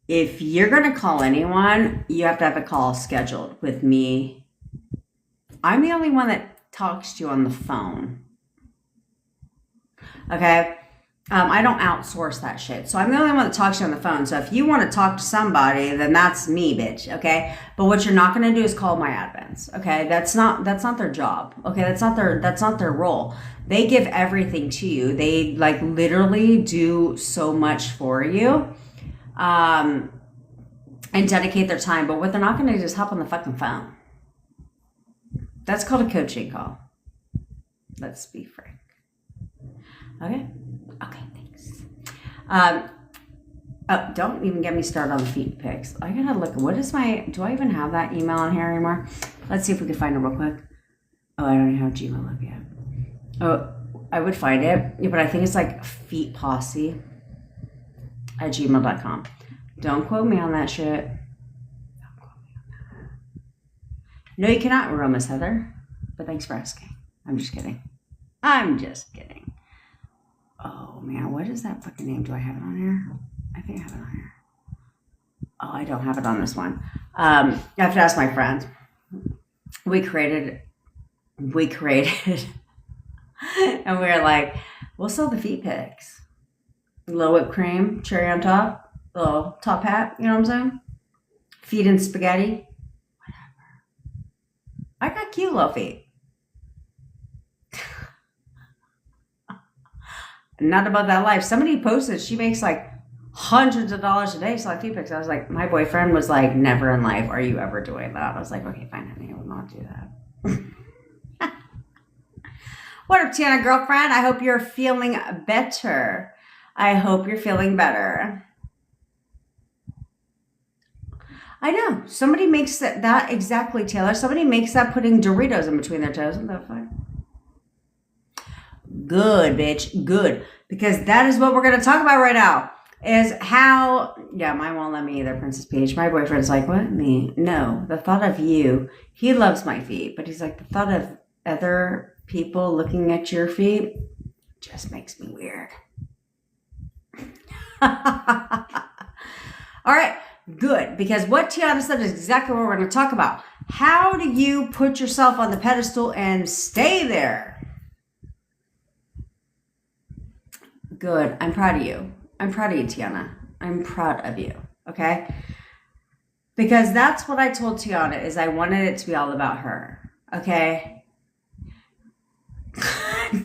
if you're gonna call anyone, you have to have a call scheduled with me. I'm the only one that talks to you on the phone. Okay. I don't outsource that shit. So I'm the only one that talks to you on the phone. So if you want to talk to somebody, then that's me, bitch. Okay. But what you're not going to do is call my admins. Okay. That's not their job. Okay. That's not their role. They give everything to you. They like literally do so much for you. And dedicate their time. But what they're not going to do is hop on the fucking phone. That's called a coaching call. Let's be frank. Okay. Okay, thanks. Don't even get me started on the feet pics. I gotta look. What is do I even have that email on here anymore? Let's see if we can find it real quick. Oh, I don't even have Gmail up yet. Oh, I would find it, but I think it's like feetposse@gmail.com. Don't quote me on that shit. Don't quote me on that. No, you cannot, Real Miss Heather. But thanks for asking. I'm just kidding. Oh man, what is that fucking name? Do I have it on here? I think I have it on here. Oh, I don't have it on this one. I have to ask my friend. We created, and we were like, we'll sell the feet pics. A little whipped cream, cherry on top, little top hat, you know what I'm saying? Feet and spaghetti. Whatever. I got cute little feet. Not about that life. Somebody posted she makes like hundreds of dollars a day selling feet pics. I was like, my boyfriend was like, never in life are you ever doing that. I was like, okay, fine, honey, I will not do that. What up, Tiana girlfriend? I hope you're feeling better. I hope you're feeling better. I know. Somebody makes that exactly, Taylor. Somebody makes that putting Doritos in between their toes. What the fuck? Good, bitch. Good. Because that is what we're going to talk about right now. Is how, yeah, mine won't let me either, Princess Peach. My boyfriend's like, what? Me? No. The thought of you, he loves my feet, but he's like, the thought of other people looking at your feet just makes me weird. All right. Good. Because what Tiana said is exactly what we're going to talk about. How do you put yourself on the pedestal and stay there? Good. I'm proud of you. I'm proud of you, Tiana. I'm proud of you. Okay? Because that's what I told Tiana is I wanted it to be all about her. Okay?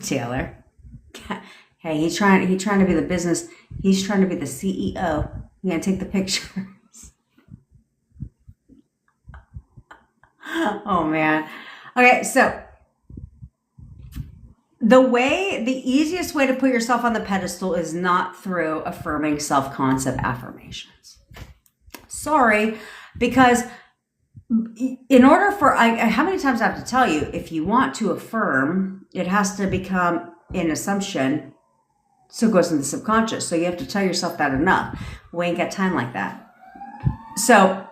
Taylor. Hey, he's trying to be the business. He's trying to be the CEO. You gonna take the pictures? Oh man. Okay, so the easiest way to put yourself on the pedestal is not through affirming self-concept affirmations. Sorry, because in order for, how many times I have to tell you, if you want to affirm, it has to become an assumption, so it goes in the subconscious. So you have to tell yourself that enough. We ain't got time like that. So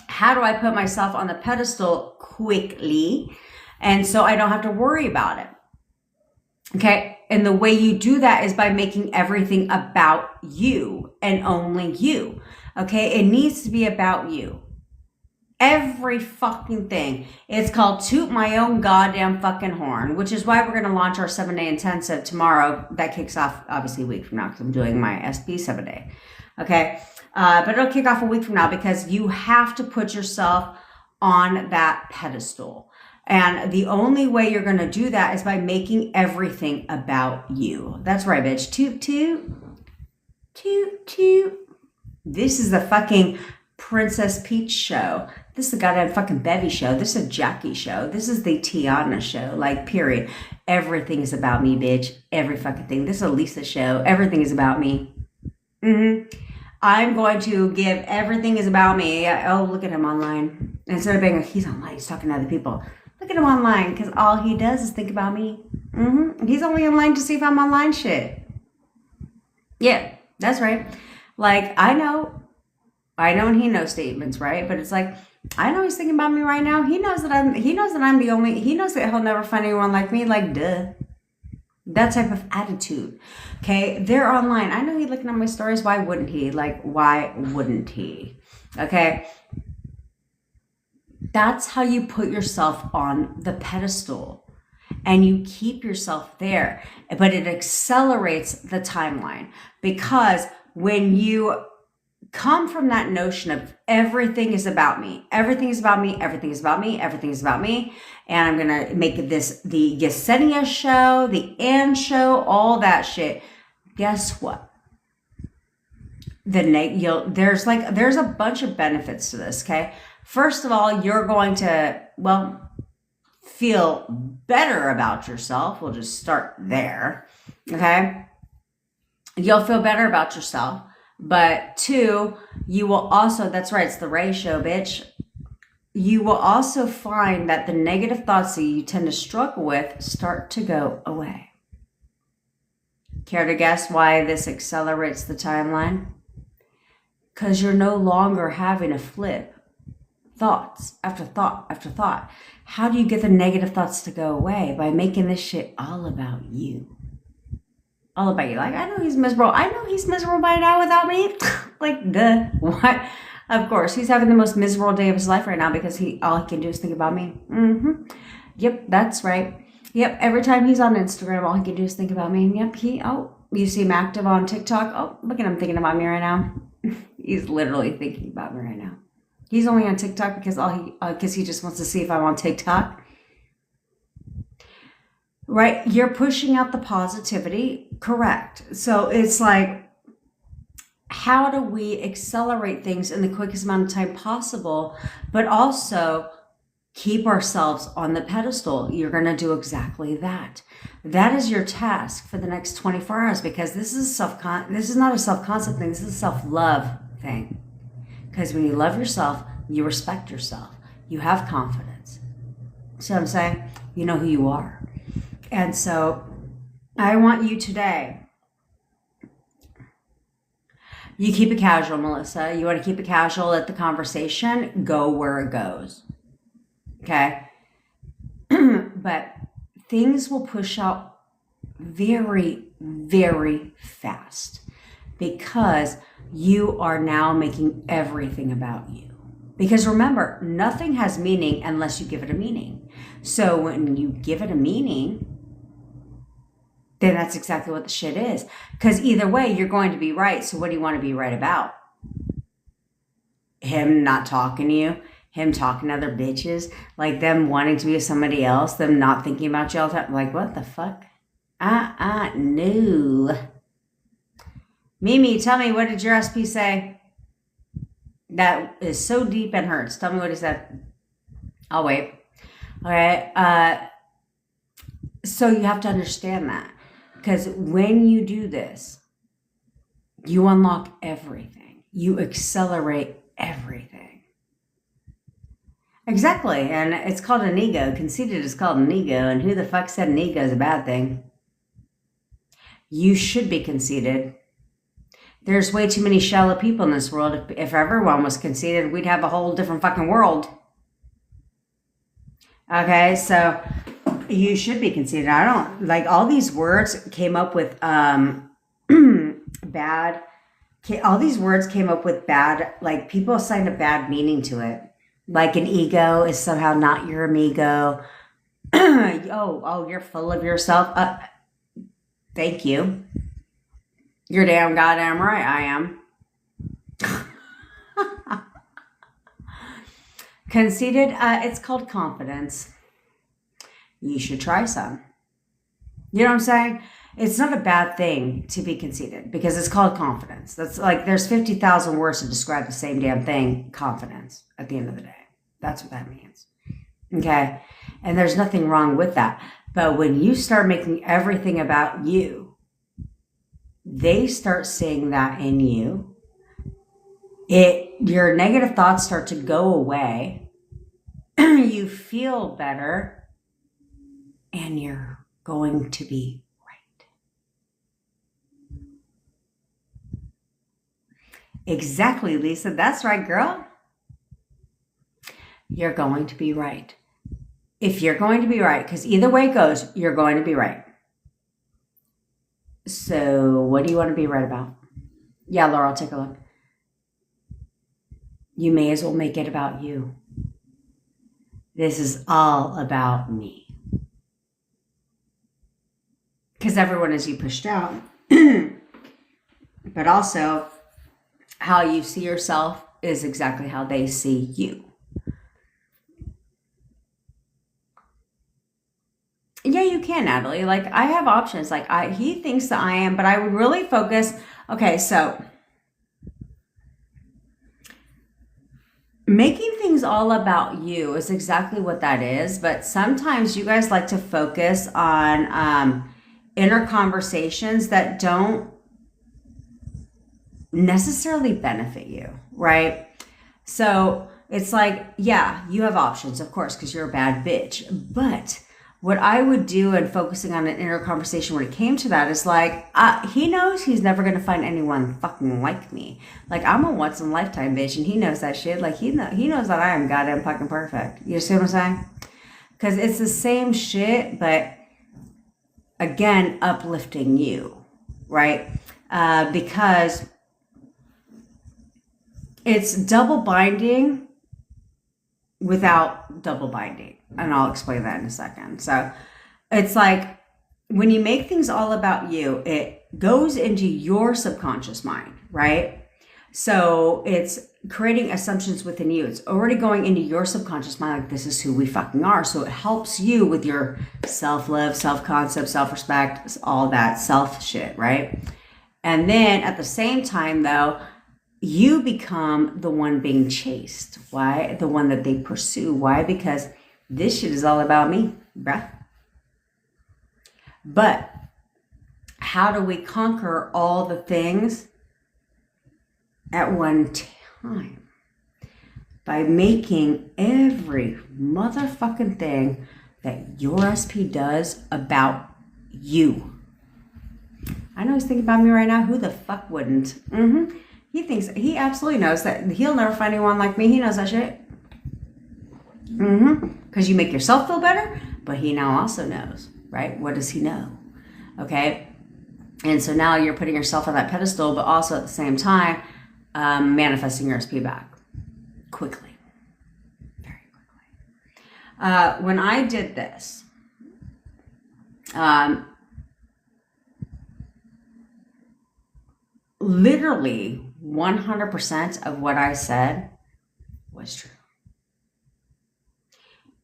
how do I put myself on the pedestal quickly and so I don't have to worry about it? Okay. And the way you do that is by making everything about you and only you. Okay. It needs to be about you. Every fucking thing. It's called Toot My Own Goddamn Fucking Horn, which is why we're going to launch our 7-day intensive tomorrow. That kicks off obviously a week from now because I'm doing my SP 7-day. Okay. But it'll kick off a week from now because you have to put yourself on that pedestal. And the only way you're going to do that is by making everything about you. That's right, bitch. Toot, toot. Toot, toot. This is the fucking Princess Peach show. This is the goddamn fucking Bevy show. This is a Jackie show. This is the Tiana show. Like, period. Everything is about me, bitch. Every fucking thing. This is a Lisa show. Everything is about me. I'm going to give everything is about me. Oh, look at him online. Instead of being like, he's online, he's talking to other people. Look at him online because all he does is think about me. He's only online to see if I'm online shit. Yeah, that's right. Like, I know and he knows statements, right? But it's like, I know he's thinking about me right now. He knows that I'm the only, he knows that he'll never find anyone like me. Like, duh. That type of attitude. Okay. They're online. I know he's looking at my stories. Why wouldn't he? Like, why wouldn't he? Okay. That's how you put yourself on the pedestal and you keep yourself there. But it accelerates the timeline because when you come from that notion of everything is about me, everything is about me, everything is about me, everything is about me, and I'm going to make this the Yesenia show, the Ann show, all that shit. Guess what? There's a bunch of benefits to this, okay? First of all, you're going to, feel better about yourself. We'll just start there, okay? You'll feel better about yourself. But 2, you will also, that's right, it's the ratio, bitch. You will also find that the negative thoughts that you tend to struggle with start to go away. Care to guess why this accelerates the timeline? Because you're no longer having to flip thoughts after thought after thought. How do you get the negative thoughts to go away? By making this shit all about you. All about you. Like, I know he's miserable. I know he's miserable by now without me. Like, duh. What? Of course, he's having the most miserable day of his life right now because all he can do is think about me. Yep, that's right. Yep, every time he's on Instagram, all he can do is think about me. Yep, you see him active on TikTok. Oh, look at him thinking about me right now. He's literally thinking about me right now. He's only on TikTok because he just wants to see if I'm on TikTok. Right? You're pushing out the positivity. Correct. So it's like, how do we accelerate things in the quickest amount of time possible, but also keep ourselves on the pedestal? You're going to do exactly that. That is your task for the next 24 hours because this is not a self-concept thing. This is a self-love thing. Because when you love yourself, you respect yourself. You have confidence. See what I'm saying? You know who you are. And so I want you today, you keep it casual, Melissa. You want to keep it casual, let the conversation go where it goes. Okay? But things will push out very, very fast because you are now making everything about you. Because remember, nothing has meaning unless you give it a meaning. So when you give it a meaning, then that's exactly what the shit is. Because either way, you're going to be right. So what do you want to be right about? Him not talking to you? Him talking to other bitches? Like them wanting to be with somebody else? Them not thinking about you all the time? Like, what the fuck? No. Mimi, tell me, what did your SP say? That is so deep and hurts. Tell me what he said. I'll wait. All right. So you have to understand that. Because when you do this, you unlock everything. You accelerate everything. Exactly. And it's called an ego. Conceited is called an ego. And who the fuck said an ego is a bad thing? You should be conceited. There's way too many shallow people in this world. If everyone was conceited, we'd have a whole different fucking world. Okay, so you should be conceited. I don't like all these words came up with bad. All these words came up with bad. Like people assigned a bad meaning to it. Like an ego is somehow not your amigo. oh, you're full of yourself. Thank you. You're damn goddamn right I am. Conceited, it's called confidence. You should try some. You know what I'm saying? It's not a bad thing to be conceited because it's called confidence. That's like there's 50,000 words to describe the same damn thing, confidence, at the end of the day. That's what that means. Okay? And there's nothing wrong with that. But when you start making everything about you, they start seeing that in you. Your negative thoughts start to go away. You feel better. And you're going to be right. Exactly, Lisa. That's right, girl. You're going to be right. If you're going to be right, because either way it goes, you're going to be right. So what do you want to be right about? Yeah, Laura, I'll take a look. You may as well make it about you. This is all about me. Because everyone is you pushed out. But also, how you see yourself is exactly how they see you. Yeah, you can, Natalie. Like, I have options. Like, he thinks that I am, but I would really focus. Okay, so making things all about you is exactly what that is. But sometimes you guys like to focus on inner conversations that don't necessarily benefit you, right? So it's like, yeah, you have options, of course, because you're a bad bitch. But what I would do and focusing on an inner conversation when it came to that is like, he knows he's never going to find anyone fucking like me. Like, I'm a once in a lifetime bitch, and he knows that shit. Like, he knows that I am goddamn fucking perfect. You see what I'm saying? Because it's the same shit, but again, uplifting you, right? Because it's double binding without double binding. And I'll explain that in a second. So it's like when you make things all about you, it goes into your subconscious mind, right? So it's creating assumptions within you. It's already going into your subconscious mind, like this is who we fucking are. So it helps you with your self-love, self-concept, self-respect, all that self shit, right? And then at the same time, though, you become the one being chased. Why? The one that they pursue. Why? Because this shit is all about me, bruh. But how do we conquer all the things at one time? By making every motherfucking thing that your SP does about you. I know he's thinking about me right now. Who the fuck wouldn't? He absolutely knows that he'll never find anyone like me. He knows that shit. Because you make yourself feel better, but he now also knows, right? What does he know? Okay. And so now you're putting yourself on that pedestal, but also at the same time, manifesting your SP back quickly, very quickly. When I did this, literally 100% of what I said was true.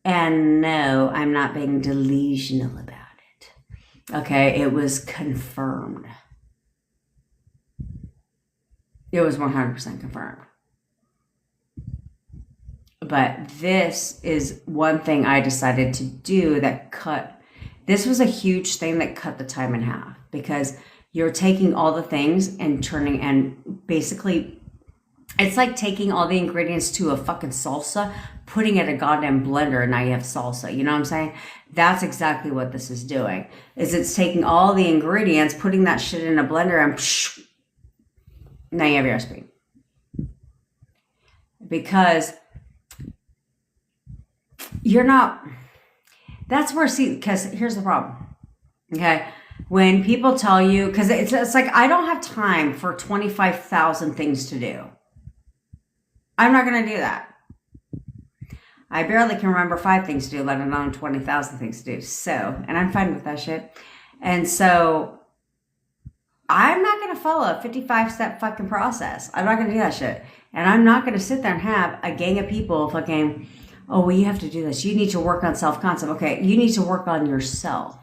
And no, I'm not being delusional about it. Okay, it was confirmed. It was 100% confirmed. But this is one thing I decided to do that this was a huge thing that cut the time in half, because you're taking all the things and turning, and basically it's like taking all the ingredients to a fucking salsa, putting it in a goddamn blender, and now you have salsa. You know what I'm saying? That's exactly what this is doing. Is it's taking all the ingredients, putting that shit in a blender, and now you have your recipe. Because you're not, that's where, because here's the problem. Okay. When people tell you, because it's like, I don't have time for 25,000 things to do. I'm not going to do that. I barely can remember 5 things to do, let alone 20,000 things to do. So, and I'm fine with that shit. And so I'm not going to follow a 55-step fucking process. I'm not going to do that shit. And I'm not going to sit there and have a gang of people fucking, oh, well, you have to do this. You need to work on self-concept. Okay, you need to work on yourself.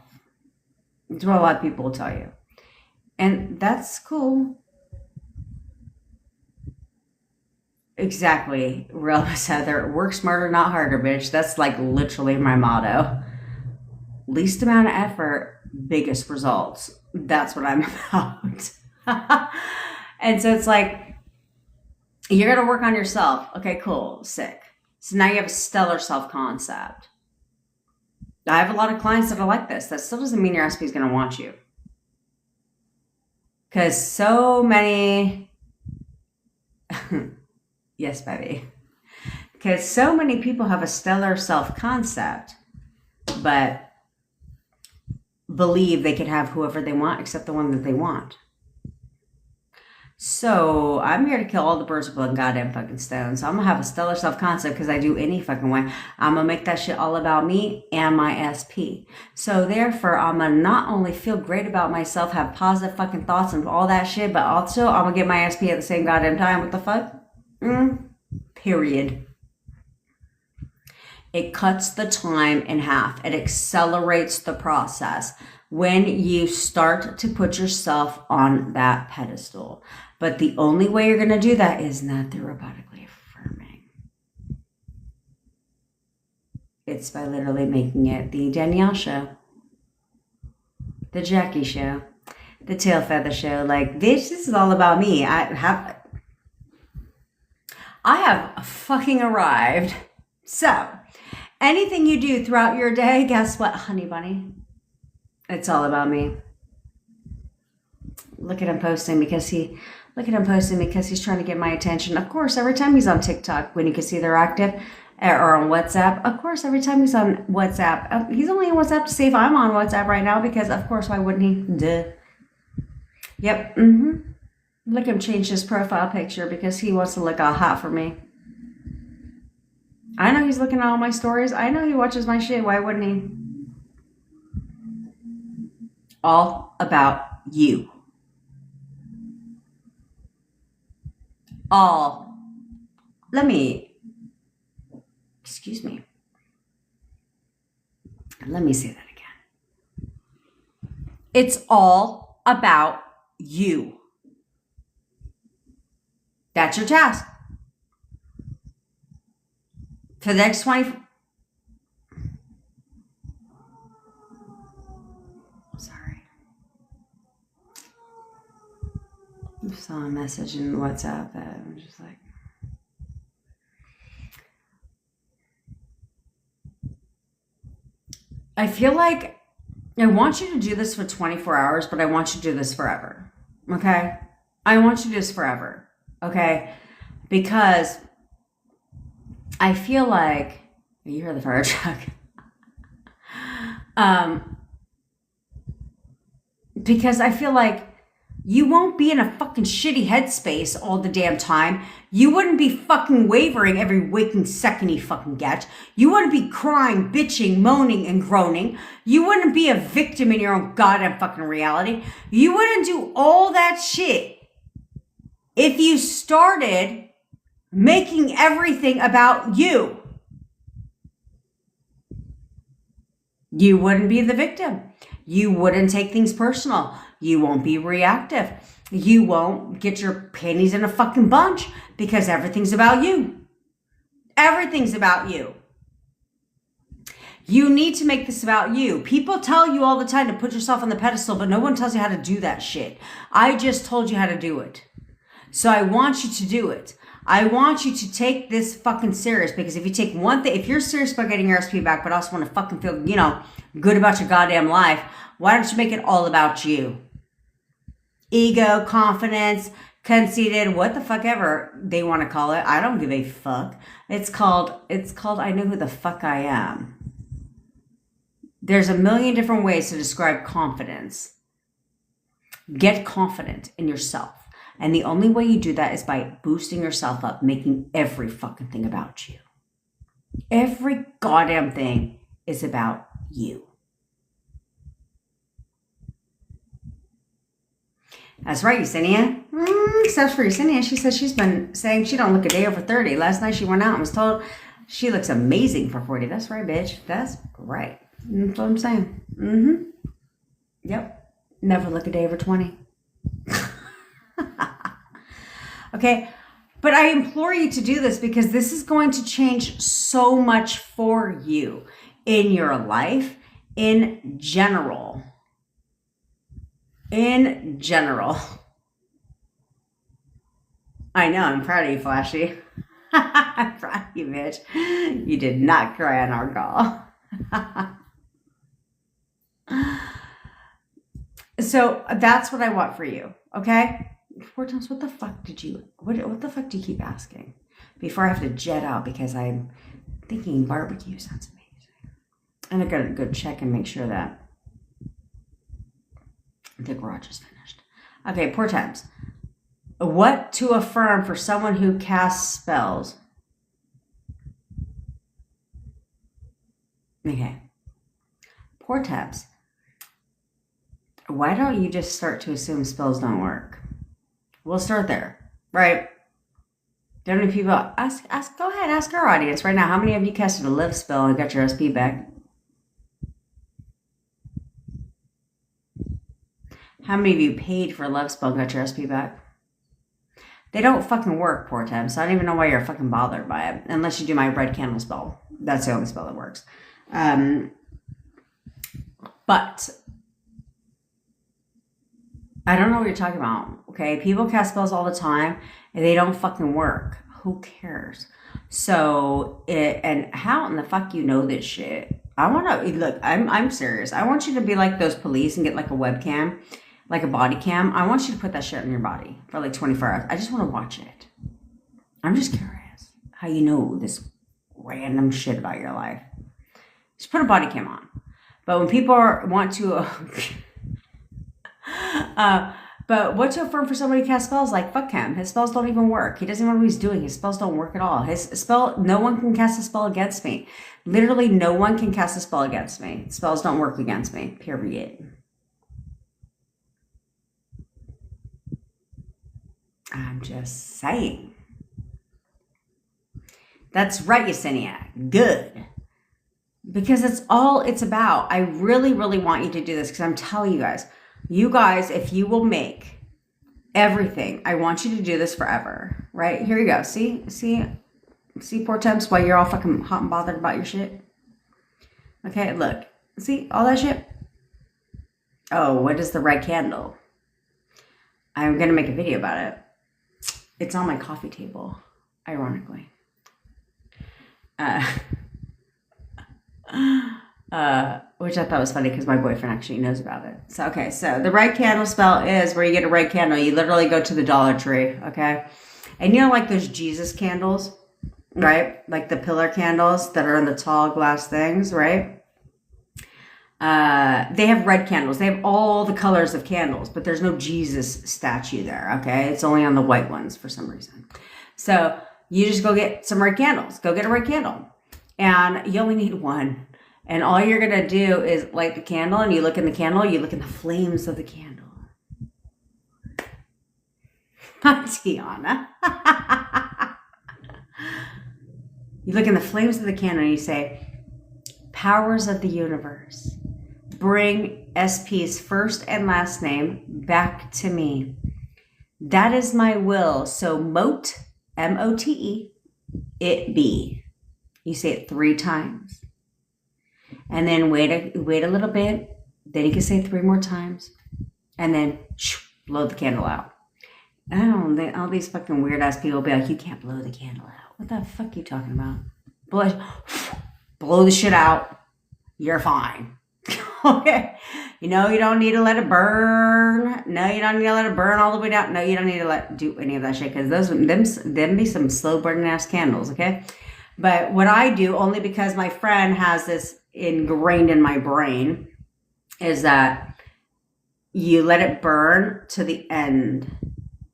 That's what a lot of people will tell you. And that's cool. Exactly. Real Miss Heather. Work smarter, not harder, bitch. That's like literally my motto. Least amount of effort, biggest results. That's what I'm about. And so it's like, you're going to work on yourself. Okay, cool. Sick. So now you have a stellar self-concept. I have a lot of clients that are like this. That still doesn't mean your SP is going to want you. Because so many... Yes, baby. Because so many people have a stellar self-concept, but believe they can have whoever they want except the one that they want. So I'm here to kill all the birds with one goddamn fucking stone. So I'm gonna have a stellar self-concept because I do any fucking way. I'm gonna make that shit all about me and my SP. So therefore, I'm gonna not only feel great about myself, have positive fucking thoughts and all that shit, but also I'm gonna get my SP at the same goddamn time. What the fuck? Period. It cuts the time in half. It accelerates the process when you start to put yourself on that pedestal. But the only way you're going to do that is not through robotically affirming. It's by literally making it the Danielle show, the Jackie show, the Tail Feather show. Like, bitch, this is all about me. I have fucking arrived. So, anything you do throughout your day, guess what, honey bunny? It's all about me. Look at him posting because he's trying to get my attention. Of course, every time he's on TikTok, when you can see they're active, or on WhatsApp. Of course, every time he's on WhatsApp, he's only on WhatsApp to see if I'm on WhatsApp right now because, of course, why wouldn't he? Duh. Yep. Look him change his profile picture because he wants to look all hot for me. I know he's looking at all my stories. I know he watches my shit. Why wouldn't he? All about you. Let me say that again. It's all about you. That's your task. For the next 20... Sorry. I saw a message in WhatsApp that I'm just like... I feel like I want you to do this for 24 hours, but I want you to do this forever. Okay? I want you to do this forever. Okay? Because I feel like... You hear the fire truck. Because I feel like you won't be in a fucking shitty headspace all the damn time. You wouldn't be fucking wavering every waking second you fucking get. You wouldn't be crying, bitching, moaning, and groaning. You wouldn't be a victim in your own goddamn fucking reality. You wouldn't do all that shit if you started making everything about you. You wouldn't be the victim. You wouldn't take things personal. You won't be reactive. You won't get your panties in a fucking bunch because everything's about you. Everything's about you. You need to make this about you. People tell you all the time to put yourself on the pedestal, but no one tells you how to do that shit. I just told you how to do it. So I want you to do it. I want you to take this fucking serious because if you take one thing, if you're serious about getting your SP back, but also want to fucking feel, good about your goddamn life, why don't you make it all about you? Ego, confidence, conceited, what the fuck ever they want to call it. I don't give a fuck. It's called I know who the fuck I am. There's a million different ways to describe confidence. Get confident in yourself. And the only way you do that is by boosting yourself up, making every fucking thing about you. Every goddamn thing is about you. That's right, Yesenia. Except for Yesenia, she says she's been saying she don't look a day over 30. Last night she went out and was told she looks amazing for 40. That's right, bitch. That's right. That's what I'm saying. Yep. Never look a day over 20. Okay. But I implore you to do this because this is going to change so much for you in your life in general. In general. I know, I'm proud of you, Flashy. I'm proud of you, bitch. You did not cry on our call. So that's what I want for you, okay? 4 times, what the fuck do you keep asking? Before I have to jet out because I'm thinking barbecue sounds amazing. And I gotta go check and make sure that The garage is finished. Okay, poor times. What to affirm for someone who casts spells? Okay. Poor times. Why don't you just start to assume spells don't work? We'll start there, right? How many people ask? Go ahead, ask our audience right now. How many of you casted a live spell and got your SP back? How many of you paid for a love spell and got your SP back? They don't fucking work, poor Tim, so I don't even know why you're fucking bothered by it. Unless you do my red candle spell. That's the only spell that works. But I don't know what you're talking about, okay? People cast spells all the time, and they don't fucking work. Who cares? So, and how in the fuck you know this shit? I want to, look, I'm serious. I want you to be like those police and get like a webcam, like a body cam. I want you to put that shit on your body for like 24 hours. I just want to watch it. I'm just curious how you know this random shit about your life. Just put a body cam on. But when people want to, but what to affirm for somebody who casts spells, like, fuck him. His spells don't even work. He doesn't know what he's doing. His spells don't work at all. His spell, no one can cast a spell against me. Literally, no one can cast a spell against me. Spells don't work against me, period. I'm just saying. That's right, Yesenia. Good. Because it's all it's about. I really, really want you to do this because I'm telling you guys, if you will make everything, I want you to do this forever, right? Here you go. See, poor temps, why you're all fucking hot and bothered about your shit. Okay, look. See all that shit? Oh, what is the red candle? I'm going to make a video about it. It's on my coffee table, ironically. Which I thought was funny because my boyfriend actually knows about it. So, okay, so the red candle spell is where you get a red candle. You literally go to the Dollar Tree, okay? And you know, like those Jesus candles, right? Like the pillar candles that are in the tall glass things, right? They have red candles. They have all the colors of candles, but there's no Jesus statue there, okay? It's only on the white ones for some reason. So you just go get some red candles. Go get a red candle. And you only need one. And all you're going to do is light the candle, and you look in the candle, you look in the flames of the candle. Tiana. You look in the flames of the candle and you say, powers of the universe, bring SP's first and last name back to me. That is my will. So mote, M-O-T-E, it be. You say it 3 times. And then wait a little bit. Then you can say it 3 more times. And then blow the candle out. I don't know, all these fucking weird ass people will be like, you can't blow the candle out. What the fuck are you talking about? Blow the shit out. You're fine. Okay. You know, you don't need to let it burn. No, you don't need to let it burn all the way down. No, you don't need to do any of that shit because them be some slow burning ass candles, okay? But what I do, only because my friend has this ingrained in my brain, is that you let it burn to the end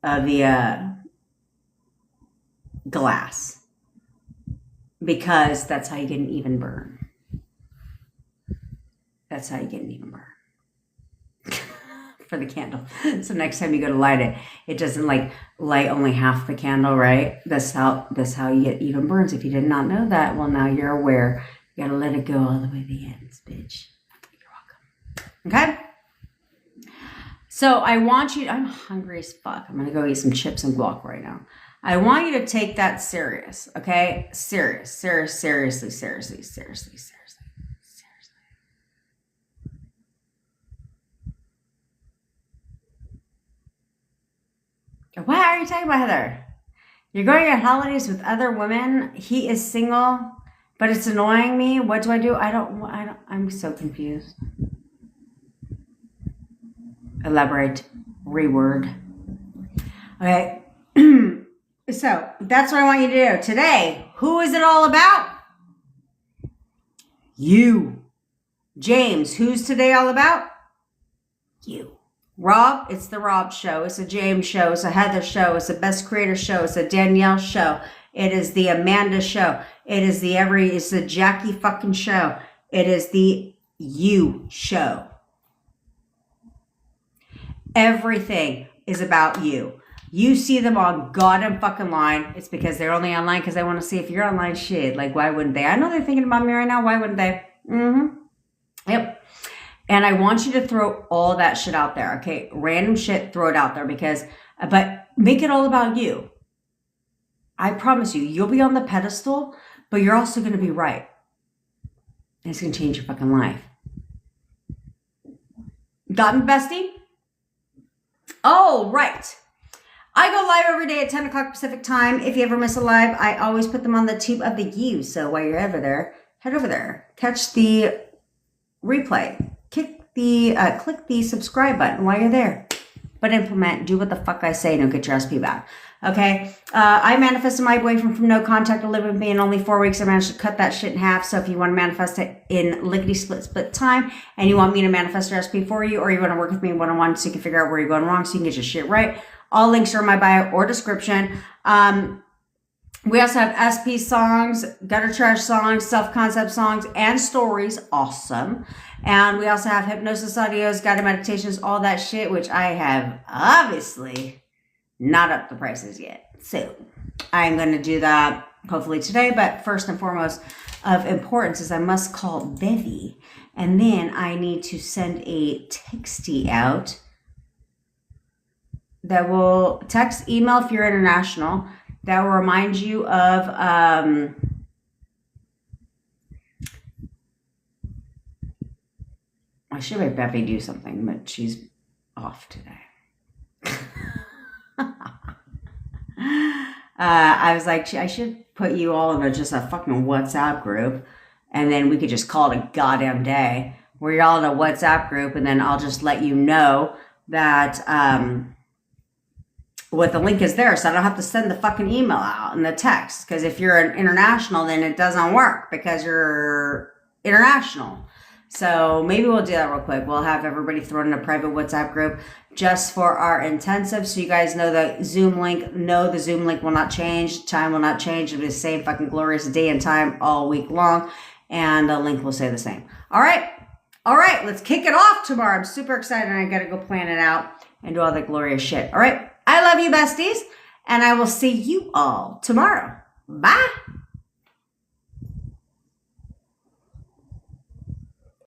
of the glass, because that's how you get an even burn. That's how you get an even burn for the candle. So next time you go to light it, it doesn't like light only half the candle, right? That's how you get even burns. If you did not know that, well, now you're aware. You gotta let it go all the way to the ends, bitch. You're welcome. Okay? So I want you, I'm hungry as fuck. I'm gonna go eat some chips and guac right now. I want you to take that serious, okay? Seriously. What are you talking about, Heather? You're going on holidays with other women. He is single, but it's annoying me. What do? I'm so confused. Elaborate. Reword. Okay. So that's what I want you to do. Today, who is it all about? You. James, who's today all about? You. Rob, it's the Rob show. It's a James show. It's a Heather show. It's a Best Creator show. It's a Danielle show. It is the Amanda show. It's the Jackie fucking show. It is the you show. Everything is about you. You see them on goddamn fucking line. It's because they're only online because they want to see if you're online. Shit. Like, why wouldn't they? I know they're thinking about me right now. Why wouldn't they? Yep. And I want you to throw all that shit out there. Okay. Random shit, throw it out there but make it all about you. I promise you, you'll be on the pedestal, but you're also going to be right. And it's going to change your fucking life. Got me, bestie? Oh, right. I go live every day at 10 o'clock Pacific time. If you ever miss a live, I always put them on the tube of the U. So while you're ever there, head over there. Catch the replay. Click the subscribe button while you're there. But implement, do what the fuck I say, and you'll get your SP back. Okay? I manifested my boyfriend from no contact to live with me in only 4 weeks. I managed to cut that shit in half. So if you want to manifest it in lickety-split time, and you want me to manifest your SP for you, or you want to work with me one-on-one so you can figure out where you're going wrong so you can get your shit right, all links are in my bio or description. We also have SP songs, gutter trash songs, self-concept songs, and stories. Awesome. And we also have hypnosis audios, guided meditations, all that shit, which I have obviously not upped the prices yet. So I'm going to do that hopefully today. But first and foremost of importance is I must call Bevy. And then I need to send a texty out that will text, email if you're international, that will remind you of I should make Bevy do something, but she's off today. I was like, I should put you all in just a fucking WhatsApp group, and then we could just call it a goddamn day where you're all in a WhatsApp group, and then I'll just let you know that what the link is there, so I don't have to send the fucking email out and the text. Because if you're an international, then it doesn't work because you're international. So maybe we'll do that real quick. We'll have everybody thrown in a private WhatsApp group just for our intensive. So you guys know the Zoom link. No, the Zoom link will not change. Time will not change. It'll be the same fucking glorious day and time all week long. And the link will stay the same. All right. All right. Let's kick it off tomorrow. I'm super excited. And I got to go plan it out and do all the glorious shit. All right. I love you, besties. And I will see you all tomorrow. Bye.